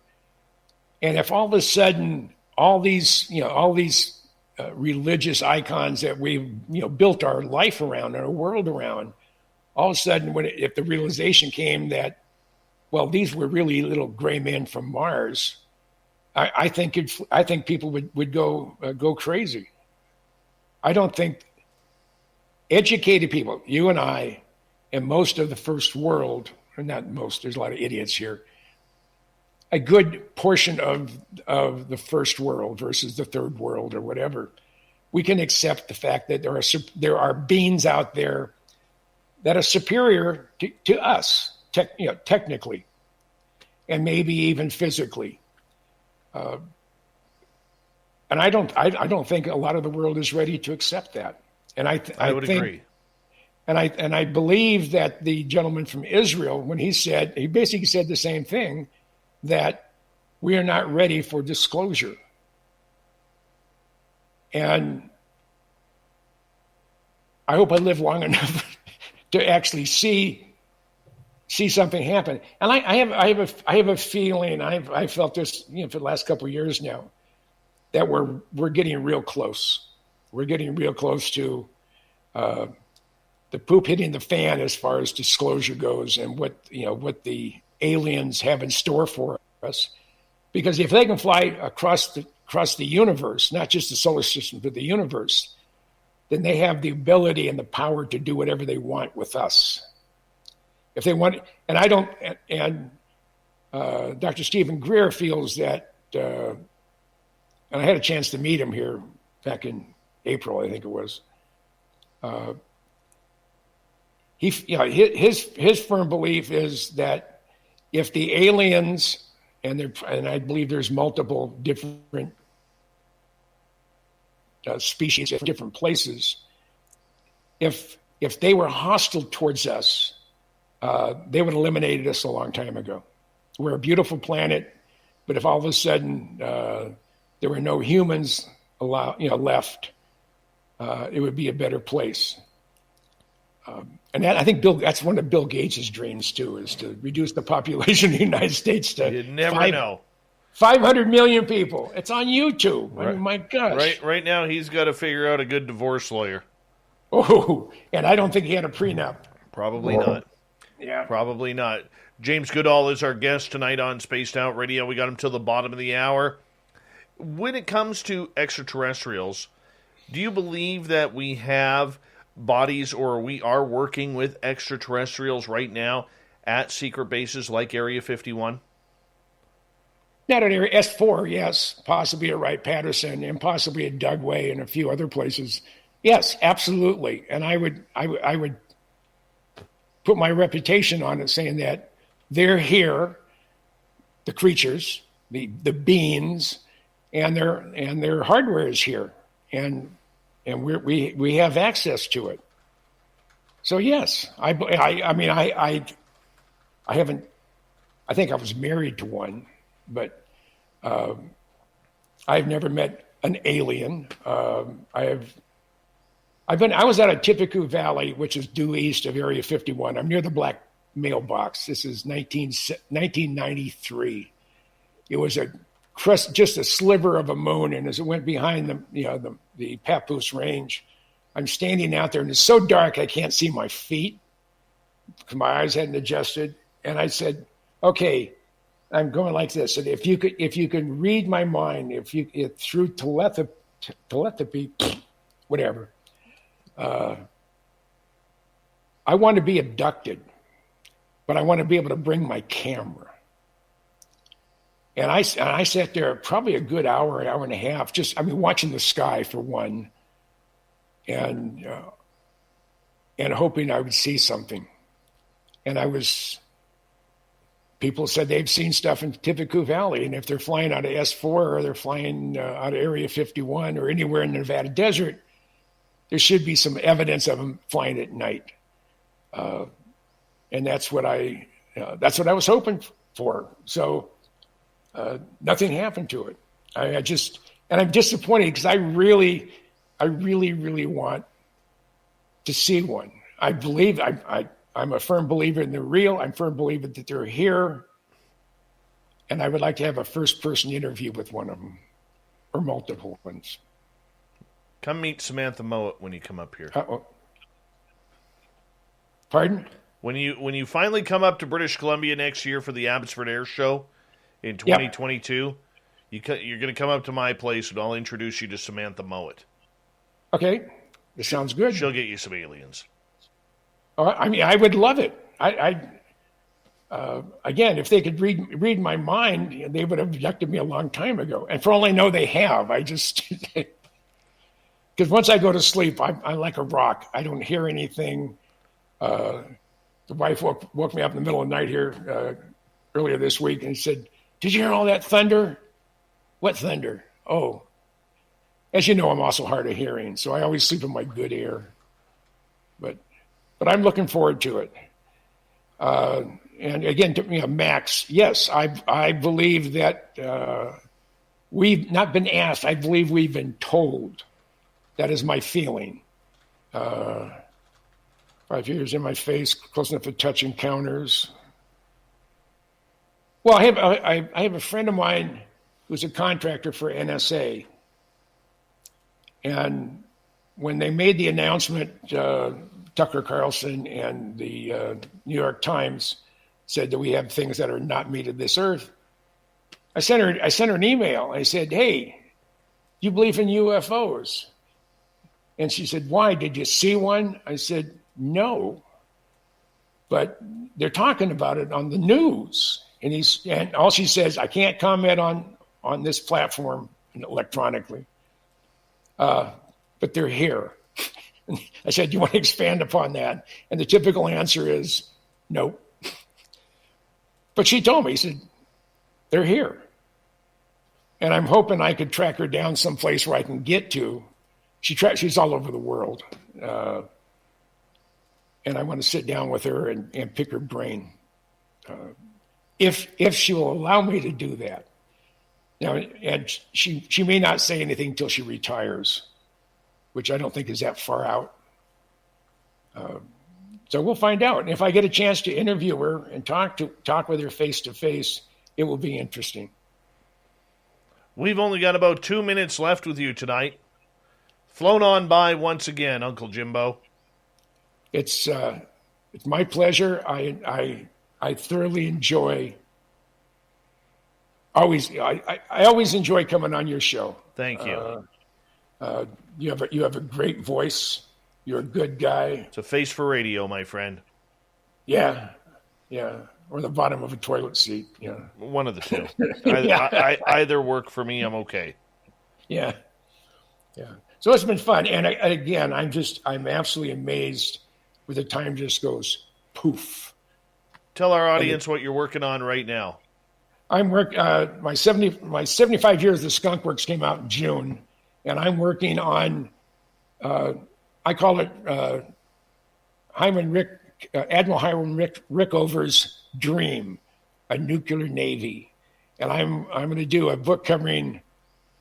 And if all of a sudden all these religious icons that we've built our life around and our world around, all of a sudden if the realization came that, well, these were really little gray men from Mars, I think people would go crazy. I don't think educated people, you and I, and most of the first world, or not most, there's a lot of idiots here, a good portion of the first world versus the third world or whatever, we can accept the fact that there are beings out there that are superior to us, technically, and maybe even physically. And I don't think a lot of the world is ready to accept that. And I would think, agree. And I believe that the gentleman from Israel, when he basically said the same thing, that we are not ready for disclosure. And I hope I live long enough to actually see something happen. And I have a feeling, I've felt this, for the last couple of years now, that we're getting real close. We're getting real close to the poop hitting the fan as far as disclosure goes, and what the aliens have in store for us. Because if they can fly across the universe, not just the solar system, but the universe, then they have the ability and the power to do whatever they want with us. If they want, and Dr. Stephen Greer feels that, and I had a chance to meet him here back in April, I think it was. His firm belief is that if the aliens, and I believe there's multiple different species in different places, if they were hostile towards us, they would have eliminated us a long time ago. We're a beautiful planet, but if all of a sudden there were no humans left, it would be a better place. And I think that's one of Bill Gates' dreams too, is to reduce the population of the United States to You never know. 500 million people. It's on YouTube. Right. I mean, my gosh. Right now, he's got to figure out a good divorce lawyer. Oh, and I don't think he had a prenup. Probably not. Yeah. Probably not. James Goodall is our guest tonight on Spaced Out Radio. We got him till the bottom of the hour. When it comes to extraterrestrials, do you believe that we have bodies, or we are working with extraterrestrials right now at secret bases like Area 51? Not at Area SOR, yes, possibly at Wright-Patterson, and possibly at Dugway and a few other places. Yes, absolutely. And I would put my reputation on it, saying that they're here, the creatures, the beings, and their hardware is here, and we have access to it. So yes, I haven't. I think I was married to one, but I've never met an alien. I was out of Tippecanoe Valley, which is due east of Area 51. I'm near the black mailbox. This is 1993. It was a crust, just a sliver of a moon, and as it went behind the Papoose Range, I'm standing out there, and it's so dark I can't see my feet because my eyes hadn't adjusted. And I said, "Okay, I'm going like this. And if you can read my mind, through telepathy, whatever, I want to be abducted, but I want to be able to bring my camera." And I sat there probably a good hour and a half, watching the sky for one, and hoping I would see something. And people said they've seen stuff in Tippecanoe Valley, and if they're flying out of S4 or they're flying out of Area 51 or anywhere in the Nevada desert, there should be some evidence of them flying at night. And that's what I was hoping for. So nothing happened to it. I'm disappointed because I really, really want to see one. I believe I'm a firm believer in they're real. I'm a firm believer that they're here. And I would like to have a first-person interview with one of them, or multiple ones. Come meet Samantha Mowat when you come up here. Pardon? When you finally come up to British Columbia next year for the Abbotsford Air Show in 2022, you're going to come up to my place, and I'll introduce you to Samantha Mowat. Okay, this sounds good. She'll get you some aliens. I would love it. Again, if they could read my mind, they would have abducted me a long time ago. And for all I know, they have. because once I go to sleep, I'm like a rock. I don't hear anything. The wife woke me up in the middle of the night here earlier this week and said, "Did you hear all that thunder?" "What thunder?" "Oh." As you know, I'm also hard of hearing, so I always sleep in my good ear. But I'm looking forward to it. And again, Max, yes, I believe that we've not been asked. I believe we've been told. That is my feeling. 5 years in my face, close enough to touch encounters. Well, I have a friend of mine who's a contractor for NSA. And when they made the announcement, Tucker Carlson and the New York Times said that we have things that are not made of this earth. I sent her an email. I said, "Hey, you believe in UFOs?" And she said, "Why? Did you see one?" I said, "No, but they're talking about it on the news." And all she says, "I can't comment on this platform electronically, but they're here." I said, "Do you want to expand upon that?" And the typical answer is no. But she told me, she said, "They're here." And I'm hoping I could track her down someplace where I can get to. She's all over the world. And I want to sit down with her and pick her brain. If she will allow me to do that. Now, and she may not say anything until she retires, which I don't think is that far out. So we'll find out. And if I get a chance to interview her and talk with her face to face, it will be interesting. We've only got about 2 minutes left with you tonight. Flown on by once again, Uncle Jimbo. It's my pleasure. I thoroughly enjoy. I always enjoy coming on your show. Thank you. You have a great voice. You're a good guy. It's a face for radio, my friend. Yeah. Or the bottom of a toilet seat. Yeah. One of the two. Either work for me. I'm okay. Yeah. So it's been fun, and again, I'm absolutely amazed where the time just goes poof. Tell our audience what you're working on right now. I'm my 75 years of Skunk Works came out in June, and I'm working on I call it Admiral Hiram Rickover's dream, a nuclear navy, and I'm going to do a book covering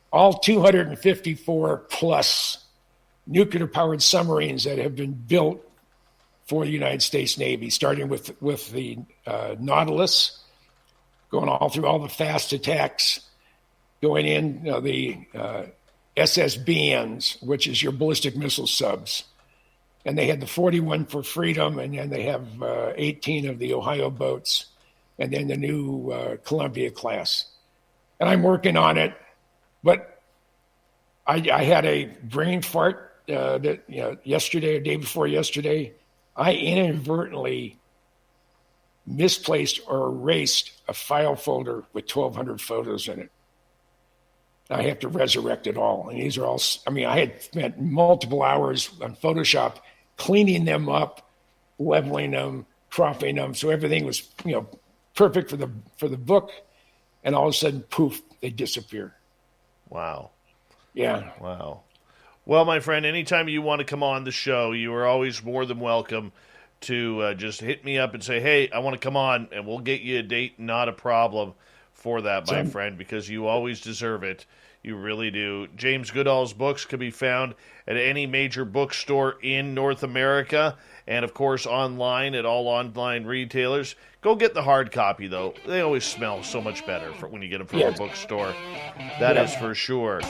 all 254 plus nuclear powered submarines that have been built for the United States Navy, starting with the Nautilus, going all through all the fast attacks, going in the SSBNs, which is your ballistic missile subs. And they had the 41 for Freedom, and then they have 18 of the Ohio boats, and then the new Columbia class. And I'm working on it, but I had a brain fart yesterday or day before yesterday. I inadvertently misplaced or erased a file folder with 1,200 photos in it. I have to resurrect it all. And these are all, I had spent multiple hours on Photoshop cleaning them up, leveling them, cropping them. So everything was, perfect for the book. And all of a sudden, poof, they disappear. Wow. Yeah. Wow. Well, my friend, anytime you want to come on the show, you are always more than welcome to just hit me up and say, "Hey, I want to come on," and we'll get you a date. Not a problem for that, my friend, because you always deserve it. You really do. James Goodall's books can be found at any major bookstore in North America, and of course online at all online retailers. Go get the hard copy, though. They always smell so much better when you get them from a bookstore. That is for sure.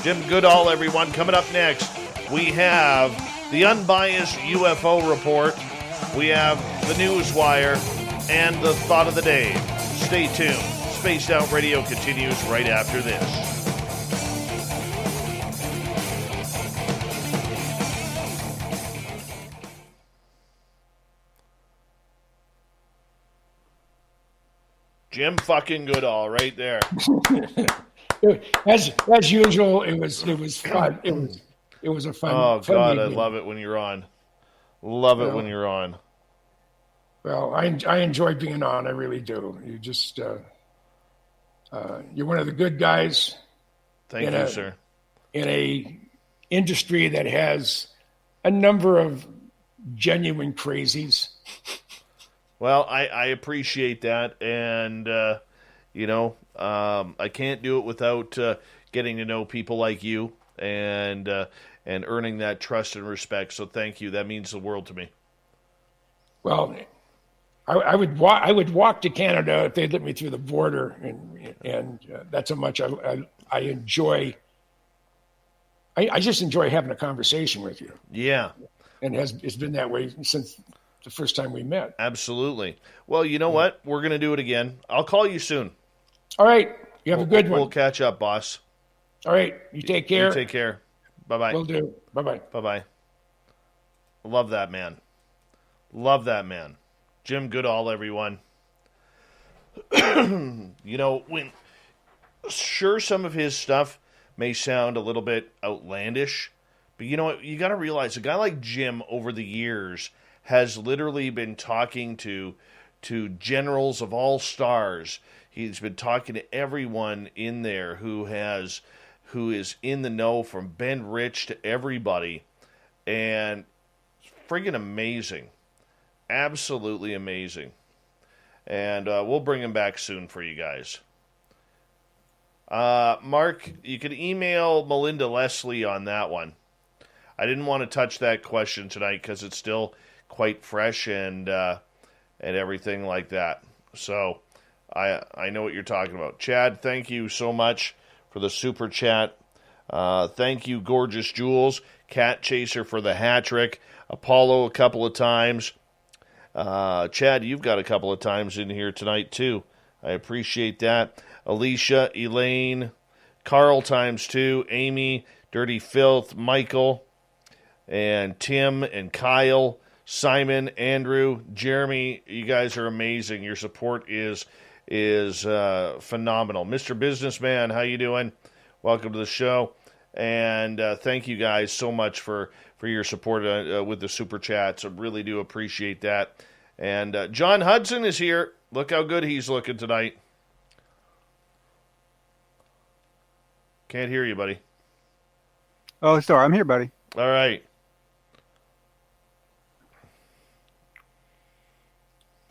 Jim Goodall, everyone. Coming up next, we have the Unbiased UFO Report. We have the News Wire and the Thought of the Day. Stay tuned. Spaced Out Radio continues right after this. Jim fucking Goodall, right there. As usual, it was fun. It it was a fun. Oh fun God, I evening. love it when you're on. Love it Well, when you're on. well, I enjoy being on. I really do. You just you're one of the good guys Thank in you, a sir. in a industry that has a number of genuine crazies. Well, I appreciate that, and I can't do it without getting to know people like you and earning that trust and respect. So thank you. That means the world to me. Well, I would walk to Canada if they'd let me through the border, and that's how much I enjoy. I just enjoy having a conversation with you, Yeah, and it's been that way since the first time we met. absolutely. Well, you know what? We're gonna do it again. I'll call you soon. All right, you have a good one. We'll catch up, boss. All right, you take care. You take care. Bye bye. Will do. Bye bye. Bye bye. Love that man. Love that man. Jim Goodall, everyone. When sure some of his stuff may sound a little bit outlandish, but you know what? You got to realize a guy like Jim over the years has literally been talking to generals of all stars. He's been talking to everyone in there who is in the know, from Ben Rich to everybody, and friggin' amazing. Absolutely amazing. And we'll bring him back soon for you guys. Mark, you could email Melinda Leslie on that one. I didn't want to touch that question tonight because it's still quite fresh and everything like that. So I know what you're talking about. Chad, thank you so much for the super chat. Thank you, Gorgeous Jules. Cat Chaser for the hat trick. Apollo a couple of times. Chad, you've got a couple of times in here tonight, too. I appreciate that. Alicia, Elaine, Carl times 2, Amy, Dirty Filth, Michael, and Tim, and Kyle, Simon, Andrew, Jeremy. You guys are amazing. Your support is phenomenal. Mr. Businessman, how you doing? Welcome to the show. And thank you guys so much for your support with the super chats. I really do appreciate that. And John Hudson is here. Look how good he's looking tonight. Can't hear you, buddy. Oh, sorry. I'm here, buddy. All right.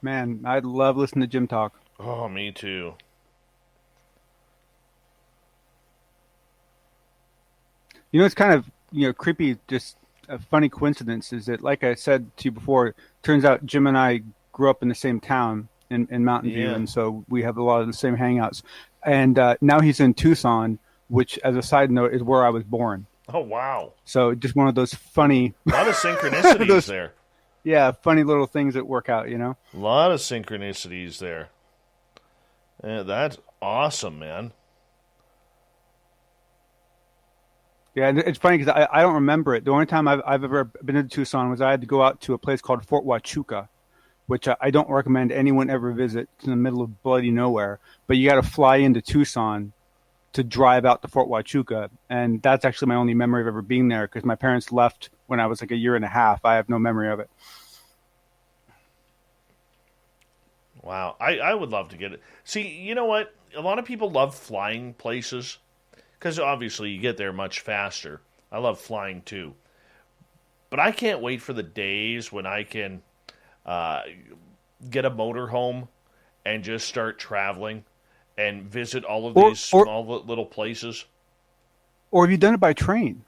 Man, I love listening to Jim talk. Oh, me too. You know, it's kind of, creepy, just a funny coincidence is that, like I said to you before, turns out Jim and I grew up in the same town in Mountain View, and so we have a lot of the same hangouts. And now he's in Tucson, which, as a side note, is where I was born. Oh, wow. So just one of those funny... A lot of synchronicities there. Yeah, funny little things that work out, A lot of synchronicities there. Yeah, that's awesome, man. Yeah, it's funny because I don't remember it. The only time I've ever been to Tucson was I had to go out to a place called Fort Huachuca, which I don't recommend anyone ever visit. It's in the middle of bloody nowhere. But you got to fly into Tucson to drive out to Fort Huachuca. And that's actually my only memory of ever being there because my parents left when I was like a year and a half. I have no memory of it. Wow. I would love to get it. See, you know what? A lot of people love flying places because obviously you get there much faster. I love flying too. But I can't wait for the days when I can get a motorhome and just start traveling and visit all of these small little places. Or have you done it by train?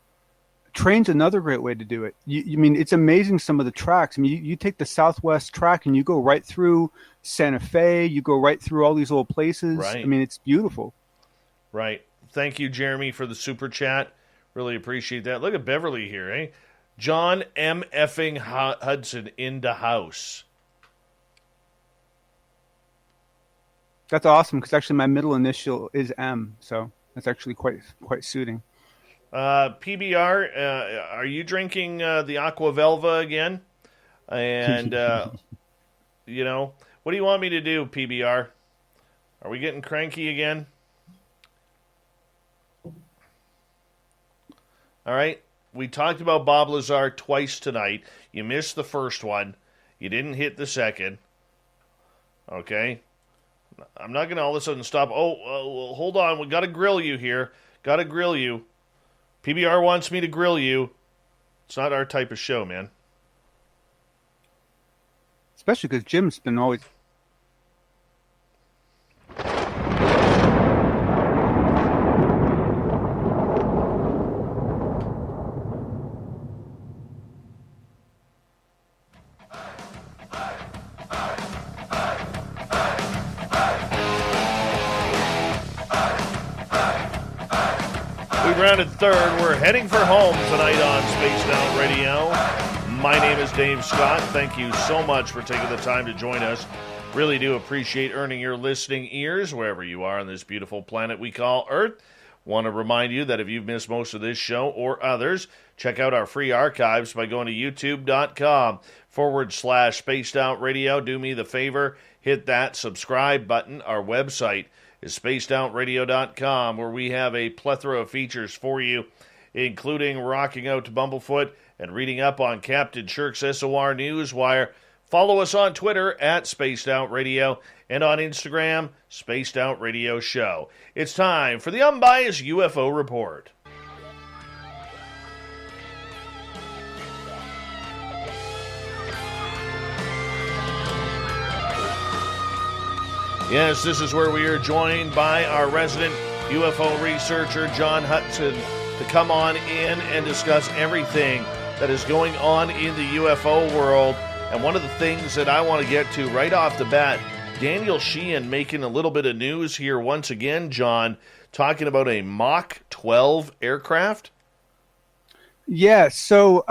Train's another great way to do it. I mean, it's amazing some of the tracks. I mean, you take the Southwest track and you go right through Santa Fe. You go right through all these little places. Right. I mean, it's beautiful. Right. Thank you, Jeremy, for the super chat. Really appreciate that. Look at Beverly here, eh? John M. effing Hudson in the house. That's awesome because actually my middle initial is M, so that's actually quite suiting. PBR, are you drinking the Aqua Velva again? And, what do you want me to do, PBR? Are we getting cranky again? All right. we talked about Bob Lazar twice tonight. You missed the first one. You didn't hit the second. Okay? I'm not going to all of a sudden stop. Hold on. We got to grill you here. Got to grill you. PBR wants me to grill you. It's not our type of show, man. Especially because Jim's been always... Rounded third. We're heading for home tonight on Spaced Out Radio. My name is Dave Scott. Thank you so much for taking the time to join us. Really do appreciate earning your listening ears wherever you are on this beautiful planet we call Earth. Want to remind you that if you've missed most of this show or others, check out our free archives by going to youtube.com/Spaced Out Radio. Do me the favor, hit that subscribe button. Our website is spacedoutradio.com, where we have a plethora of features for you, including rocking out to Bumblefoot and reading up on Captain Shirk's SOR Newswire. Follow us on Twitter at Spaced Out Radio and on Instagram, Spaced Out Radio Show. It's time for the Unbiased UFO Report. Yes, this is where we are joined by our resident UFO researcher, John Hudson, to come on in and discuss everything that is going on in the UFO world. And one of the things that I want to get to right off the bat, Daniel Sheehan making a little bit of news here once again, John, talking about a Mach 12 aircraft. Yeah, so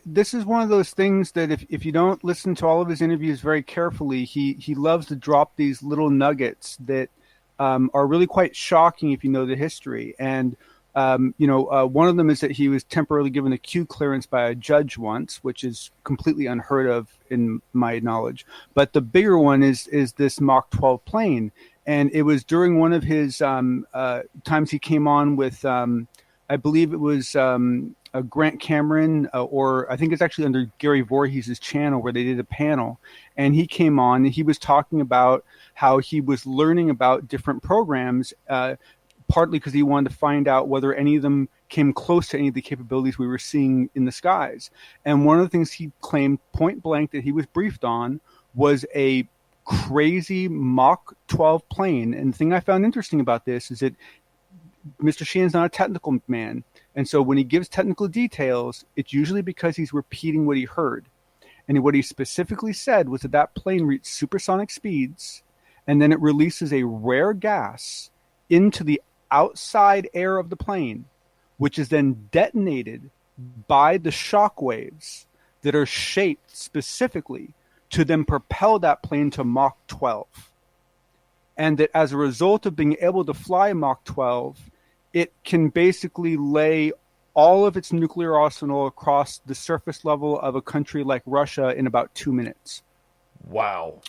this is one of those things that if you don't listen to all of his interviews very carefully, he loves to drop these little nuggets that are really quite shocking if you know the history. And one of them is that he was temporarily given a Q clearance by a judge once, which is completely unheard of in my knowledge. But the bigger one is this Mach 12 plane, and it was during one of his times he came on with. I believe it was Grant Cameron, or I think it's actually under Gary Voorhees' channel where they did a panel. And he came on and he was talking about how he was learning about different programs, partly because he wanted to find out whether any of them came close to any of the capabilities we were seeing in the skies. And one of the things he claimed point blank that he was briefed on was a crazy Mach 12 plane. And the thing I found interesting about this is that Mr. Sheehan's not a technical man. And so when he gives technical details, it's usually because he's repeating what he heard. And what he specifically said was that plane reached supersonic speeds, and then it releases a rare gas into the outside air of the plane, which is then detonated by the shock waves that are shaped specifically to then propel that plane to Mach 12. And that as a result of being able to fly Mach 12, it can basically lay all of its nuclear arsenal across the surface level of a country like Russia in about 2 minutes. Wow.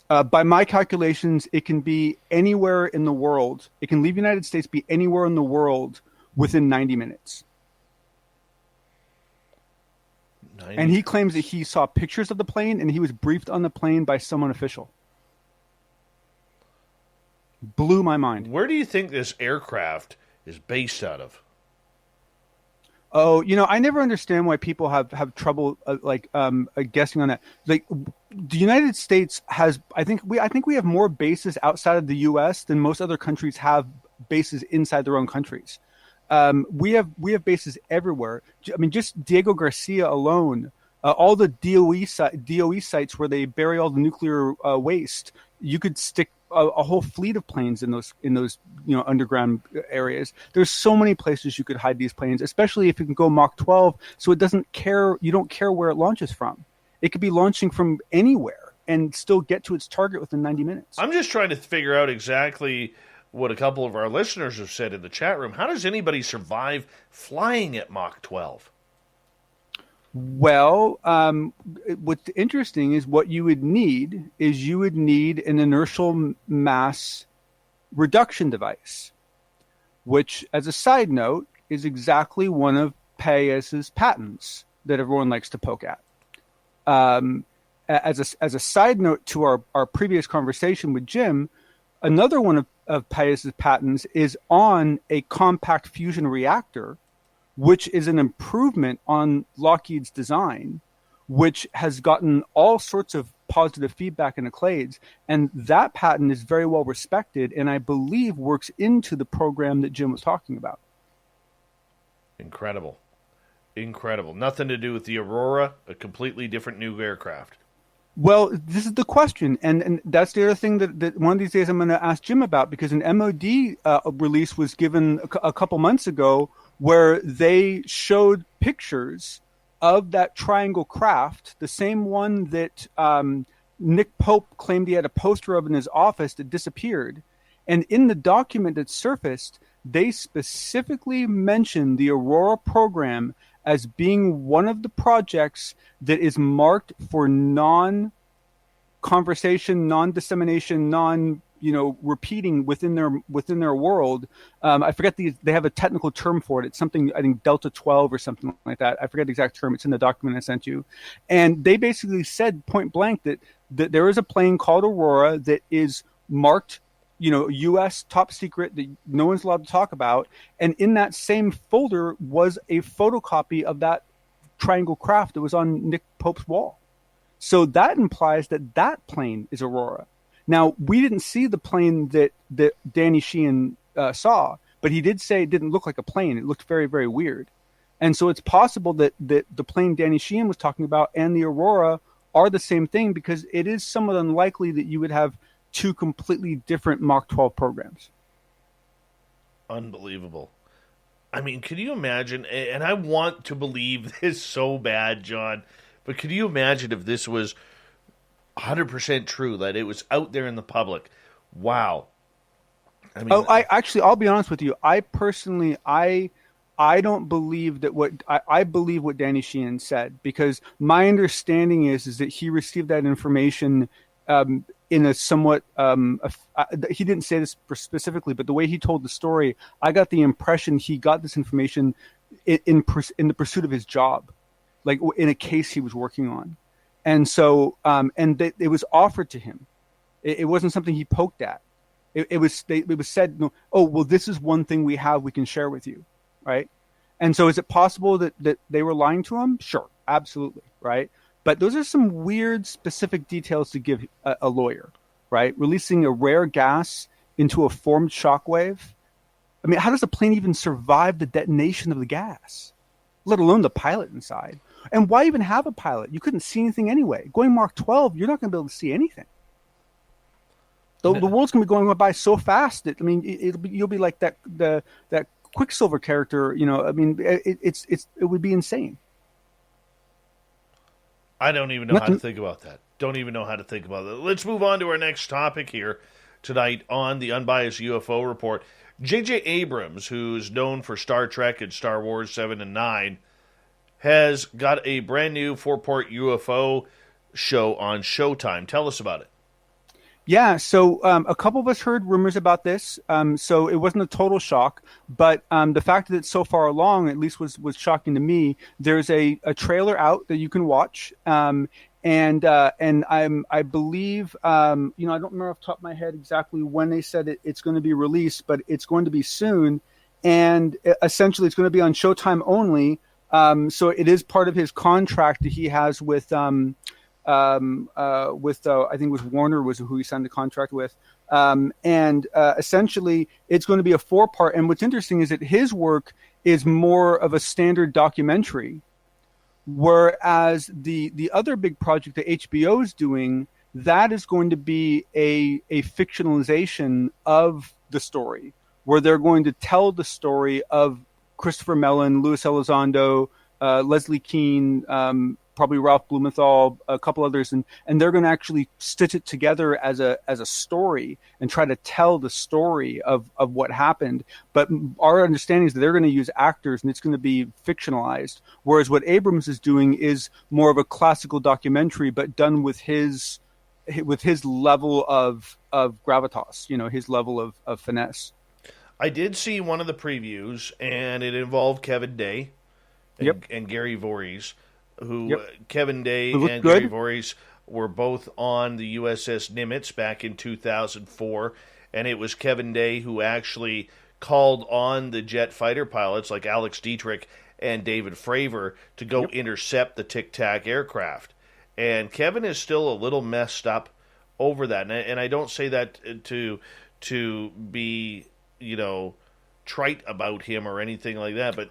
By my calculations, it can be anywhere in the world. It can leave the United States, be anywhere in the world within 90 minutes. 90. And he claims that he saw pictures of the plane and he was briefed on the plane by someone official. Blew my mind. Where do you think this aircraft is based out of? Oh, I never understand why people have trouble guessing on that. Like, the United States has, I think we have more bases outside of the U.S. than most other countries have bases inside their own countries. We have bases everywhere. I mean, just Diego Garcia alone, all the DOE sites where they bury all the nuclear waste. You could stick a whole fleet of planes in those underground areas. There's so many places you could hide these planes, especially if you can go Mach 12, so it doesn't care. You don't care where it launches from. It could be launching from anywhere and still get to its target within 90 minutes. I'm just trying to figure out exactly what a couple of our listeners have said in the chat room. How does anybody survive flying at Mach 12? Well, what's interesting is what you would need an inertial mass reduction device, which, as a side note, is exactly one of Paez's patents that everyone likes to poke at. As a side note to our previous conversation with Jim, another one of Paez's patents is on a compact fusion reactor, which is an improvement on Lockheed's design, which has gotten all sorts of positive feedback and accolades. And that patent is very well respected, and I believe works into the program that Jim was talking about. Incredible. Nothing to do with the Aurora, a completely different new aircraft. Well, this is the question, and that's the other thing that one of these days I'm going to ask Jim about, because an MOD release was given a couple months ago where they showed pictures of that triangle craft, the same one that Nick Pope claimed he had a poster of in his office that disappeared. And in the document that surfaced, they specifically mentioned the Aurora program as being one of the projects that is marked for non-conversation, non-dissemination, repeating within their world. I forget they have a technical term for it. It's something, I think, Delta 12 or something like that. I forget the exact term. It's in the document I sent you. And they basically said point blank that there is a plane called Aurora that is marked, U.S. top secret, that no one's allowed to talk about. And in that same folder was a photocopy of that triangle craft that was on Nick Pope's wall. So that implies that plane is Aurora. Now, we didn't see the plane that Danny Sheehan saw, but he did say it didn't look like a plane. It looked very, very weird. And so it's possible that the plane Danny Sheehan was talking about and the Aurora are the same thing, because it is somewhat unlikely that you would have two completely different Mach 12 programs. Unbelievable. I mean, can you imagine, and I want to believe this so bad, John, but could you imagine if this was 100% true, that it was out there in the public? Wow. I mean, I'll be honest with you. I personally, I don't believe that I believe what Danny Sheehan said, because my understanding is that he received that information in a somewhat, he didn't say this specifically, but the way he told the story, I got the impression he got this information in the pursuit of his job, like in a case he was working on. And so, it was offered to him. It wasn't something he poked at. It was said, no, oh, well, this is one thing we can share with you, right? And so, is it possible that they were lying to him? Sure, absolutely, right? But those are some weird, specific details to give a lawyer, right? Releasing a rare gas into a formed shockwave. I mean, how does a plane even survive the detonation of the gas, let alone the pilot inside? And why even have a pilot? You couldn't see anything anyway. Going Mach 12, you're not going to be able to see anything. The world's going to be going by so fast that, I mean, you'll be like that Quicksilver character. I mean, it would be insane. I don't even know how to think about that. Let's move on to our next topic here tonight on the Unbiased UFO Report. J.J. Abrams, who's known for Star Trek and Star Wars 7 and 9, has got a brand new 4-part UFO show on Showtime. Tell us about it. Yeah, so a couple of us heard rumors about this, so it wasn't a total shock. But the fact that it's so far along, at least, was shocking to me. There's a trailer out that you can watch, and I believe, I don't remember off the top of my head exactly when they said it's going to be released, but it's going to be soon, and essentially it's going to be on Showtime only. So it is part of his contract that he has with I think it was Warner was who he signed the contract with. Essentially it's going to be a 4-part. And what's interesting is that his work is more of a standard documentary, whereas the other big project that HBO is doing, that is going to be a fictionalization of the story, where they're going to tell the story of Christopher Mellon, Louis Elizondo, Leslie Keane, probably Ralph Blumenthal, a couple others, and they're going to actually stitch it together as a story and try to tell the story of what happened. But our understanding is that they're going to use actors and it's going to be fictionalized, whereas what Abrams is doing is more of a classical documentary, but done with his level of gravitas, his level of finesse. I did see one of the previews, and it involved Kevin Day. and Gary Voorhees, who Yep. Kevin Day Who looked and good. Gary Voorhees were both on the USS Nimitz back in 2004, and it was Kevin Day who actually called on the jet fighter pilots like Alex Dietrich and David Fravor to go intercept the Tic Tac aircraft. And Kevin is still a little messed up over that, and I don't say that to be, trite about him or anything like that, but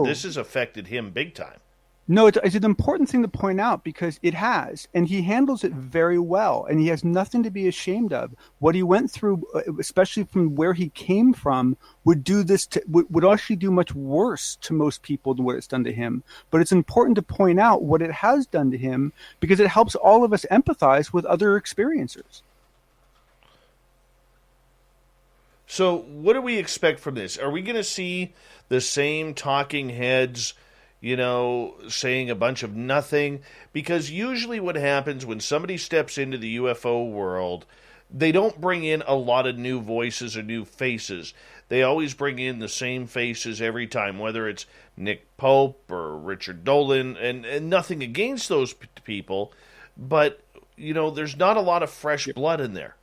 this has affected him big time. No, it's an important thing to point out because it has, and he handles it very well, and he has nothing to be ashamed of. What he went through, especially from where he came from, would actually do much worse to most people than what it's done to him. But it's important to point out what it has done to him because it helps all of us empathize with other experiencers. So what do we expect from this? Are we going to see the same talking heads, saying a bunch of nothing? Because usually what happens when somebody steps into the UFO world, they don't bring in a lot of new voices or new faces. They always bring in the same faces every time, whether it's Nick Pope or Richard Dolan, and nothing against those people, but, there's not a lot of fresh blood in there.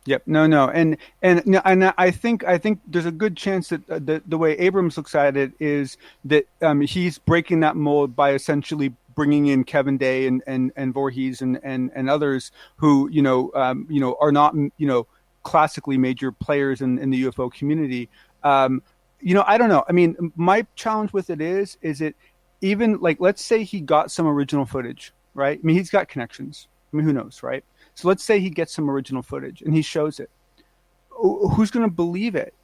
Yep. No. And I think there's a good chance that the way Abrams looks at it is that he's breaking that mold by essentially bringing in Kevin Day and Voorhees and others who are not classically major players in the UFO community. I don't know. I mean, my challenge with it is it even like, let's say he got some original footage, right? I mean, he's got connections. I mean, who knows, right? So let's say he gets some original footage and he shows it. Who's going to believe it?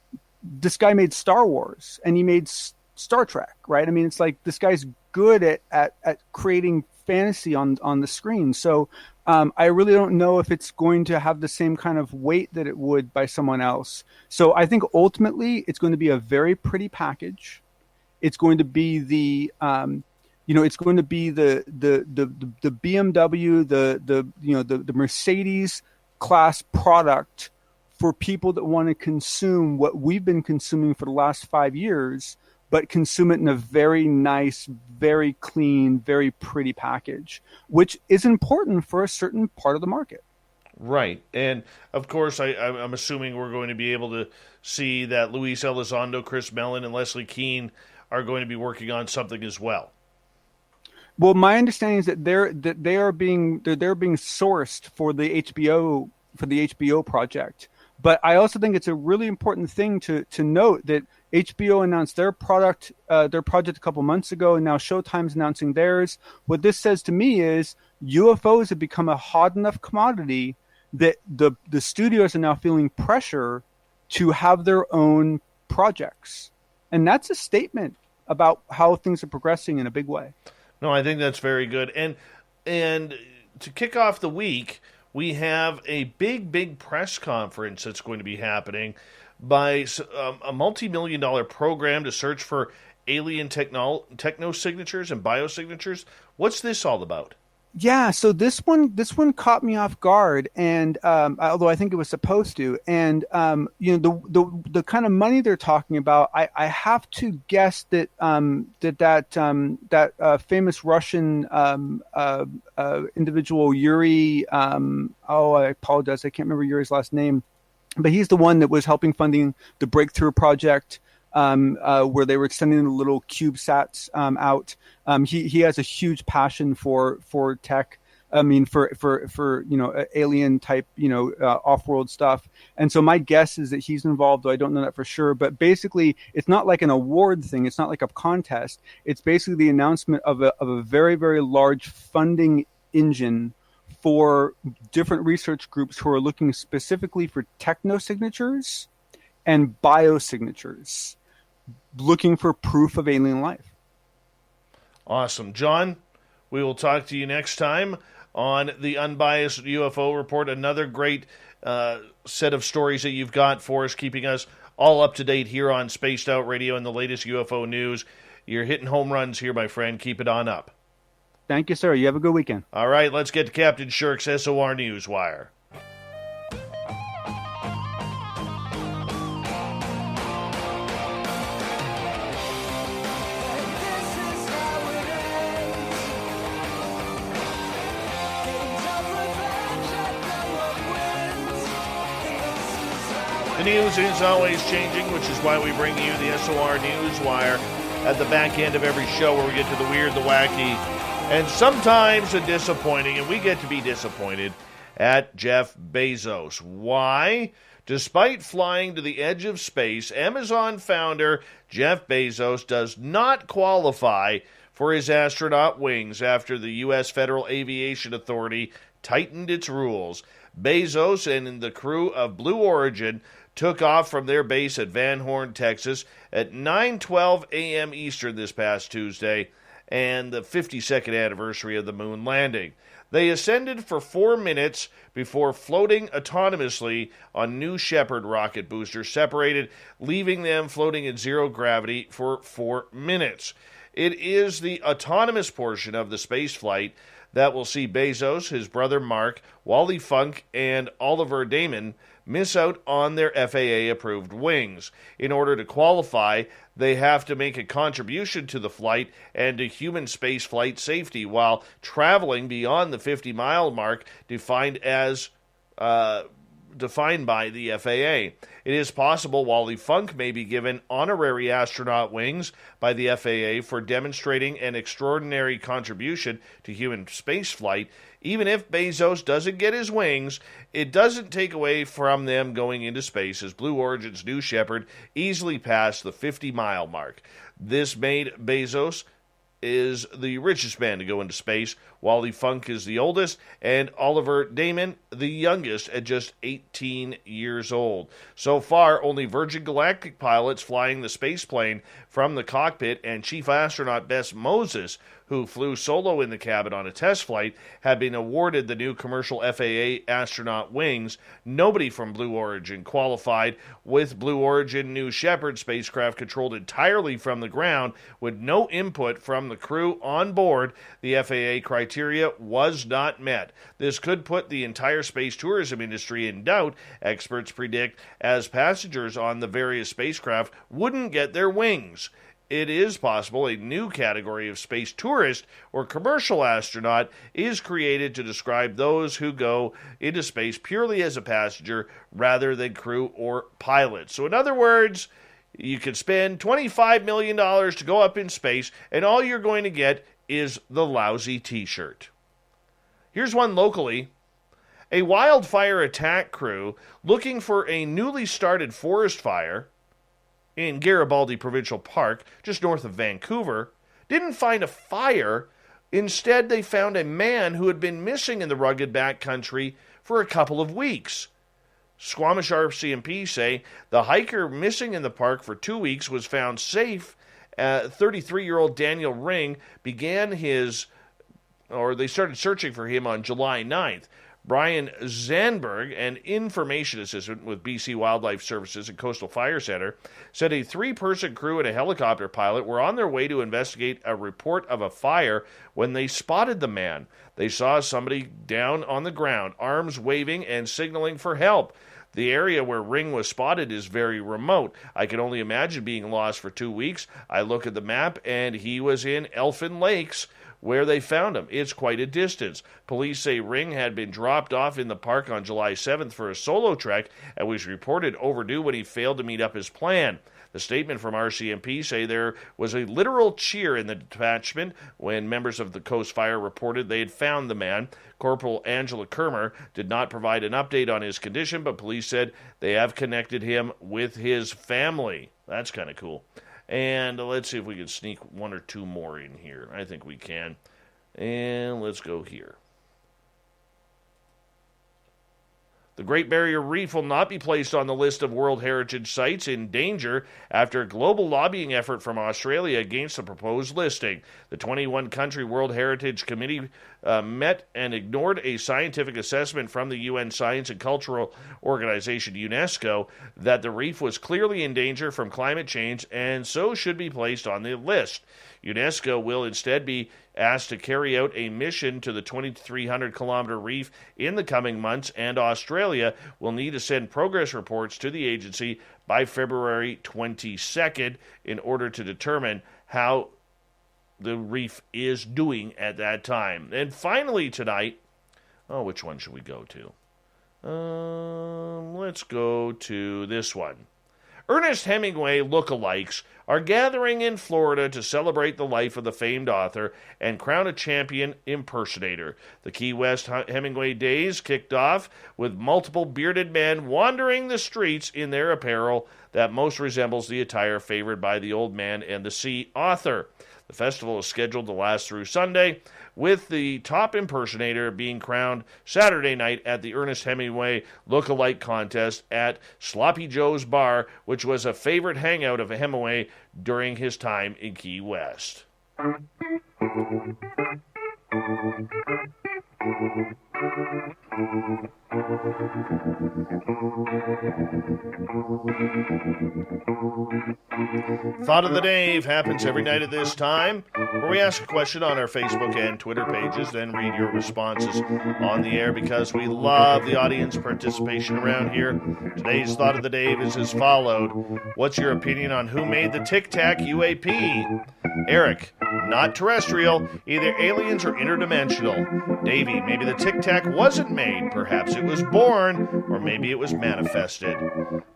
This guy made Star Wars and he made Star Trek, right? I mean, it's like this guy's good at creating fantasy on the screen. So I really don't know if it's going to have the same kind of weight that it would by someone else. So I think ultimately it's going to be a very pretty package. It's going to be it's going to be the BMW, the Mercedes class product for people that want to consume what we've been consuming for the last 5 years, but consume it in a very nice, very clean, very pretty package, which is important for a certain part of the market. Right. And, of course, I'm assuming we're going to be able to see that Luis Elizondo, Chris Mellon, and Leslie Keane are going to be working on something as well. Well, my understanding is that they are being sourced for the HBO project. But I also think it's a really important thing to note that HBO announced their project a couple months ago, and now Showtime's announcing theirs. What this says to me is UFOs have become a hot enough commodity that the studios are now feeling pressure to have their own projects, and that's a statement about how things are progressing in a big way. No, I think that's very good. And to kick off the week, we have a big press conference that's going to be happening by a multi-million-dollar program to search for alien techno-signatures and biosignatures. What's this all about? Yeah, so this one caught me off guard, and although I think it was supposed to, and the kind of money they're talking about, I have to guess that that famous Russian individual Yuri, I apologize, I can't remember Yuri's last name, but he's the one that was helping funding the Breakthrough Project. Where they were sending the little CubeSats out. He has a huge passion for tech. I mean, for alien type, off-world stuff. And so my guess is that he's involved, though I don't know that for sure. But basically, it's not like an award thing. It's not like a contest. It's basically the announcement of a very, very large funding engine for different research groups who are looking specifically for techno-signatures and biosignatures, looking for proof of alien life. Awesome. John, we will talk to you next time on the Unbiased UFO Report. Another great set of stories that you've got for us, keeping us all up to date here on Spaced Out Radio and the latest UFO news. You're hitting home runs here, my friend. Keep it on up. Thank you, sir. You have a good weekend. All right, let's get to Captain Shirk's SOR Newswire. The news is always changing, which is why we bring you the SOR Newswire at the back end of every show, where we get to the weird, the wacky, and sometimes the disappointing, and we get to be disappointed at Jeff Bezos. Why? Despite flying to the edge of space, Amazon founder Jeff Bezos does not qualify for his astronaut wings after the U.S. Federal Aviation Authority tightened its rules. Bezos and the crew of Blue Origin took off from their base at Van Horn, Texas at 9:12 a.m. Eastern this past Tuesday, and the 52nd anniversary of the moon landing. They ascended for 4 minutes before floating autonomously on New Shepard rocket boosters separated, leaving them floating in zero gravity for 4 minutes. It is the autonomous portion of the space flight that will see Bezos, his brother Mark, Wally Funk, and Oliver Damon miss out on their FAA-approved wings. In order to qualify, they have to make a contribution to the flight and to human space flight safety while traveling beyond the 50-mile mark defined by the FAA. It is possible Wally Funk may be given honorary astronaut wings by the FAA for demonstrating an extraordinary contribution to human spaceflight. Even if Bezos doesn't get his wings, it doesn't take away from them going into space, as Blue Origin's New Shepard easily passed the 50-mile mark. This made Bezos is the richest man to go into space. Wally Funk is the oldest, and Oliver Damon the youngest at just 18 years old. So far, only Virgin Galactic pilots flying the space plane from the cockpit and Chief Astronaut Bess Moses, who flew solo in the cabin on a test flight, have been awarded the new commercial FAA astronaut wings. Nobody from Blue Origin qualified, with Blue Origin New Shepard spacecraft controlled entirely from the ground with no input from the crew on board. The FAA criteria was not met. This could put the entire space tourism industry in doubt, experts predict, as passengers on the various spacecraft wouldn't get their wings. It is possible a new category of space tourist or commercial astronaut is created to describe those who go into space purely as a passenger rather than crew or pilot. So in other words, you could spend $25 million to go up in space, and all you're going to get is the lousy t-shirt. Here's one locally. A wildfire attack crew looking for a newly started forest fire in Garibaldi Provincial Park, just north of Vancouver, didn't find a fire. Instead, they found a man who had been missing in the rugged backcountry for a couple of weeks. Squamish RCMP say the hiker missing in the park for 2 weeks was found safe. 33-year-old Daniel Ring they started searching for him on July 9th. Brian Zandberg, an information assistant with BC Wildlife Services and Coastal Fire Center, said a 3-person crew and a helicopter pilot were on their way to investigate a report of a fire when they spotted the man. They saw somebody down on the ground, arms waving and signaling for help. The area where Ring was spotted is very remote. I can only imagine being lost for 2 weeks. I look at the map, and he was in Elfin Lakes, where they found him. It's quite a distance. Police say Ring had been dropped off in the park on July 7th for a solo trek and was reported overdue when he failed to meet up his plan. The statement from RCMP say there was a literal cheer in the detachment when members of the Coast Fire reported they had found the man. Corporal Angela Kermer did not provide an update on his condition, but police said they have connected him with his family. That's kind of cool. And let's see if we can sneak one or two more in here. I think we can. And let's go here. The Great Barrier Reef will not be placed on the list of World Heritage Sites in danger after a global lobbying effort from Australia against the proposed listing. The 21-country World Heritage Committee met and ignored a scientific assessment from the UN Science and Cultural Organization, UNESCO, that the reef was clearly in danger from climate change and so should be placed on the list. UNESCO will instead be asked to carry out a mission to the 2,300-kilometer reef in the coming months, and Australia will need to send progress reports to the agency by February 22nd in order to determine how the reef is doing at that time. And finally tonight, which one should we go to? Let's go to this one. Ernest Hemingway lookalikes are gathering in Florida to celebrate the life of the famed author and crown a champion impersonator. The Key West Hemingway Days kicked off with multiple bearded men wandering the streets in their apparel that most resembles the attire favored by the Old Man and the Sea author. The festival is scheduled to last through Sunday, with the top impersonator being crowned Saturday night at the Ernest Hemingway Lookalike Contest at Sloppy Joe's Bar, which was a favorite hangout of Hemingway during his time in Key West. Thought of the Day happens every night at this time, where we ask a question on our Facebook and Twitter pages, then read your responses on the air because we love the audience participation around here. Today's Thought of the Day is as followed. What's your opinion on who made the Tic Tac UAP? Eric, not terrestrial, either aliens or interdimensional. Davey, maybe the Tic Tac wasn't made, perhaps it was born, or maybe it was manifested.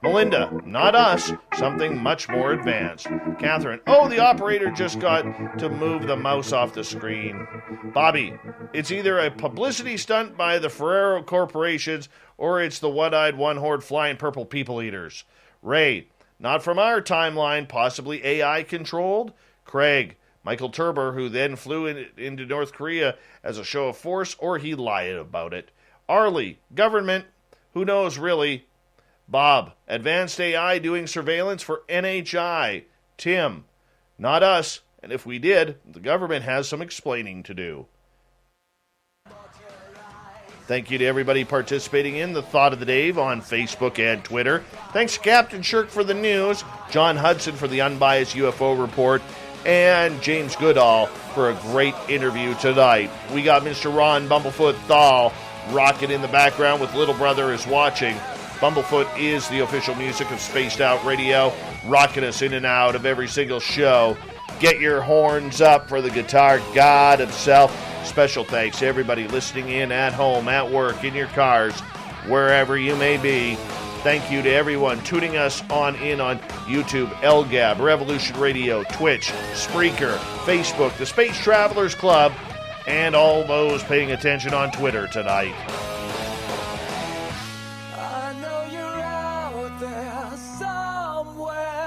Melinda, not us, something much more advanced. Catherine, oh, the operator just got to move the mouse off the screen. Bobby, it's either a publicity stunt by the Ferrero corporations or it's the one-eyed, one-horned flying purple people eaters. Ray, not from our timeline, possibly AI controlled. Craig, Michael Turber, who then flew into North Korea as a show of force, or he lied about it. Arlie, government, who knows really? Bob, advanced AI doing surveillance for NHI. Tim, not us, and if we did, the government has some explaining to do. Thank you to everybody participating in the Thought of the Day on Facebook and Twitter. Thanks to Captain Shirk for the news, John Hudson for the unbiased UFO report, and James Goodall for a great interview tonight. We got Mr. Ron Bumblefoot Thal rocking in the background with Little Brother is Watching. Bumblefoot is the official music of Spaced Out Radio, rocking us in and out of every single show. Get your horns up for the guitar god himself. Special thanks to everybody listening in at home, at work, in your cars, wherever you may be. Thank you to everyone tuning us on YouTube, LGAB, Revolution Radio, Twitch, Spreaker, Facebook, the Space Travelers Club, and all those paying attention on Twitter tonight.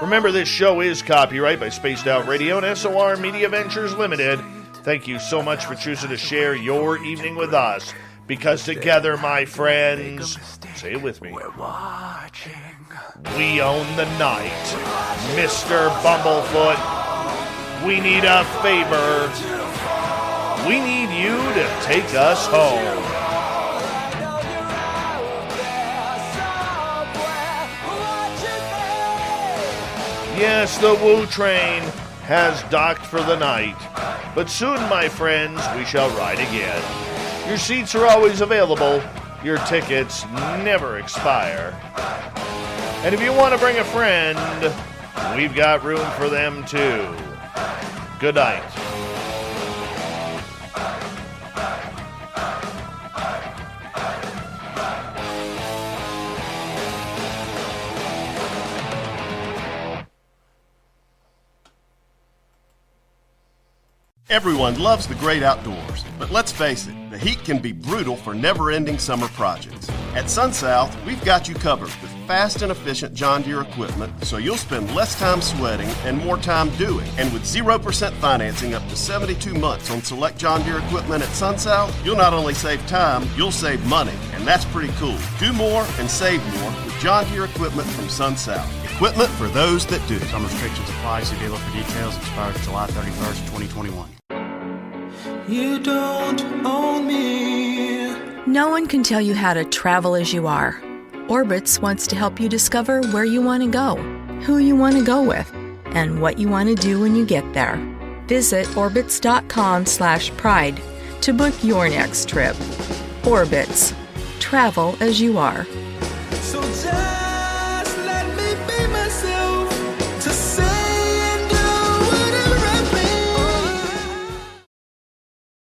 Remember, this show is copyright by Spaced Out Radio and SOR Media Ventures Limited. Thank you so much for choosing to share your evening with us, because together, my friends, say it with me, we're watching. We own the night. Mr. Bumblefoot, we need a favor. We need you to take us home. Yes, the Woo Train has docked for the night, but soon, my friends, we shall ride again. Your seats are always available. Your tickets never expire. And if you want to bring a friend, we've got room for them too. Good night. Everyone loves the great outdoors, but let's face it, the heat can be brutal for never-ending summer projects. At SunSouth, we've got you covered with fast and efficient John Deere equipment, so you'll spend less time sweating and more time doing. And with 0% financing up to 72 months on select John Deere equipment at SunSouth, you'll not only save time, you'll save money, and that's pretty cool. Do more and save more with John Deere equipment from SunSouth. Equipment for those that do. Some restrictions apply. See dealer for details. Expires July 31st, 2021. You don't own me. No one can tell you how to travel as you are. Orbitz wants to help you discover where you want to go, who you want to go with, and what you want to do when you get there. Visit Orbitz.com/pride to book your next trip. Orbitz. Travel as you are. So